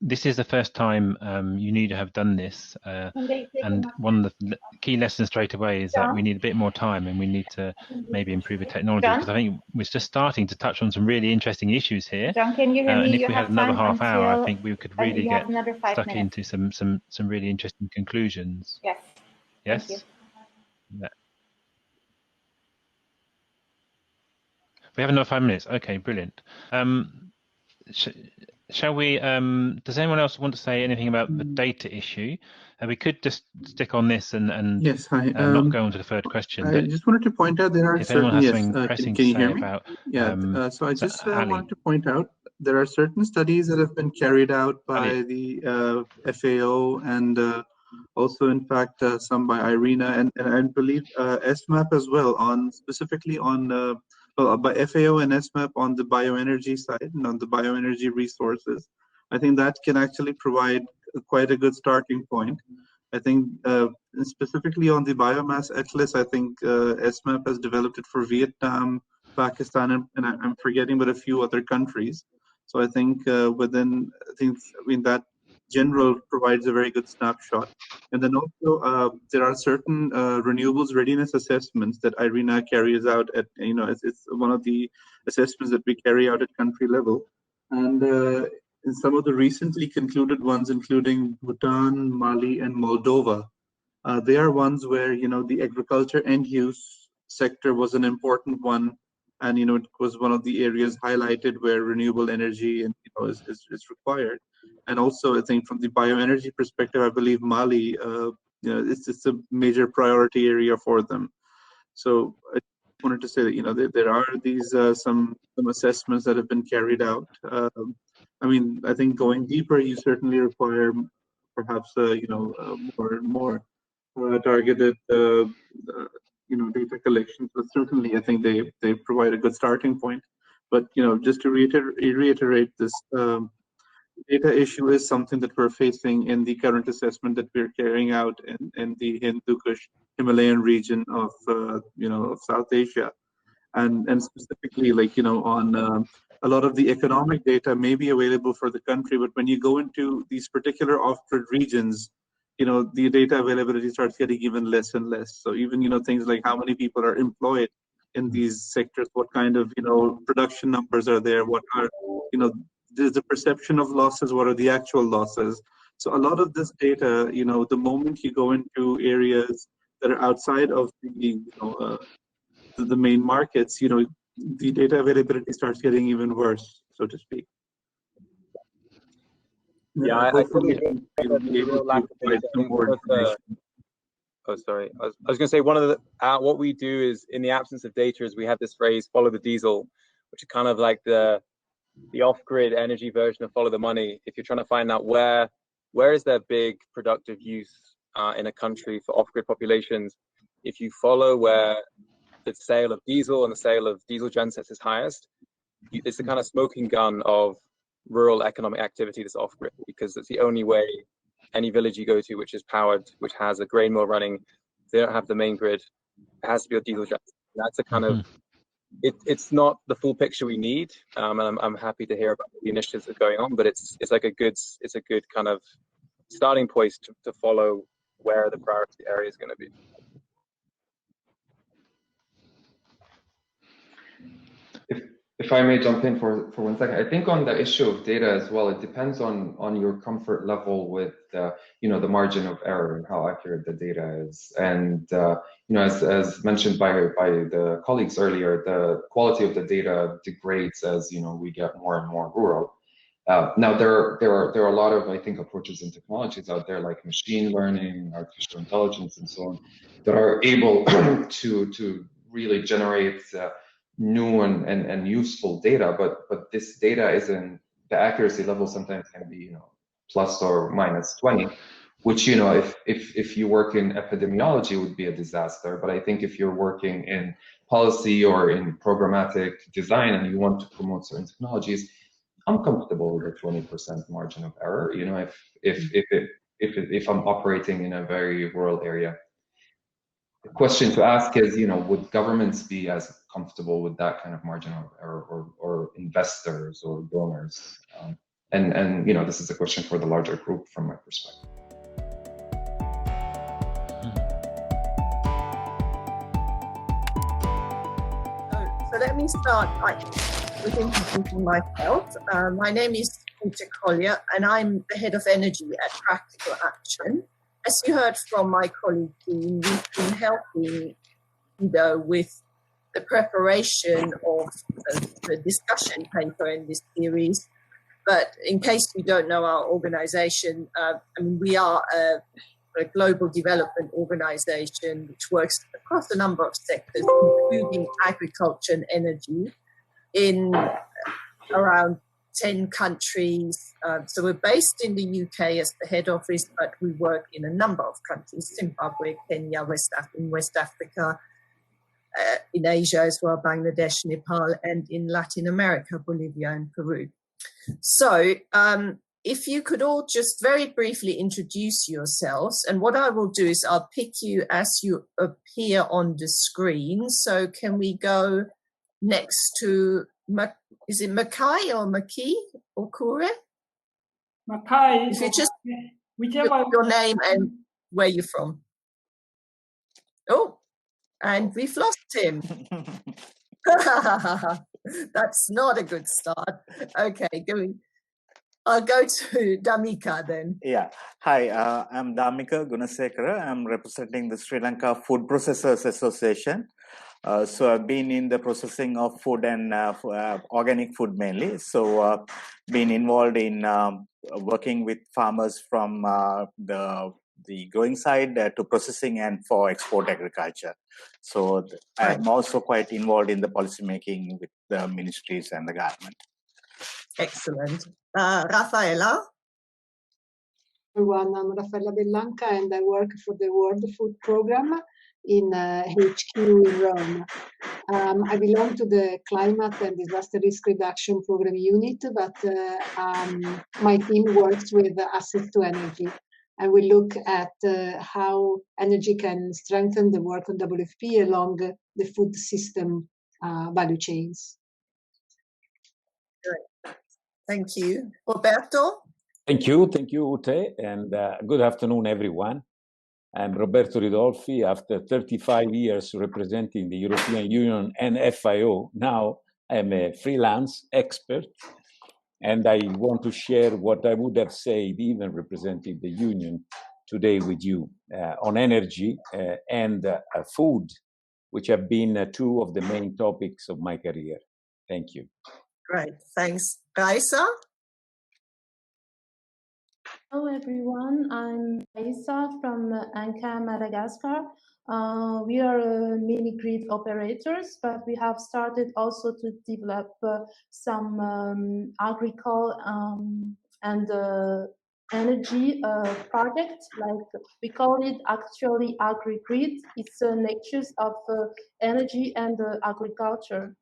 this is the first time UNIDO have done this, and one of the key lessons straight away is that we need a bit more time, and we need to maybe improve the technology, because I think we're just starting to touch on some really interesting issues here. John, can you hear me? And if you we have had another half hour, I think we could really get stuck into some really interesting conclusions. Yes. Yes. Thank you. Yeah. We have another 5 minutes. Okay, brilliant. Shall we? Does anyone else want to say anything about the data issue? We could just stick on this and yes, hi. Not go on to the third question. I just wanted to point out there are if anyone certain. has something pressing can you to hear say me? about. Yeah. So I just wanted to point out there are certain studies that have been carried out by the FAO and also, in fact, some by IRENA and I believe ESMAP as well, specifically on by FAO and ESMAP on the bioenergy side and on the bioenergy resources. I think that can actually provide quite a good starting point. I think specifically on the biomass atlas, I think ESMAP has developed it for Vietnam, Pakistan, and I'm forgetting, but a few other countries. So I think that general provides a very good snapshot. And then also there are certain renewables readiness assessments that IRENA carries out at, it's one of the assessments that we carry out at country level. And in some of the recently concluded ones, including Bhutan, Mali, and Moldova, they are ones where, the agriculture end use sector was an important one. And, it was one of the areas highlighted where renewable energy is required. And also, I think from the bioenergy perspective, I believe Mali, it's a major priority area for them. So I wanted to say that, there are these some assessments that have been carried out. I mean, I think going deeper, you certainly require perhaps, more targeted, data collection. But certainly, I think they provide a good starting point. But, just to reiterate this, data issue is something that we're facing in the current assessment that we're carrying out in the Hindu Kush Himalayan region of South Asia, and specifically on a lot of the economic data may be available for the country, but when you go into these particular off-grid regions, the data availability starts getting even less and less. So even things like how many people are employed in these sectors, what kind of production numbers are there, what are there's the perception of losses, what are the actual losses. So a lot of this data, the moment you go into areas that are outside of the main markets, the data availability starts getting even worse, so to speak. Yeah, I totally agree. Oh, sorry. I was going to say one of the what we do is, in the absence of data, is we have this phrase "follow the diesel," which is kind of like the off-grid energy version of follow the money. If you're trying to find out where is there big productive use in a country for off-grid populations, if you follow where the sale of diesel and the sale of diesel gensets is highest, it's the kind of smoking gun of rural economic activity that's off grid, because it's the only way any village you go to which is powered, which has a grain mill running, they don't have the main grid, it has to be a diesel genset. That's a kind of, it's not the full picture we need, and I'm happy to hear about the initiatives that are going on, but it's like a good kind of starting point to follow where the priority area is going to be. If I may jump in for 1 second, I think on the issue of data as well, it depends on your comfort level with the margin of error and how accurate the data is. And as mentioned by the colleagues earlier, the quality of the data degrades as we get more and more rural. Now there are a lot of, I think, approaches and technologies out there like machine learning, artificial intelligence, and so on, that are able to really generate new and useful data, but this data isn't, the accuracy level sometimes can be plus or minus 20, which if you work in epidemiology would be a disaster. But I think if you're working in policy or in programmatic design and you want to promote certain technologies, I'm comfortable with a 20% margin of error. If I'm operating in a very rural area. The question to ask is, would governments be as comfortable with that kind of margin of error, or investors or donors? And this is a question for the larger group from my perspective. So let me start with introducing myself. My name is Ute Collier, and I'm the head of energy at Practical Action. As you heard from my colleague, we've been helping UNIDO with the preparation of the discussion paper in this series. But in case you don't know our organization, we are a global development organization which works across a number of sectors, including agriculture and energy, in around 10 countries. So we're based in the UK as the head office, but we work in a number of countries: Zimbabwe, Kenya, in West Africa, in Asia as well, Bangladesh, Nepal, and in Latin America, Bolivia and Peru. So if you could all just very briefly introduce yourselves, and what I will do is I'll pick you as you appear on the screen. So can we go next to, is it Makai or Maki or Kure? Makai. If you just whichever your name and where you're from. Oh, and we've lost him. That's not a good start. Okay, I'll go to Damika then. Yeah. Hi, I'm Damika Gunasekara. I'm representing the Sri Lanka Food Processors Association. So I've been in the processing of food and organic food mainly. So been involved in working with farmers from the growing side to processing and for export agriculture. So I'm also quite involved in the policy making with the ministries and the government. Excellent. Rafaela? Everyone, I'm Raffaella Bellanca and I work for the World Food Programme in HQ in Rome. I belong to the Climate and Disaster Risk Reduction Program unit, but my team works with access to energy. And we look at how energy can strengthen the work on WFP along the food system value chains. Great. Thank you. Roberto? Thank you, Ute, and good afternoon, everyone. I'm Roberto Ridolfi. After 35 years representing the European Union and FIO, now I'm a freelance expert, and I want to share what I would have said even representing the Union today with you on energy and food, which have been two of the main topics of my career. Thank you. Great, thanks. Raisa? Hello everyone, I'm Raisa from Anka, Madagascar. We are mini grid operators, but we have started also to develop some agricultural and energy project, like we call it actually AgriGrid. It's a nexus of energy and agriculture.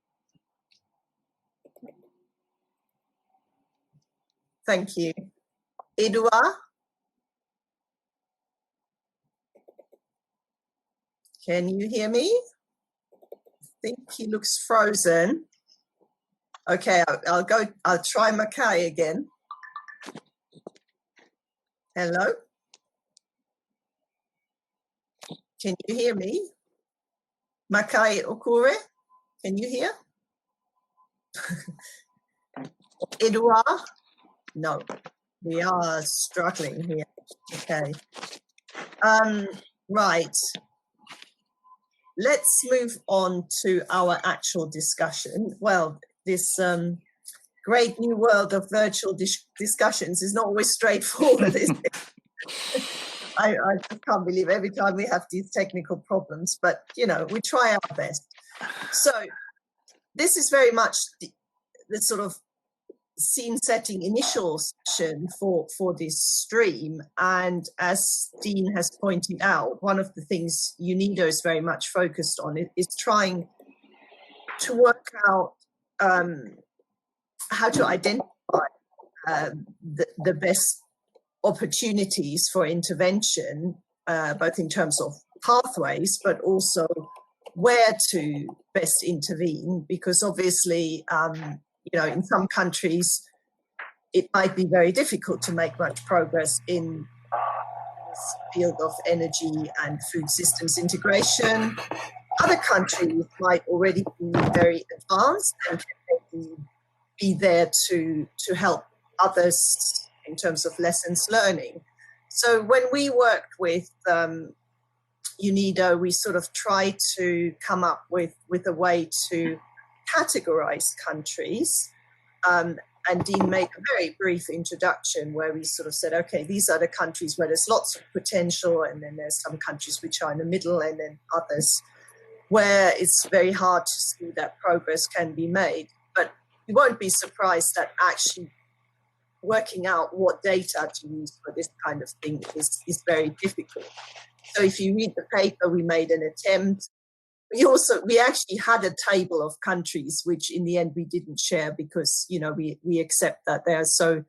Thank you. Edouard? Can you hear me? I think he looks frozen. Okay, I'll try Makai again. Hello? Can you hear me? Makai Okure, can you hear? Edouard? No, we are struggling here. Okay. Right. Let's move on to our actual discussion. Well, this great new world of virtual discussions is not always straightforward, is it? I just can't believe every time we have these technical problems, but you know, we try our best. So this is very much the sort of scene-setting initial session for this stream, and as Dean has pointed out, one of the things UNIDO is very much focused on is trying to work out how to identify the best opportunities for intervention, both in terms of pathways, but also where to best intervene, because obviously you know, in some countries, it might be very difficult to make much progress in this field of energy and food systems integration. Other countries might already be very advanced and can be there to help others in terms of lessons learning. So when we worked with UNIDO, we sort of tried to come up with a way to categorize countries, and Dean made a very brief introduction where we sort of said, okay, these are the countries where there's lots of potential, and then there's some countries which are in the middle, and then others where it's very hard to see that progress can be made. But you won't be surprised that actually working out what data to use for this kind of thing is very difficult. So if you read the paper, we made an attempt. We actually had a table of countries, which in the end we didn't share because, you know, we accept that there are so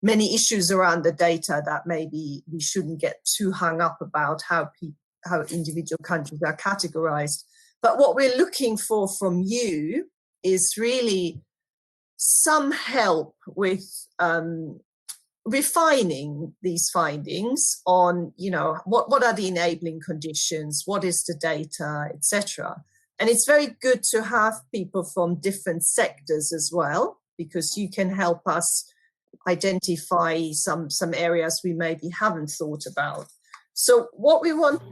many issues around the data that maybe we shouldn't get too hung up about how individual countries are categorized. But what we're looking for from you is really some help with refining these findings on, you know, what are the enabling conditions, what is the data, etc. And it's very good to have people from different sectors as well, because you can help us identify some areas we maybe haven't thought about. So what we want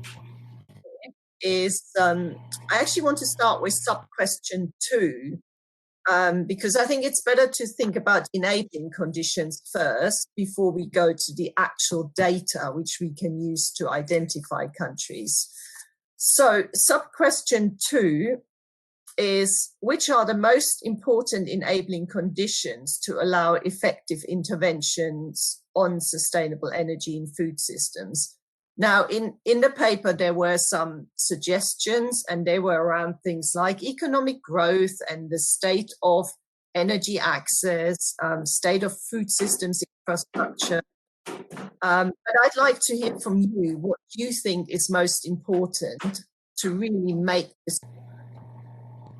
is, I actually want to start with sub-question 2, because I think it's better to think about enabling conditions first before we go to the actual data which we can use to identify countries. So sub-question 2 is, which are the most important enabling conditions to allow effective interventions on sustainable energy in food systems? Now, in the paper, there were some suggestions, and they were around things like economic growth and the state of energy access, state of food systems infrastructure. But I'd like to hear from you what you think is most important to really make this.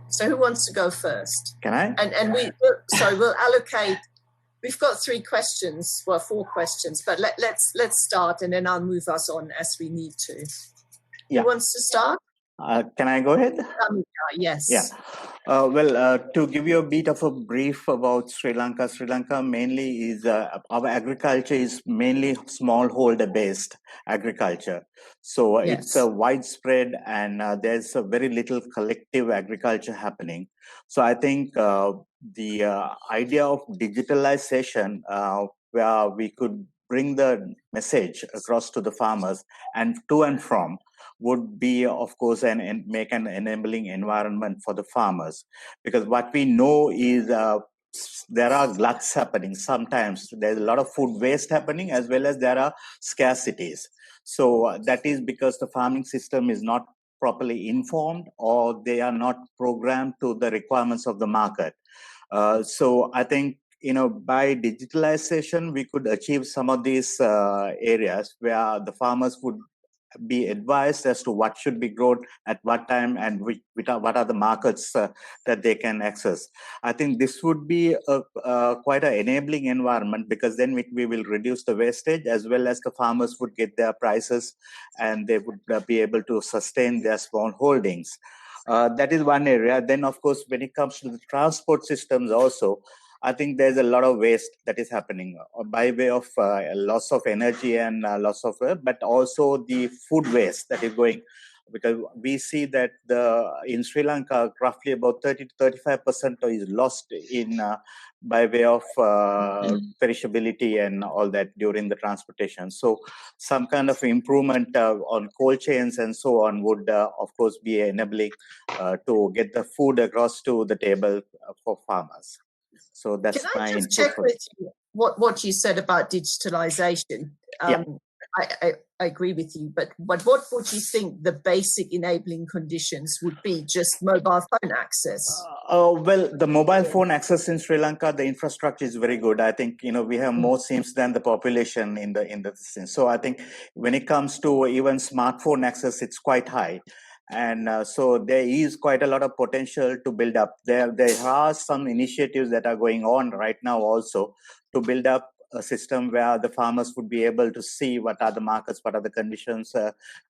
So who wants to go first? Can I? And we'll allocate. We've got 4 questions, but let's start, and then I'll move us on as we need to. Yeah. Who wants to start? Can I go ahead? Yes. Yeah. Well, to give you a bit of a brief about Sri Lanka, mainly is our agriculture is mainly smallholder based agriculture. So Yes. it's a widespread, and there's a very little collective agriculture happening. So I think the idea of digitalization, where we could bring the message across to the farmers and to and from, would be, of course, make an enabling environment for the farmers. Because what we know is there are gluts happening. Sometimes there's a lot of food waste happening, as well as there are scarcities. So that is because the farming system is not properly informed, or they are not programmed to the requirements of the market. So I think, by digitalization, we could achieve some of these areas where the farmers would be advised as to what should be grown at what time, and what are the markets that they can access. I think this would be quite an enabling environment, because then we will reduce the wastage, as well as the farmers would get their prices, and they would be able to sustain their small holdings. That is one area. Then, of course, when it comes to the transport systems also, I think there's a lot of waste that is happening by way of loss of energy and loss of, but also the food waste that is going, because we see that in Sri Lanka, roughly about 30 to 35% is lost in by way of perishability and all that during the transportation. So some kind of improvement on cold chains and so on would, of course, be enabling to get the food across to the table for farmers. So that's Can I my just check with you what you said about digitalization? Yeah. I agree with you, but what would you think the basic enabling conditions would be? Just mobile phone access? Well, the mobile phone access in Sri Lanka, the infrastructure is very good. I think, we have more SIMs than the population in the sense. So I think when it comes to even smartphone access, it's quite high. And so there is quite a lot of potential to build up. There are some initiatives that are going on right now also to build up a system where the farmers would be able to see what are the markets, what are the conditions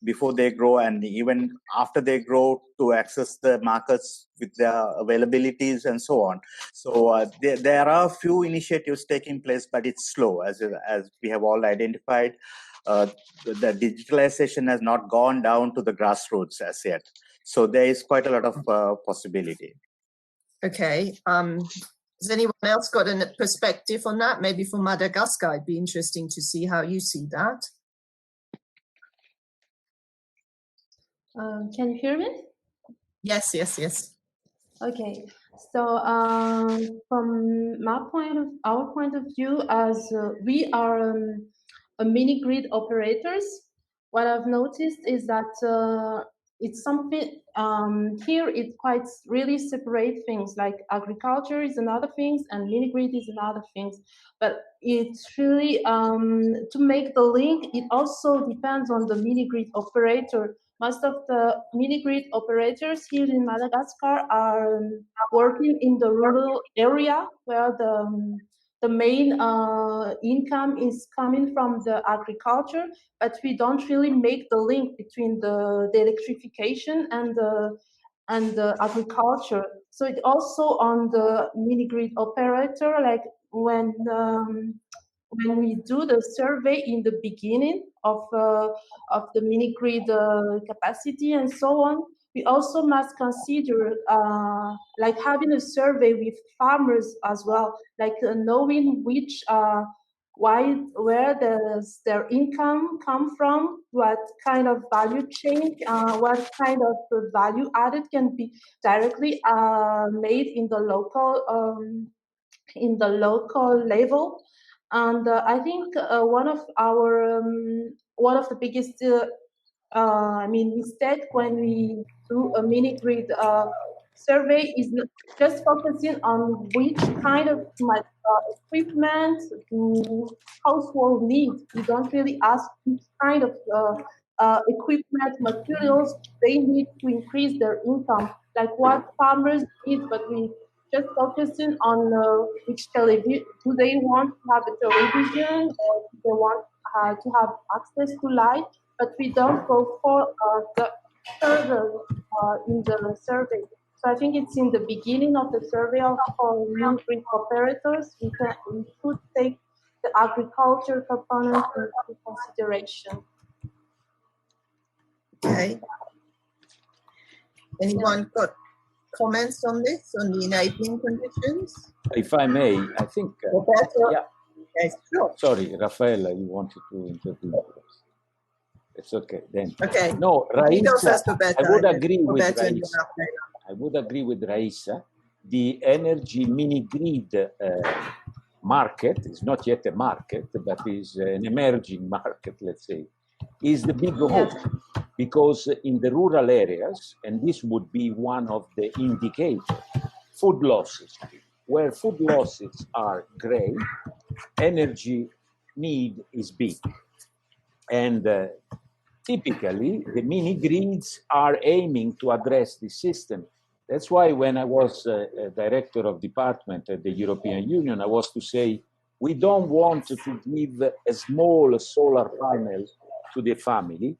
before they grow, and even after they grow, to access the markets with their availabilities and so on. So there are a few initiatives taking place, but it's slow, as we have all identified. The digitalization has not gone down to the grassroots as yet. So there is quite a lot of possibility. Okay. Has anyone else got a perspective on that? Maybe for Madagascar, it'd be interesting to see how you see that. Can you hear me? Yes, yes, yes. Okay. So from our point of view, as we are a mini grid operators, what I've noticed is that it's something here it quite really separate things, like agriculture is another thing and mini grid is another thing, but it's really to make the link, it also depends on the mini grid operator. Most of the mini grid operators here in Madagascar are working in the rural area where the main income is coming from the agriculture, but we don't really make the link between the electrification and the agriculture. So it also on the mini grid operator, like when we do the survey in the beginning of the mini grid capacity and so on, we also must consider like having a survey with farmers as well, like knowing which where does their income come from, what kind of value chain, what kind of value added can be directly made in the local level. And I think one of the biggest mistake when we do a mini grid survey is just focusing on which kind of equipment do household need. We don't really ask which kind of equipment, materials they need to increase their income, like what farmers need, but we just focusing on which television, do they want to have a television, or do they want to have access to light, but we don't go for the further in the survey. So I think it's in the beginning of the survey for mini grid operators, we should take the agriculture component into consideration. Okay. Anyone got comments on this, on the enabling conditions? If I may, I think. Roberto? Yeah. Yes, sure. Sorry, Rafaela, you wanted to intervene. It's okay then. Okay. No, You go Raisa, first, Roberto, I would agree with Roberto, Raisa. I would agree with Raisa the energy mini grid market, is not yet a market, but is an emerging market, let's say, is the big hope. Because in the rural areas, and this would be one of the indicators, food losses, where food losses are great, energy need is big. And typically, the mini grids are aiming to address this system. That's why when I was a director of department at the European Union, I was to say, we don't want to give a small solar panel to the family.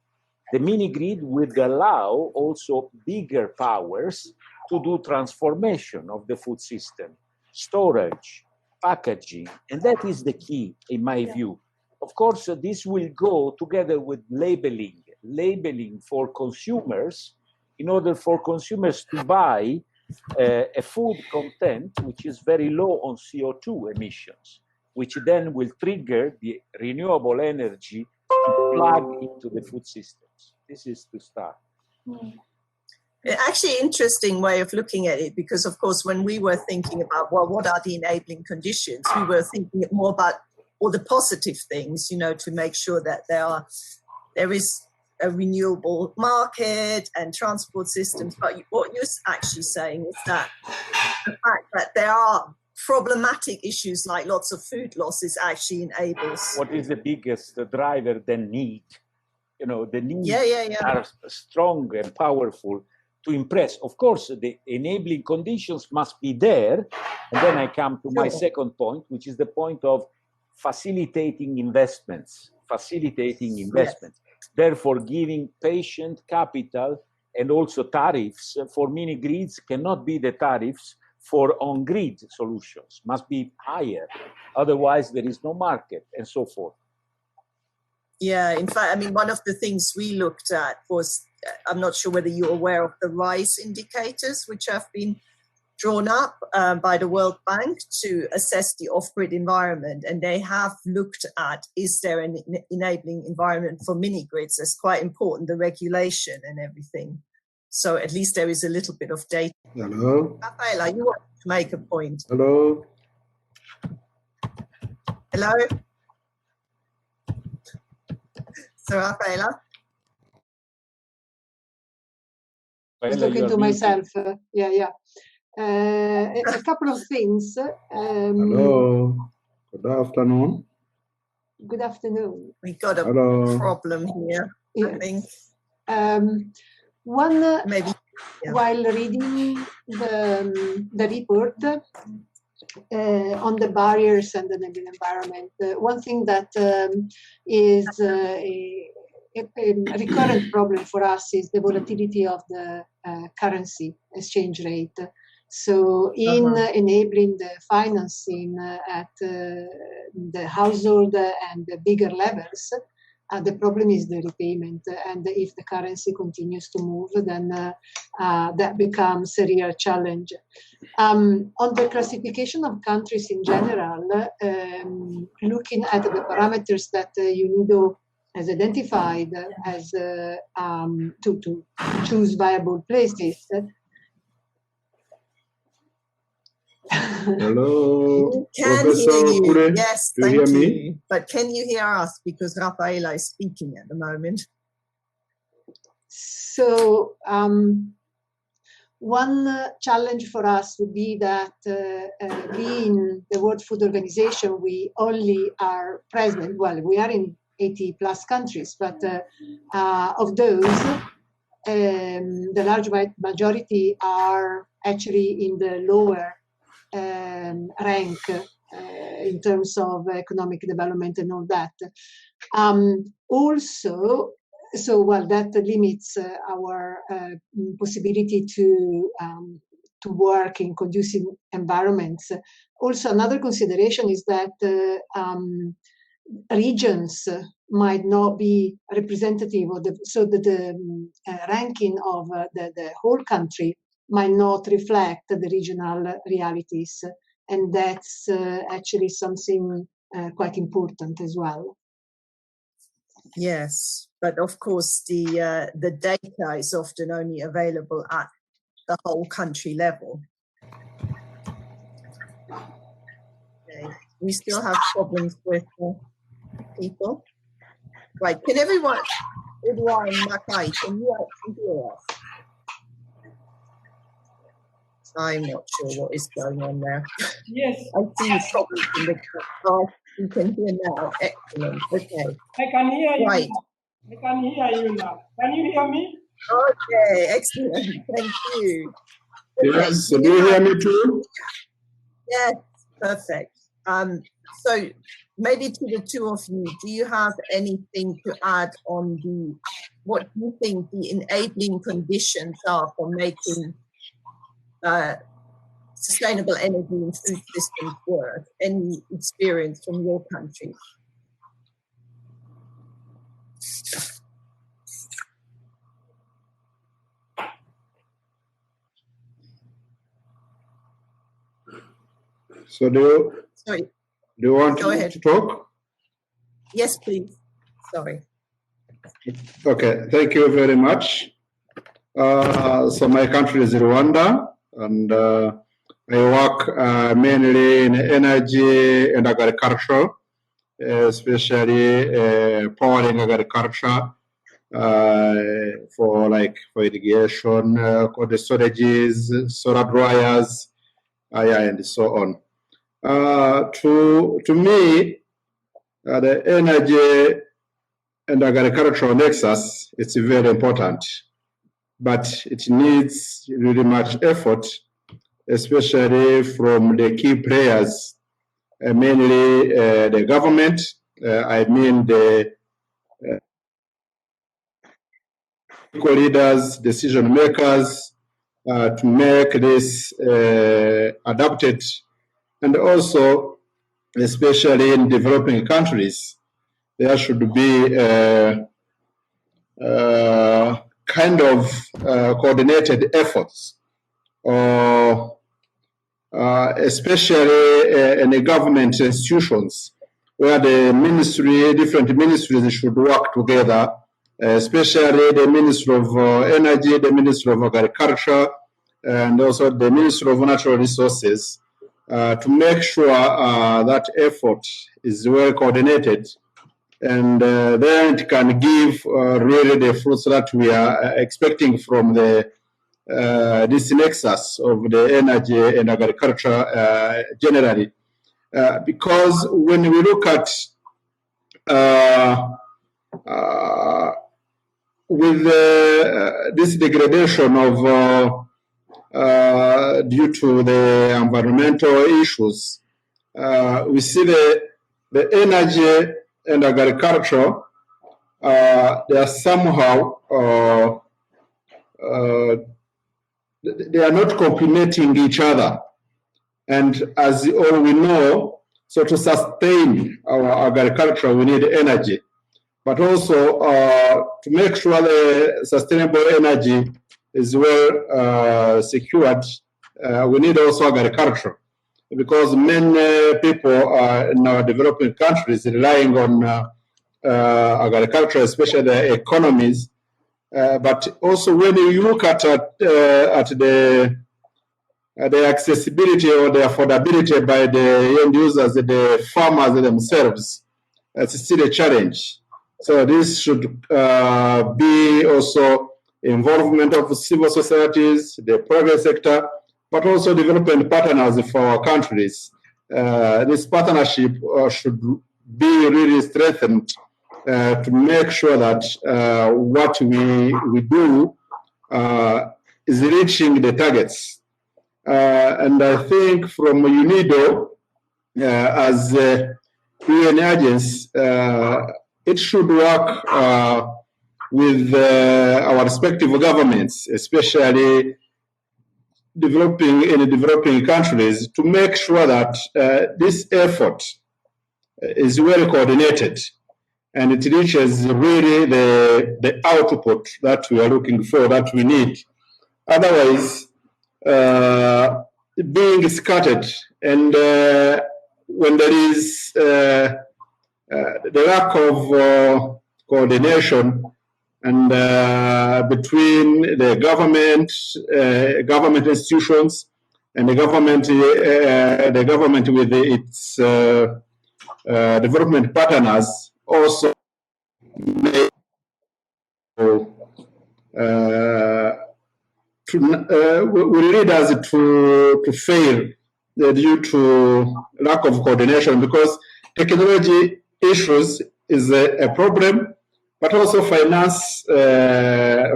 The mini grid would allow also bigger powers to do transformation of the food system, storage, packaging, and that is the key in my view. Of course, this will go together with labeling for consumers, in order for consumers to buy a food content which is very low on CO2 emissions, which then will trigger the renewable energy to plug into the food systems. This is to start. Actually, interesting way of looking at it, because of course, when we were thinking about, well, what are the enabling conditions, we were thinking more about all the positive things, you know, to make sure that there is a renewable market and transport systems. But what you're actually saying is that the fact that there are problematic issues like lots of food losses actually enables. What is the biggest driver than need? You know, the needs are strong and powerful to impress. Of course, the enabling conditions must be there. And then I come to my second point, which is the point of facilitating investments. Therefore, giving patient capital and also tariffs for mini grids cannot be the tariffs for on-grid solutions, must be higher. Otherwise, there is no market, and so forth. Yeah, in fact, I mean, one of the things we looked at was, I'm not sure whether you're aware of the RISE indicators, which have been drawn up by the World Bank to assess the off-grid environment. And they have looked at, is there an enabling environment for mini-grids? That's quite important, the regulation and everything. So at least there is a little bit of data. Hello? Rafaela, you want to make a point? Hello? Hello? So Rafaela? I'm talking to myself. A couple of things. Hello. Good afternoon. Good afternoon. We got a problem here, I think. Maybe while reading the report on the barriers and the enabling environment, one thing that is a recurrent problem for us is the volatility of the currency exchange rate. So in enabling the financing at the household and the bigger levels, the problem is the repayment. And if the currency continues to move, then that becomes a real challenge. On the classification of countries in general, looking at the parameters that UNIDO has identified as to choose viable places. Hello. Can Professor hear you. Kure, Yes, do you thank hear you. me? But can you hear us? Because Rafaela is speaking at the moment. So one challenge for us would be that being the World Food Organization, we only are present, well, we are in 80 plus countries, but of those, the large majority are actually in the lower rank in terms of economic development and all that. Also, so well, that limits our possibility to work in conducive environments. Also, another consideration is that regions might not be representative of so that the ranking of the whole country might not reflect the regional realities, and that's actually something quite important as well. Yes, but of course the data is often only available at the whole country level. Okay. We still have problems with people. Right, can everyone, Makai, can you actually hear us? I'm not sure what is going on there. Yes. I see problems in the chat. You can hear now. Excellent. Okay. I can hear you. Right. Now. I can hear you now. Can you hear me? Okay, excellent. Thank you. Okay. Yes, do you hear me too? Yes, perfect. So maybe to the two of you, do you have anything to add on what you think the enabling conditions are for making sustainable energy and food systems work? Any experience from your country? So do you want to talk? Yes, please. Sorry. Okay, thank you very much. So my country is Rwanda, and I work mainly in energy and agriculture, especially powering agriculture for irrigation, cold storages, solar dryers, and so on. To me, the energy and agricultural nexus, it's very important, but it needs really much effort, especially from the key players, mainly the government, I mean the leaders, decision makers, to make this adapted, and also, especially in developing countries, there should be kind of coordinated efforts, especially in the government institutions, where the different ministries should work together, especially the Ministry of Energy, the Ministry of Agriculture, and also the Ministry of Natural Resources, to make sure that effort is well coordinated, and then it can give really the fruits that we are expecting from this nexus of the energy and agriculture generally. Because when we look at with this degradation of due to the environmental issues, we see the energy and agriculture, they are somehow they are not complementing each other. And as all we know, so to sustain our agriculture, we need energy. But also to make sure the sustainable energy is well secured, we need also agriculture. Because many people in our developing countries relying on agriculture, especially the economies. But also when you look at the accessibility or the affordability by the end users, the farmers themselves, it's still a challenge. So this should be also involvement of civil societies, the private sector, but also development partners for our countries. This partnership should be really strengthened to make sure that what we do is reaching the targets. And I think from UNIDO, as UN agents, it should work with our respective governments, especially developing countries, to make sure that this effort is well coordinated and it reaches really the output that we are looking for, that we need. Otherwise, being scattered, and when there is the lack of coordination and between the government institutions and the government with its development partners also may will lead us to fail due to lack of coordination, because technology issues is a problem, but also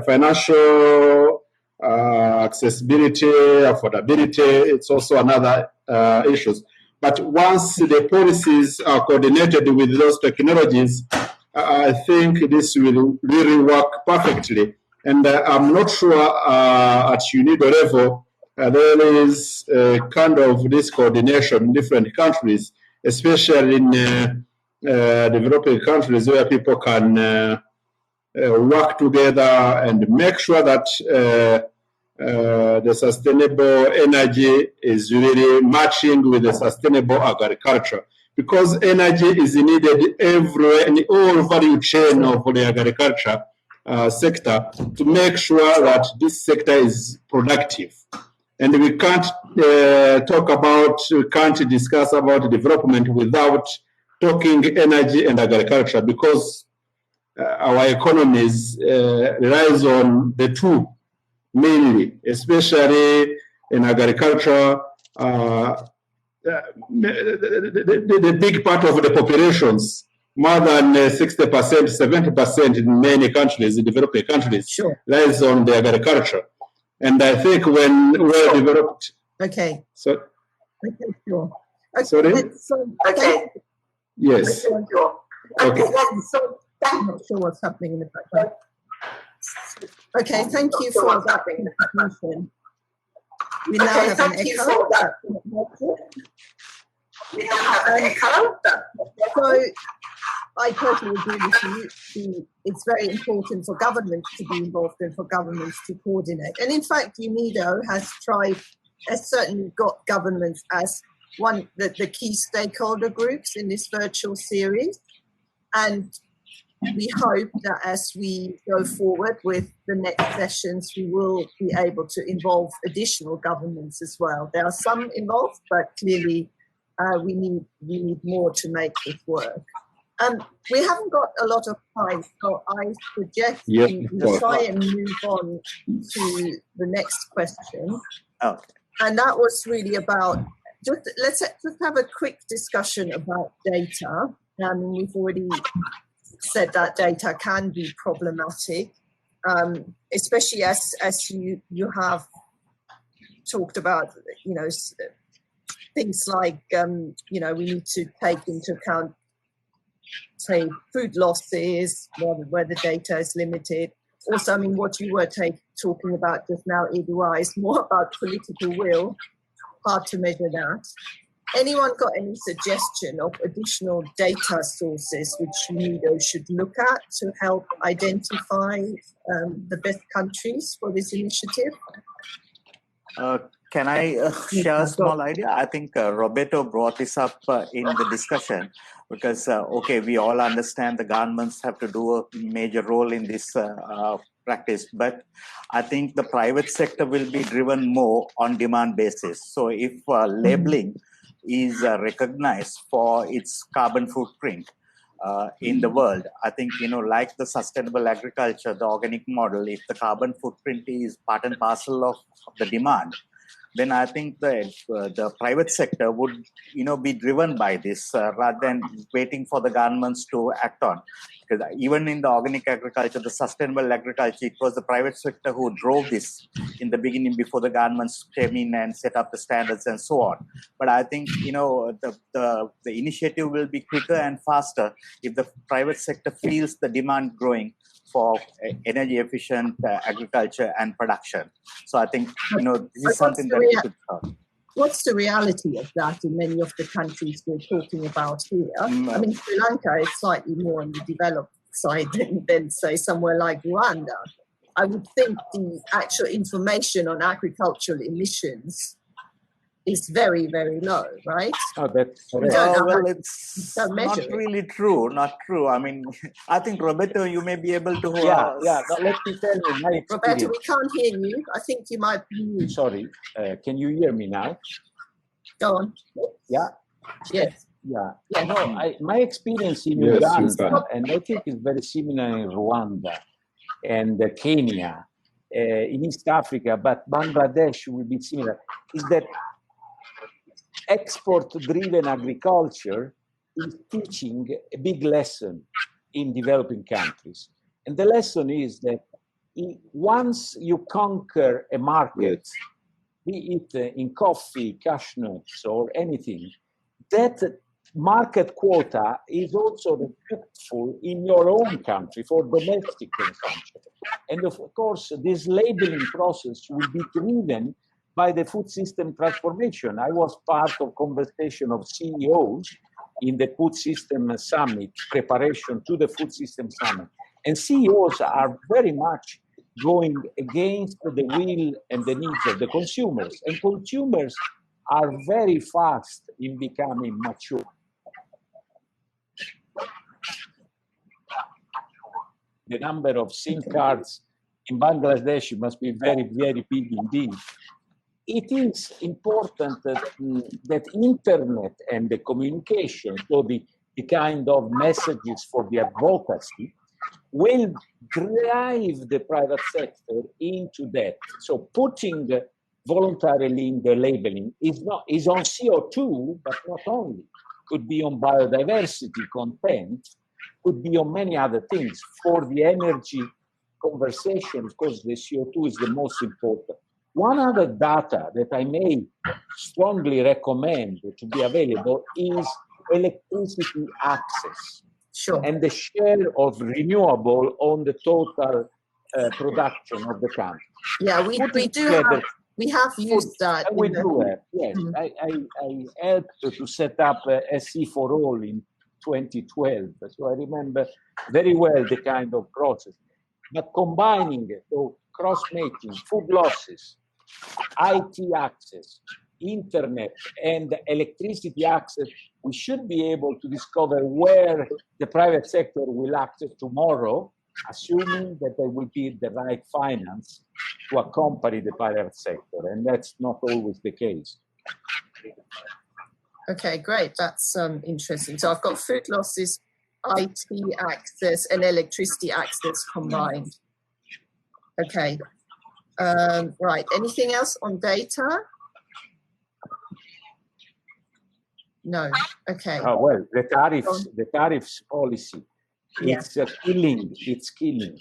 financial accessibility, affordability, it's also another issues. But once the policies are coordinated with those technologies, I think this will really work perfectly. And I'm not sure at UNIDO level there is kind of this coordination in different countries, especially in developing countries where people can work together and make sure that the sustainable energy is really matching with the sustainable agriculture. Because energy is needed everywhere in all value chain of the agriculture sector to make sure that this sector is productive. And we can't discuss about development without talking energy and agriculture, because our economies relies on the two mainly, especially in agriculture. The big part of the populations, more than 60%, 70% in many countries, in developing countries, sure, lies on the agriculture. And I think when we're developed... Okay. So, okay, sure. Okay, sorry? Okay. Yes. Okay. I'm not sure what's happening in the background. Okay, thank you for that information. We now have an echo. So I totally agree with you. It's very important for governments to be involved and for governments to coordinate. And in fact, UNIDO has certainly got governments as one the key stakeholder groups in this virtual series. And we hope that as we go forward with the next sessions, we will be able to involve additional governments as well. There are some involved, but clearly we need more to make this work. We haven't got a lot of time, so I suggest we try and move on to the next question. Okay. And that was really about, let's just have a quick discussion about data. We've already said that data can be problematic, especially as you have talked about, things like, we need to take into account, say, food losses, where the data is limited. Also, what you were talking about just now, Edouard, is more about political will, hard to measure that. Anyone got any suggestion of additional data sources which UNIDO should look at to help identify the best countries for this initiative? Can I share a small idea? I think Roberto brought this up in the discussion because, we all understand the governments have to do a major role in this practice, but I think the private sector will be driven more on demand basis. So if labeling is recognized for its carbon footprint in the world, I think, like the sustainable agriculture, the organic model, if the carbon footprint is part and parcel of the demand, then I think the private sector would, be driven by this rather than waiting for the governments to act on. Because even in the organic agriculture, the sustainable agriculture, it was the private sector who drove this in the beginning before the governments came in and set up the standards and so on. But I think, the initiative will be quicker and faster if the private sector feels the demand growing for energy efficient agriculture and production. So I think, this is something that we should start. What's the reality of that in many of the countries we're talking about here? Sri Lanka is slightly more on the developed side than say, somewhere like Rwanda. I would think the actual information on agricultural emissions is very, very low, right? Oh, that's well, it's not it. really true. Not true. I mean, I think Roberto, you may be able to. Yeah. No, let me tell you my experience. Roberto, we can't hear you. I think you might be. Sorry. Can you hear me now? Go on. Yeah. Yes. Yeah. Yes. No, my experience in Uganda, and I think it's very similar in Rwanda and Kenya, in East Africa, but Bangladesh will be similar, is that export-driven agriculture is teaching a big lesson in developing countries. And the lesson is that once you conquer a market, be it in coffee, cashew nuts, or anything, that market quota is also respectful in your own country for domestic consumption. And of course, this labeling process will be driven by the food system transformation. I was part of conversation of CEOs in the Food System Summit, preparation to the Food System Summit. And CEOs are very much going against the will and the needs of the consumers. And consumers are very fast in becoming mature. The number of SIM cards in Bangladesh must be very, very big indeed. It is important that internet and the communication, so the kind of messages for the advocacy, will drive the private sector into that. So putting voluntarily in the labeling is on CO2, but not only. Could be on biodiversity content, could be on many other things. For the energy conversation, of course, the CO2 is the most important. One other data that I may strongly recommend to be available is electricity access. Sure. And the share of renewable on the total production of the country. Yeah, we have used that. We do have, yes. I helped to set up SEforALL in 2012, so I remember very well the kind of process. But combining it, so cross-making, food losses, IT access, internet, and electricity access, we should be able to discover where the private sector will access tomorrow, assuming that there will be the right finance to accompany the private sector, and that's not always the case. Okay, great. That's interesting. So I've got food losses, IT access, and electricity access combined. Okay. Right. Anything else on data? No. Okay. Oh, well, the tariffs policy, it's killing. It's killing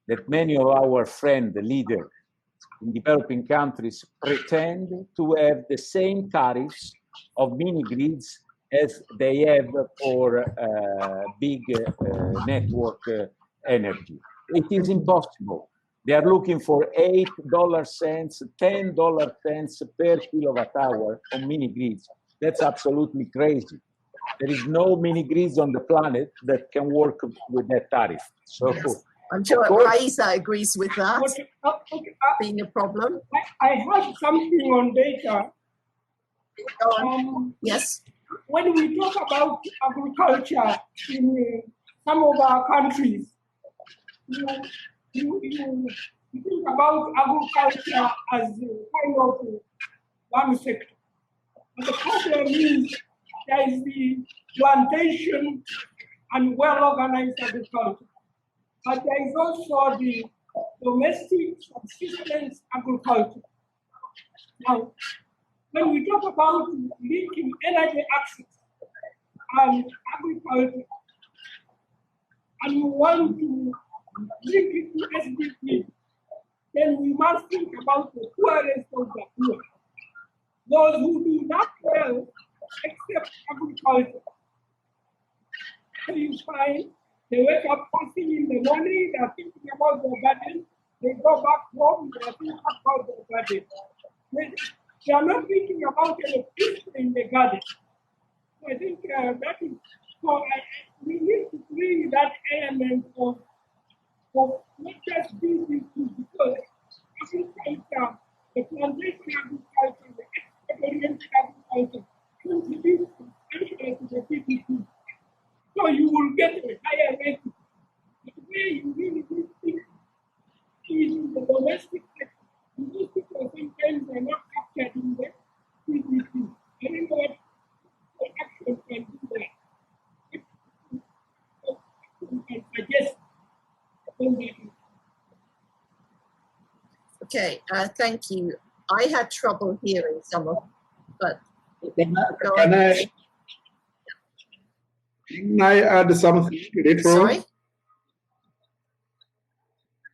that many of our friend leaders in developing countries pretend to have the same tariffs of mini grids as they have for big network energy. It is impossible. They are looking for $8 cents, $10 cents per kilowatt hour on mini grids. That's absolutely crazy. There is no mini grids on the planet that can work with that tariff. So yes. I'm sure Raisa agrees with that being a problem. I have something on data. Yes. When we talk about agriculture in some of our countries, you think about agriculture as kind of one sector. But the problem is there is the plantation and well-organized agriculture. But there is also the domestic subsistence agriculture. Now, when we talk about linking energy access and agriculture, and we want to link it to SDG, then we must think about the poorest of the poor. Those who do not well except agriculture. So you find they wake up first thing in the morning, they're thinking about their garden, they go back home, they're thinking about their garden. They are not thinking about electricity in the garden. So I think that is, so we need to bring that element of not just business, because agriculture, the plantation agriculture, the export oriented agriculture. So you will get a higher rating. But where you really do things in the domestic sector, those people sometimes are not captured in the PPP. I don't know what action can do that. I suggest. Okay, thank you. I had trouble hearing some of, but Can I add something to it? Sorry?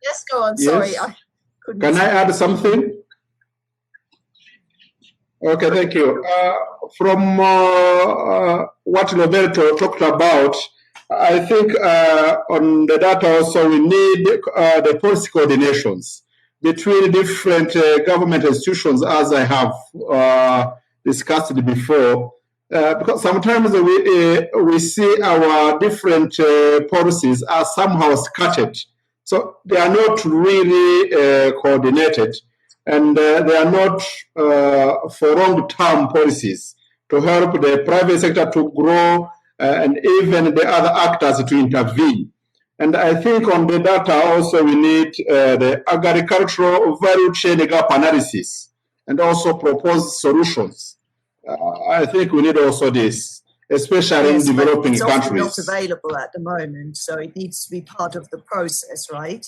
Yes, go on. Yes. Sorry, I couldn't. Can I add something? Okay, thank you. From what Roberto talked about, I think on the data also we need the policy coordinations between different government institutions, as I have discussed before. Because sometimes we see our different policies are somehow scattered. So they are not really coordinated, and they are not for long-term policies to help the private sector to grow and even the other actors to intervene. And I think on the data also we need the agricultural value chain gap analysis and also propose solutions. I think we need also this, especially in developing it's countries. It's not available at the moment, so it needs to be part of the process, right?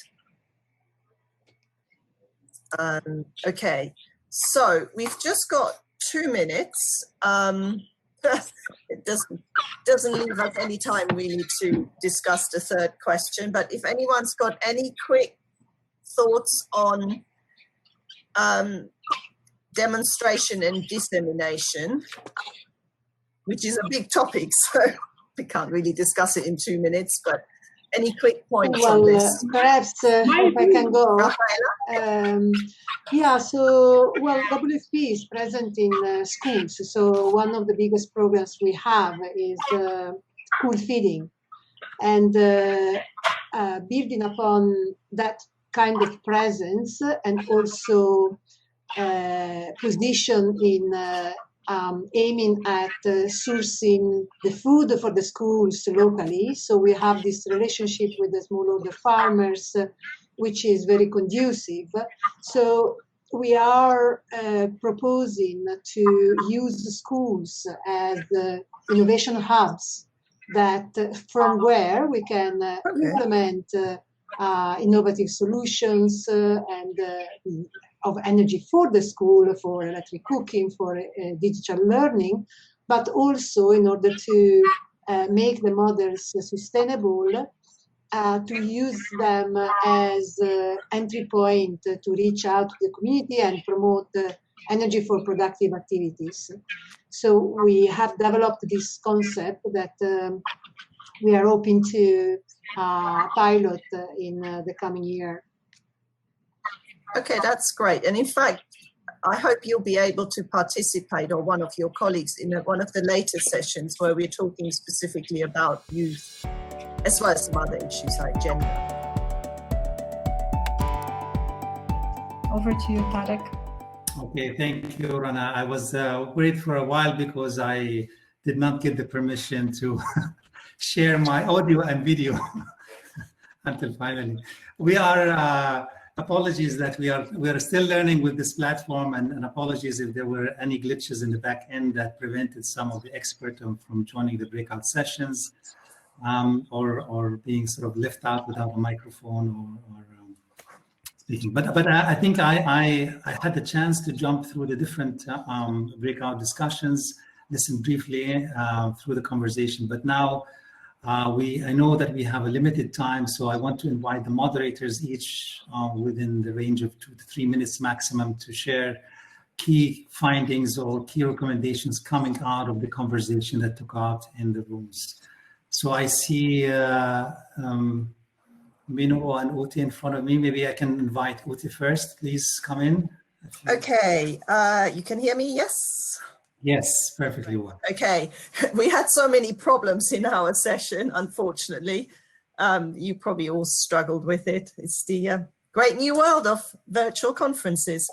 Okay, so we've just got 2 minutes. It doesn't leave us any time really to discuss the third question, but if anyone's got any quick thoughts on demonstration and dissemination, which is a big topic, so we can't really discuss it in 2 minutes, but any quick points on this? Perhaps if I can go. Yeah, so, well, WFP is present in schools. So one of the biggest programs we have is school feeding. And building upon that kind of presence and also position in aiming at sourcing the food for the schools locally. So we have this relationship with the smallholder farmers, which is very conducive. So we are proposing to use the schools as innovation hubs that from where we can implement innovative solutions and of energy for the school, for electric cooking, for digital learning, but also in order to make the models sustainable, to use them as entry point to reach out to the community and promote energy for productive activities. So we have developed this concept that we are hoping to pilot in the coming year. Okay, that's great. And in fact, I hope you'll be able to participate, or one of your colleagues, in one of the later sessions where we're talking specifically about youth, as well as some other issues like gender. Over to you, Tarek. Okay, thank you, Rana. I was worried for a while because I did not get the permission to share my audio and video until finally. We are apologies that we are still learning with this platform, and apologies if there were any glitches in the back end that prevented some of the experts from joining the breakout sessions, or being sort of left out without a microphone or speaking. But I think I had the chance to jump through the different breakout discussions, listen briefly through the conversation. But now I know that we have a limited time, so I want to invite the moderators each within the range of 2 to 3 minutes maximum to share key findings or key recommendations coming out of the conversation that took out in the rooms. So I see Mino and Ute in front of me. Maybe I can invite Ute first. Please come in. Okay, you can hear me, yes? Yes, perfectly well. Okay, we had so many problems in our session, unfortunately. You probably all struggled with it. It's the great new world of virtual conferences.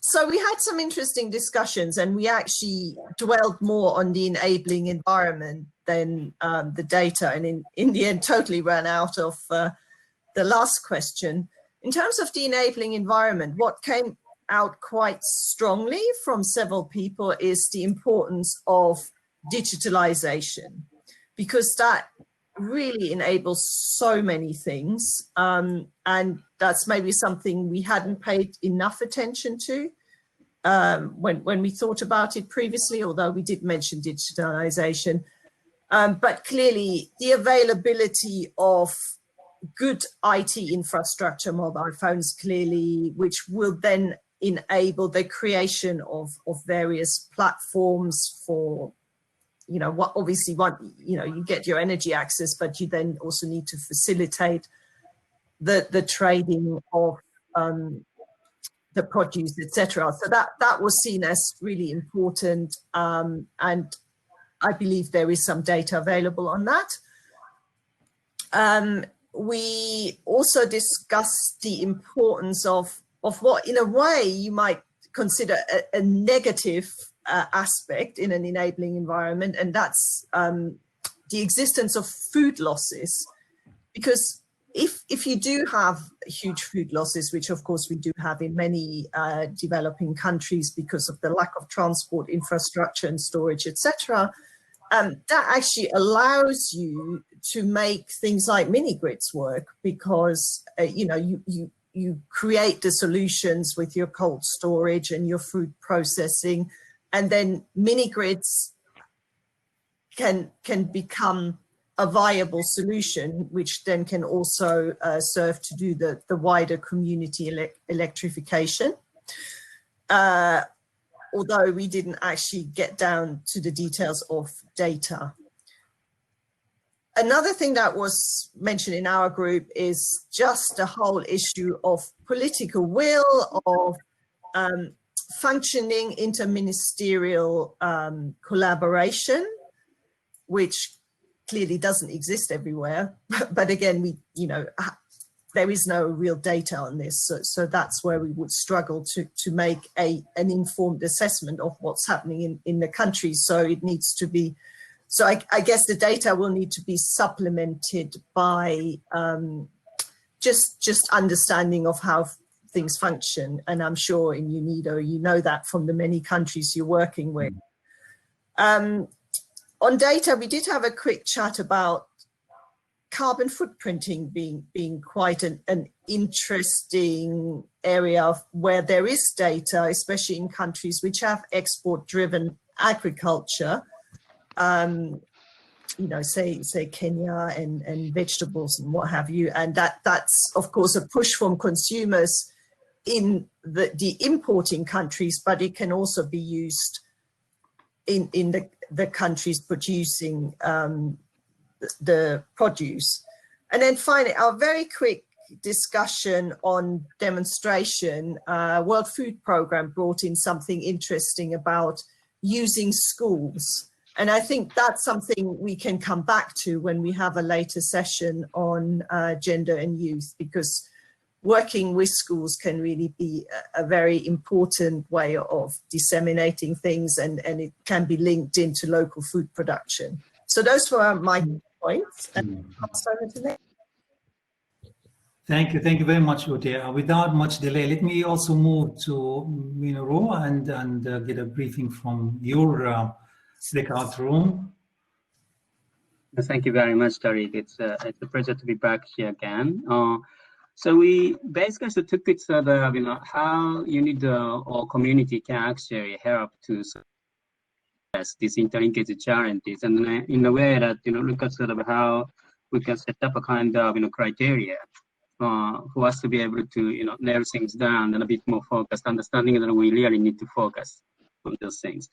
So we had some interesting discussions, and we actually dwelled more on the enabling environment than the data, and in the end totally ran out of the last question. In terms of the enabling environment, what came out quite strongly from several people is the importance of digitalization, because that really enables so many things, and that's maybe something we hadn't paid enough attention to when we thought about it previously, although we did mention digitalization. But clearly the availability of good IT infrastructure, mobile phones clearly, which will then enable the creation of various platforms for, you know, what obviously you get your energy access, but you then also need to facilitate the trading of the produce, etc. So that was seen as really important, and I believe there is some data available on that. We also discussed the importance of what, in a way, you might consider a negative aspect in an enabling environment, and that's the existence of food losses. Because if you do have huge food losses, which of course we do have in many developing countries because of the lack of transport infrastructure and storage, etc., that actually allows you to make things like mini grids work, because you create the solutions with your cold storage and your food processing, and then mini grids can become a viable solution, which then can also serve to do the wider community electrification. Although we didn't actually get down to the details of data. Another thing that was mentioned in our group is just the whole issue of political will, of functioning interministerial collaboration, which clearly doesn't exist everywhere. But again, there is no real data on this. So that's where we would struggle to make an informed assessment of what's happening in the country. So it needs to be, so I guess the data will need to be supplemented by just understanding of how things function. And I'm sure in UNIDO, you know that from the many countries you're working with. On data, we did have a quick chat about carbon footprinting being quite an interesting area where there is data, especially in countries which have export-driven agriculture, say Kenya and vegetables and what have you, and that's of course a push from consumers in the importing countries, but it can also be used in the countries producing the produce. And then finally, our very quick discussion on demonstration. World Food Programme brought in something interesting about using schools. And I think that's something we can come back to when we have a later session on gender and youth, because working with schools can really be a very important way of disseminating things, and it can be linked into local food production. So those were my points. And I'll start with the next. Thank you very much, Ute. Without much delay, let me also move to Minoru and get a briefing from your breakout room. Thank you very much, Tariq. It's a pleasure to be back here again. So we basically took it so that how UNIDO or community can actually help to address these interlinkage challenges, and in a way that look at sort of how we can set up a kind of criteria for us to be able to nail things down and a bit more focused, understanding that we really need to focus on those things.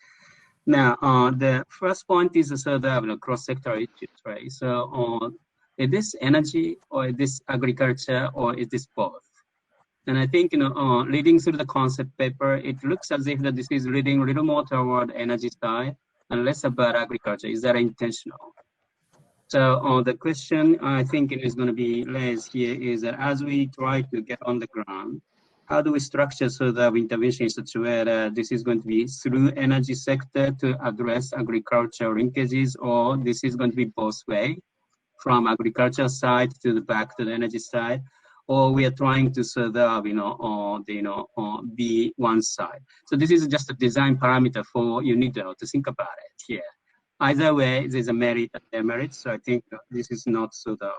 Now, the first point is sort of cross-sector issues, right? So, is this energy, or is this agriculture, or is this both? And I think reading through the concept paper, it looks as if that this is reading a little more toward energy side and less about agriculture. Is that intentional? So the question I think is going to be raised here is that as we try to get on the ground, how do we structure so that intervention in such a way that this is going to be through energy sector to address agricultural linkages, or this is going to be both way, from agriculture side to the back to the energy side, or we are trying to sort of, be one side. So this is just a design parameter for UNIDO to think about it here. Either way, there's a merit and demerit. So I think this is not sort of,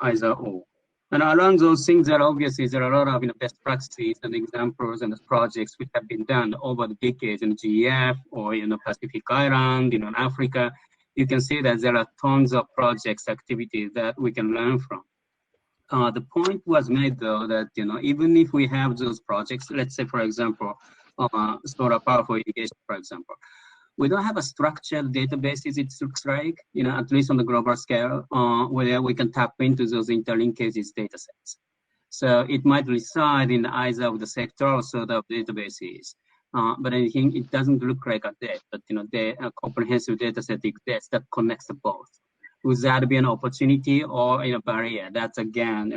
either or. And along those things, there obviously there are a lot of best practices and examples and projects which have been done over the decades in GEF or Pacific Island, in Africa. You can see that there are tons of projects, activities that we can learn from. The point was made though that even if we have those projects, let's say for example, solar power for irrigation, for example, we don't have a structured databases, it looks like, at least on the global scale, where we can tap into those interlinkages data sets. So it might reside in either of the sector or sort of databases. But I think it doesn't look like that, but the comprehensive data set exists that connects both. Would that be an opportunity or a barrier? That's again,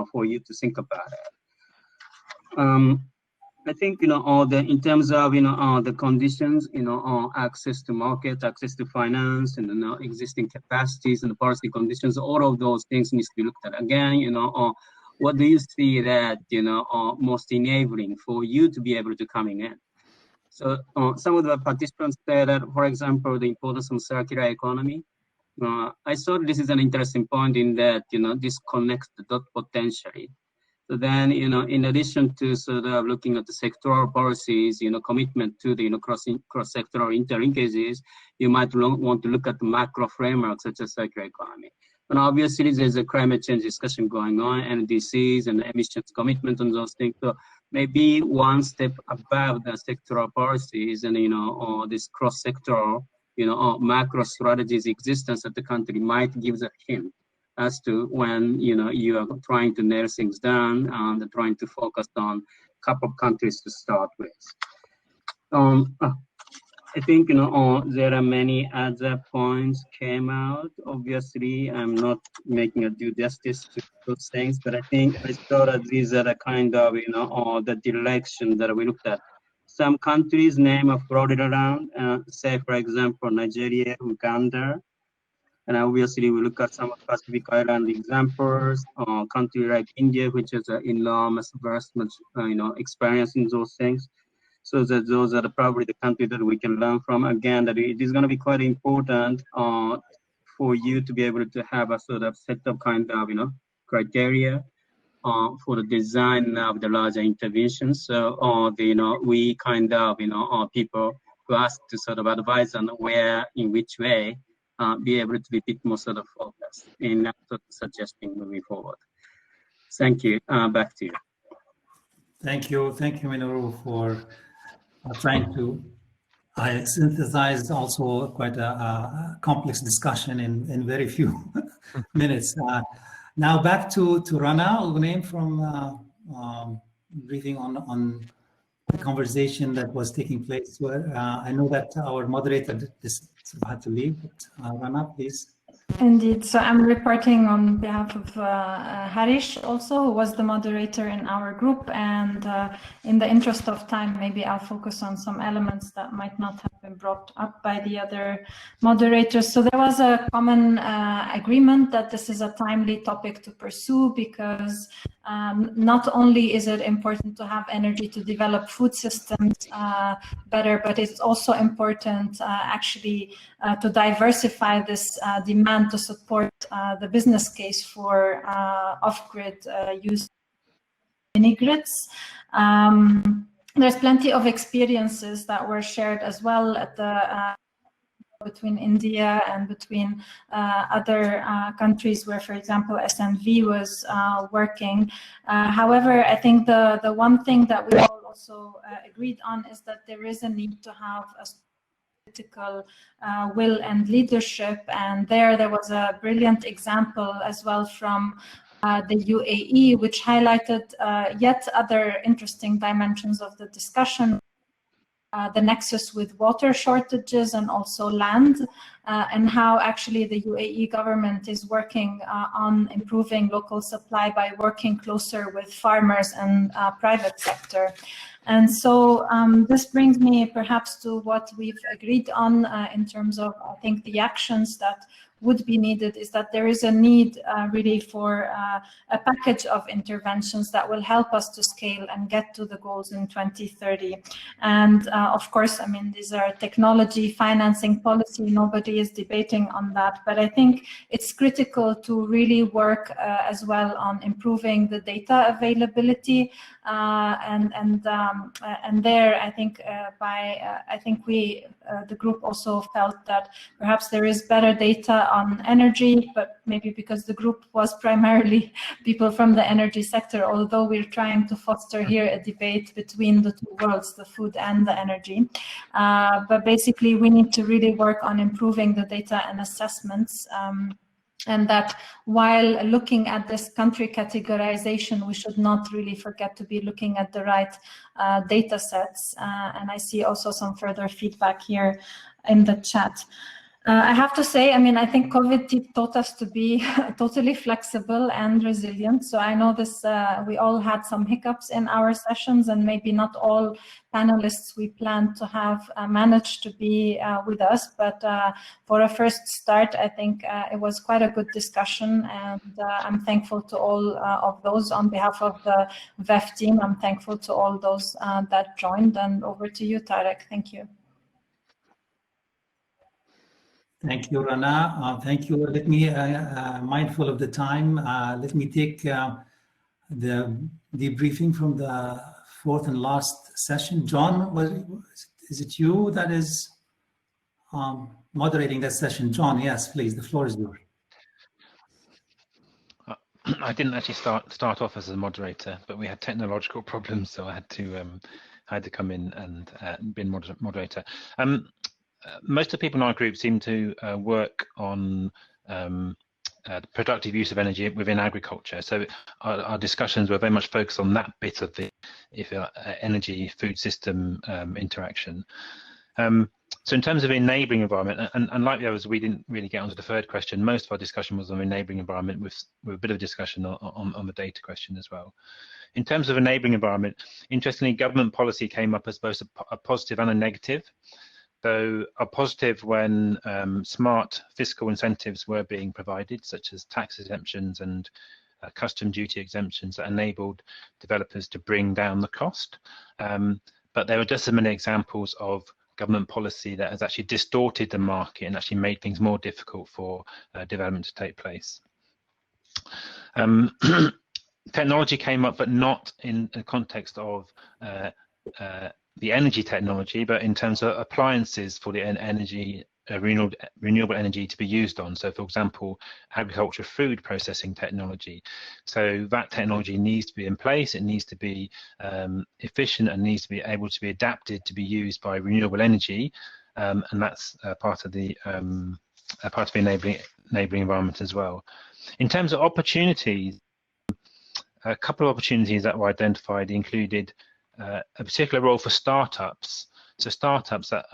for you to think about it. I think, in terms of, the conditions, access to market, access to finance, and, existing capacities and the policy conditions, all of those things need to be looked at. Again, what do you see that, most enabling for you to be able to coming in? So some of the participants said that, for example, the importance of circular economy. I thought this is an interesting point in that, this connects the dot potentially. So then, in addition to sort of looking at the sectoral policies, commitment to the cross-sectoral interlinkages, you might want to look at the macro frameworks such as circular economy. And obviously, there's a climate change discussion going on, and NDCs and emissions commitment on those things. So maybe one step above the sectoral policies and or this cross-sectoral, macro strategies existence that the country might give a hint as to when you are trying to nail things down and trying to focus on a couple of countries to start with. I think there are many other points came out. Obviously, I'm not making a due justice to those things, but I think I thought that these are the kind of the direction that we looked at. Some countries name are floated around, say for example Nigeria, Uganda. And obviously, we look at some Pacific Island examples, country like India, which has an enormous, vast, experience in those things. So that those are probably the countries that we can learn from. Again, that it is going to be quite important for you to be able to have a sort of set of kind of criteria for the design of the larger interventions. So we kind of people who ask to sort of advise on where, in which way. Be able to be a bit more sort of focused in sort of suggesting moving forward. Thank you. Back to you. Thank you, Minoru, for trying to synthesize also quite a complex discussion in very few minutes. Now back to Rana Ugunem from briefing on the conversation that was taking place. Where I know that our moderator had to leave, but Rana, please. Indeed. So I'm reporting on behalf of Harish also, who was the moderator in our group. And in the interest of time, maybe I'll focus on some elements that might not have been brought up by the other moderators. So there was a common agreement that this is a timely topic to pursue because not only is it important to have energy to develop food systems better, but it's also important actually to diversify this demand to support the business case for off-grid use of mini grids. There's plenty of experiences that were shared as well at the between India and between other countries where, for example, SNV was working. However, I think the one thing that we all also agreed on is that there is a need to have a political will and leadership, and there was a brilliant example as well from the UAE, which highlighted yet other interesting dimensions of the discussion. the nexus with water shortages and also land, and how actually the UAE government is working on improving local supply by working closer with farmers and private sector. And so this brings me perhaps to what we've agreed on in terms of, I think, the actions that would be needed is that there is a need really for a package of interventions that will help us to scale and get to the goals in 2030. And of course, I mean, these are technology, financing, policy, nobody is debating on that, but I think it's critical to really work as well on improving the data availability, and there I think I think we the group also felt that perhaps there is better data on energy, but maybe because the group was primarily people from the energy sector, although we're trying to foster here a debate between the two worlds, the food and the energy. But basically we need to really work on improving the data and assessments, and that while looking at this country categorization, we should not really forget to be looking at the right data sets. And I see also some further feedback here in the chat. I have to say, I mean, I think COVID taught us to be totally flexible and resilient. So I know this, we all had some hiccups in our sessions, and maybe not all panelists we planned to have managed to be with us. But for a first start, I think it was quite a good discussion, and I'm thankful to all of those on behalf of the VEF team. I'm thankful to all those that joined, and over to you, Tarek. Thank you. Thank you, Rana. Thank you. Let me, mindful of the time, let me take the debriefing from the fourth and last session. John, is it you that is moderating that session? John, yes, please, the floor is yours. I didn't actually start off as a moderator, but we had technological problems, so I had to come in and be moderator. Most of the people in our group seem to work on the productive use of energy within agriculture. So our discussions were very much focused on that bit of the energy food system interaction. So in terms of enabling environment, and like the others, we didn't really get onto the third question. Most of our discussion was on enabling environment, with a bit of discussion on the data question as well. In terms of enabling environment, interestingly, government policy came up as both a positive and a negative. So a positive when smart fiscal incentives were being provided, such as tax exemptions and custom duty exemptions that enabled developers to bring down the cost. But there were just so many examples of government policy that has actually distorted the market and actually made things more difficult for development to take place. Technology came up, but not in the context of the energy technology, but in terms of appliances for the energy, renewable energy to be used on. So for example, agriculture food processing technology. So that technology needs to be in place, it needs to be efficient, and needs to be able to be adapted to be used by renewable energy, and that's part of the enabling environment as well. In terms of opportunities, a couple of opportunities that were identified included a particular role for startups. So startups that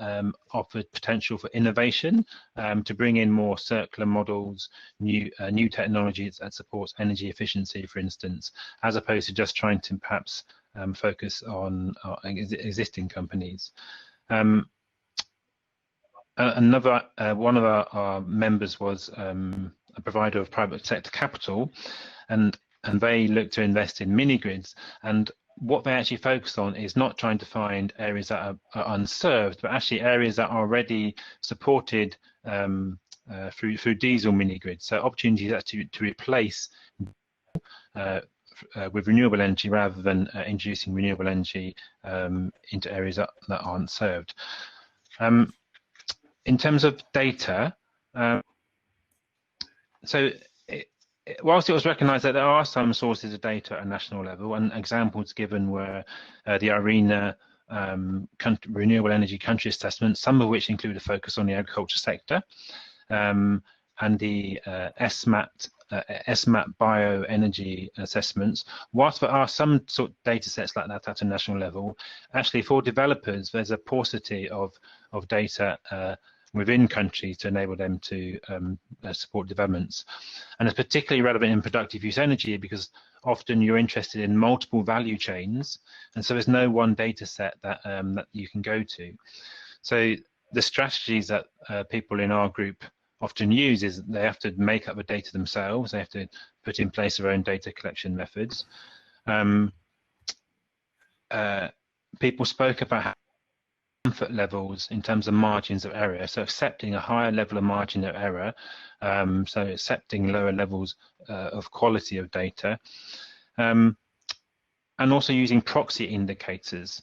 offer potential for innovation, to bring in more circular models, new technologies that supports energy efficiency, for instance, as opposed to just trying to perhaps focus on existing companies. Another one of our members was a provider of private sector capital, and they look to invest in mini grids. And what they actually focus on is not trying to find areas that are unserved, but actually areas that are already supported through diesel mini grids. So opportunities actually to replace with renewable energy rather than introducing renewable energy into areas that aren't served. In terms of data, whilst it was recognised that there are some sources of data at a national level, and examples given were the IRENA renewable energy country assessment, some of which include a focus on the agriculture sector, and the SMAT SMAP bioenergy assessments. Whilst there are some sort of data sets like that at a national level, actually for developers, there's a paucity of data within countries to enable them to support developments. And it's particularly relevant in productive use energy because often you're interested in multiple value chains, and so there's no one data set that, that you can go to. So the strategies that people in our group often use is they have to make up the data themselves, they have to put in place their own data collection methods. People spoke about how comfort levels in terms of margins of error, so accepting a higher level of margin of error, so accepting lower levels of quality of data, and also using proxy indicators.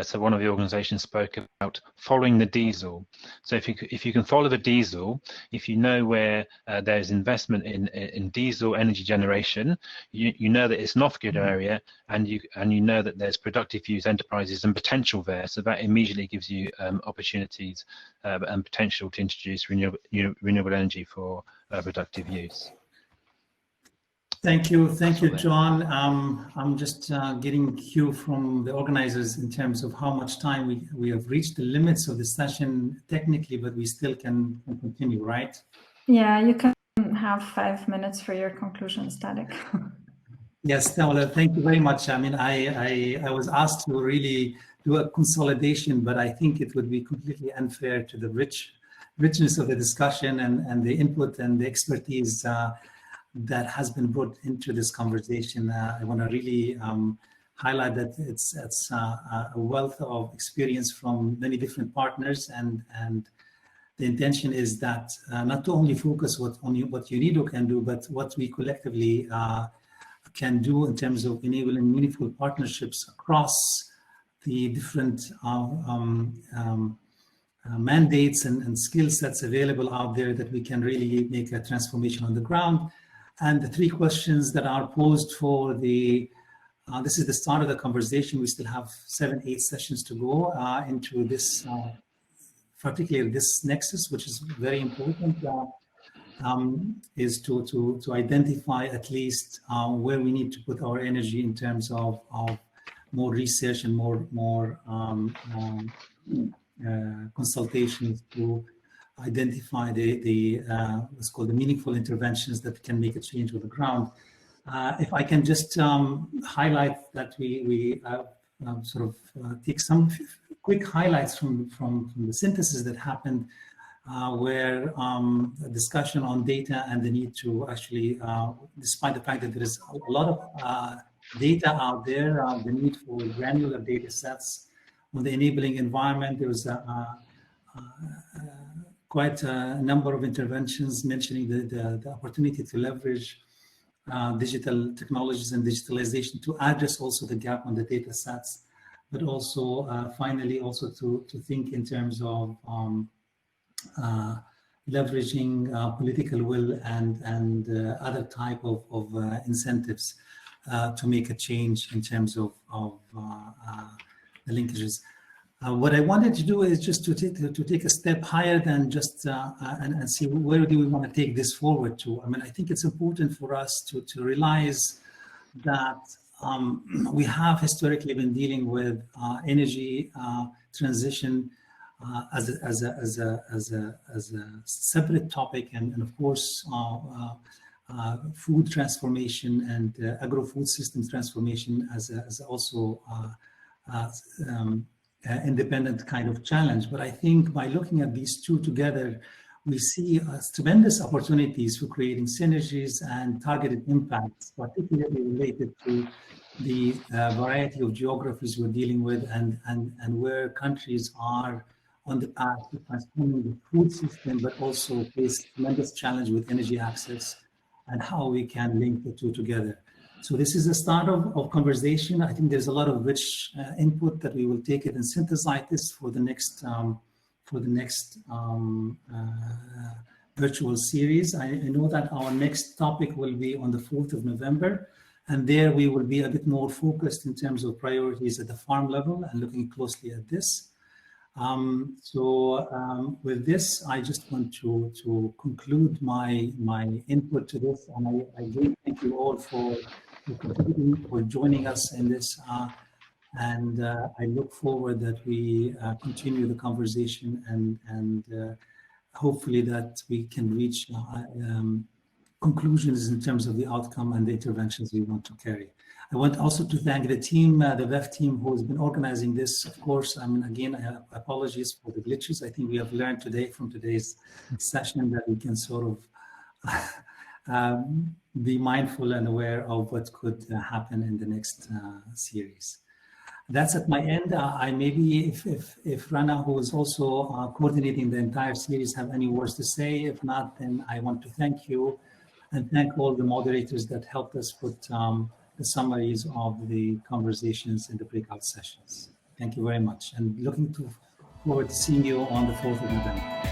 So one of the organizations spoke about following the diesel. So if you can follow the diesel, if you know where there's investment in diesel energy generation, you know that it's an off-grid area, and you know that there's productive use enterprises and potential there. So that immediately gives you opportunities and potential to introduce renewable energy for productive use. Thank you, John. I'm just getting cue from the organizers in terms of how much time we have reached the limits of the session technically, but we still can continue, right? Yeah, you can have 5 minutes for your conclusion, Static. Yes, Paola, thank you very much. I mean, I was asked to really do a consolidation, but I think it would be completely unfair to the richness of the discussion and the input and the expertise that has been brought into this conversation. I want to really highlight that it's a wealth of experience from many different partners, and the intention is that not to only focus on what UNIDO can do, but what we collectively can do in terms of enabling meaningful partnerships across the different mandates and skill sets available out there, that we can really make a transformation on the ground. And the 3 questions that are posed for the, this is the start of the conversation. We still have 7-8 sessions to go into this, particularly this nexus, which is very important, is to identify at least where we need to put our energy in terms of more research and more consultations to identify what's called the meaningful interventions that can make a change on the ground. If I can just highlight that we sort of take some quick highlights from the synthesis that happened, where a discussion on data and the need to actually, despite the fact that there is a lot of data out there, the need for granular data sets on the enabling environment. There was quite a number of interventions mentioning the opportunity to leverage digital technologies and digitalization to address also the gap on the data sets, but also finally also to think in terms of leveraging political will and other type of incentives to make a change in terms of the linkages. What I wanted to do is just to take a step higher than just and see where do we want to take this forward to. I mean, I think it's important for us to realize that we have historically been dealing with energy transition as a separate topic, and of course food transformation and agro-food system transformation as also independent kind of challenge. But I think by looking at these two together, we see tremendous opportunities for creating synergies and targeted impacts, particularly related to the variety of geographies we're dealing with and where countries are on the path to transforming the food system, but also face tremendous challenge with energy access and how we can link the two together. So this is the start of conversation. I think there's a lot of rich input that we will take it and synthesize this for the next virtual series. I know that our next topic will be on the 4th of November, and there we will be a bit more focused in terms of priorities at the farm level and looking closely at this. With this, I just want to conclude my input to this, and I again thank you all for contributing, for joining us in this, and I look forward that we continue the conversation and hopefully that we can reach conclusions in terms of the outcome and the interventions we want to carry. I want also to thank the team, the VEF team, who has been organizing this. Of course, I mean, again, apologies for the glitches. I think we have learned today from today's session that we can sort of be mindful and aware of what could happen in the next series. That's at my end. I maybe if Rana, who is also coordinating the entire series, have any words to say. If not, then I want to thank you and thank all the moderators that helped us put the summaries of the conversations in the breakout sessions. Thank you very much, and looking forward to seeing you on the 4th of November.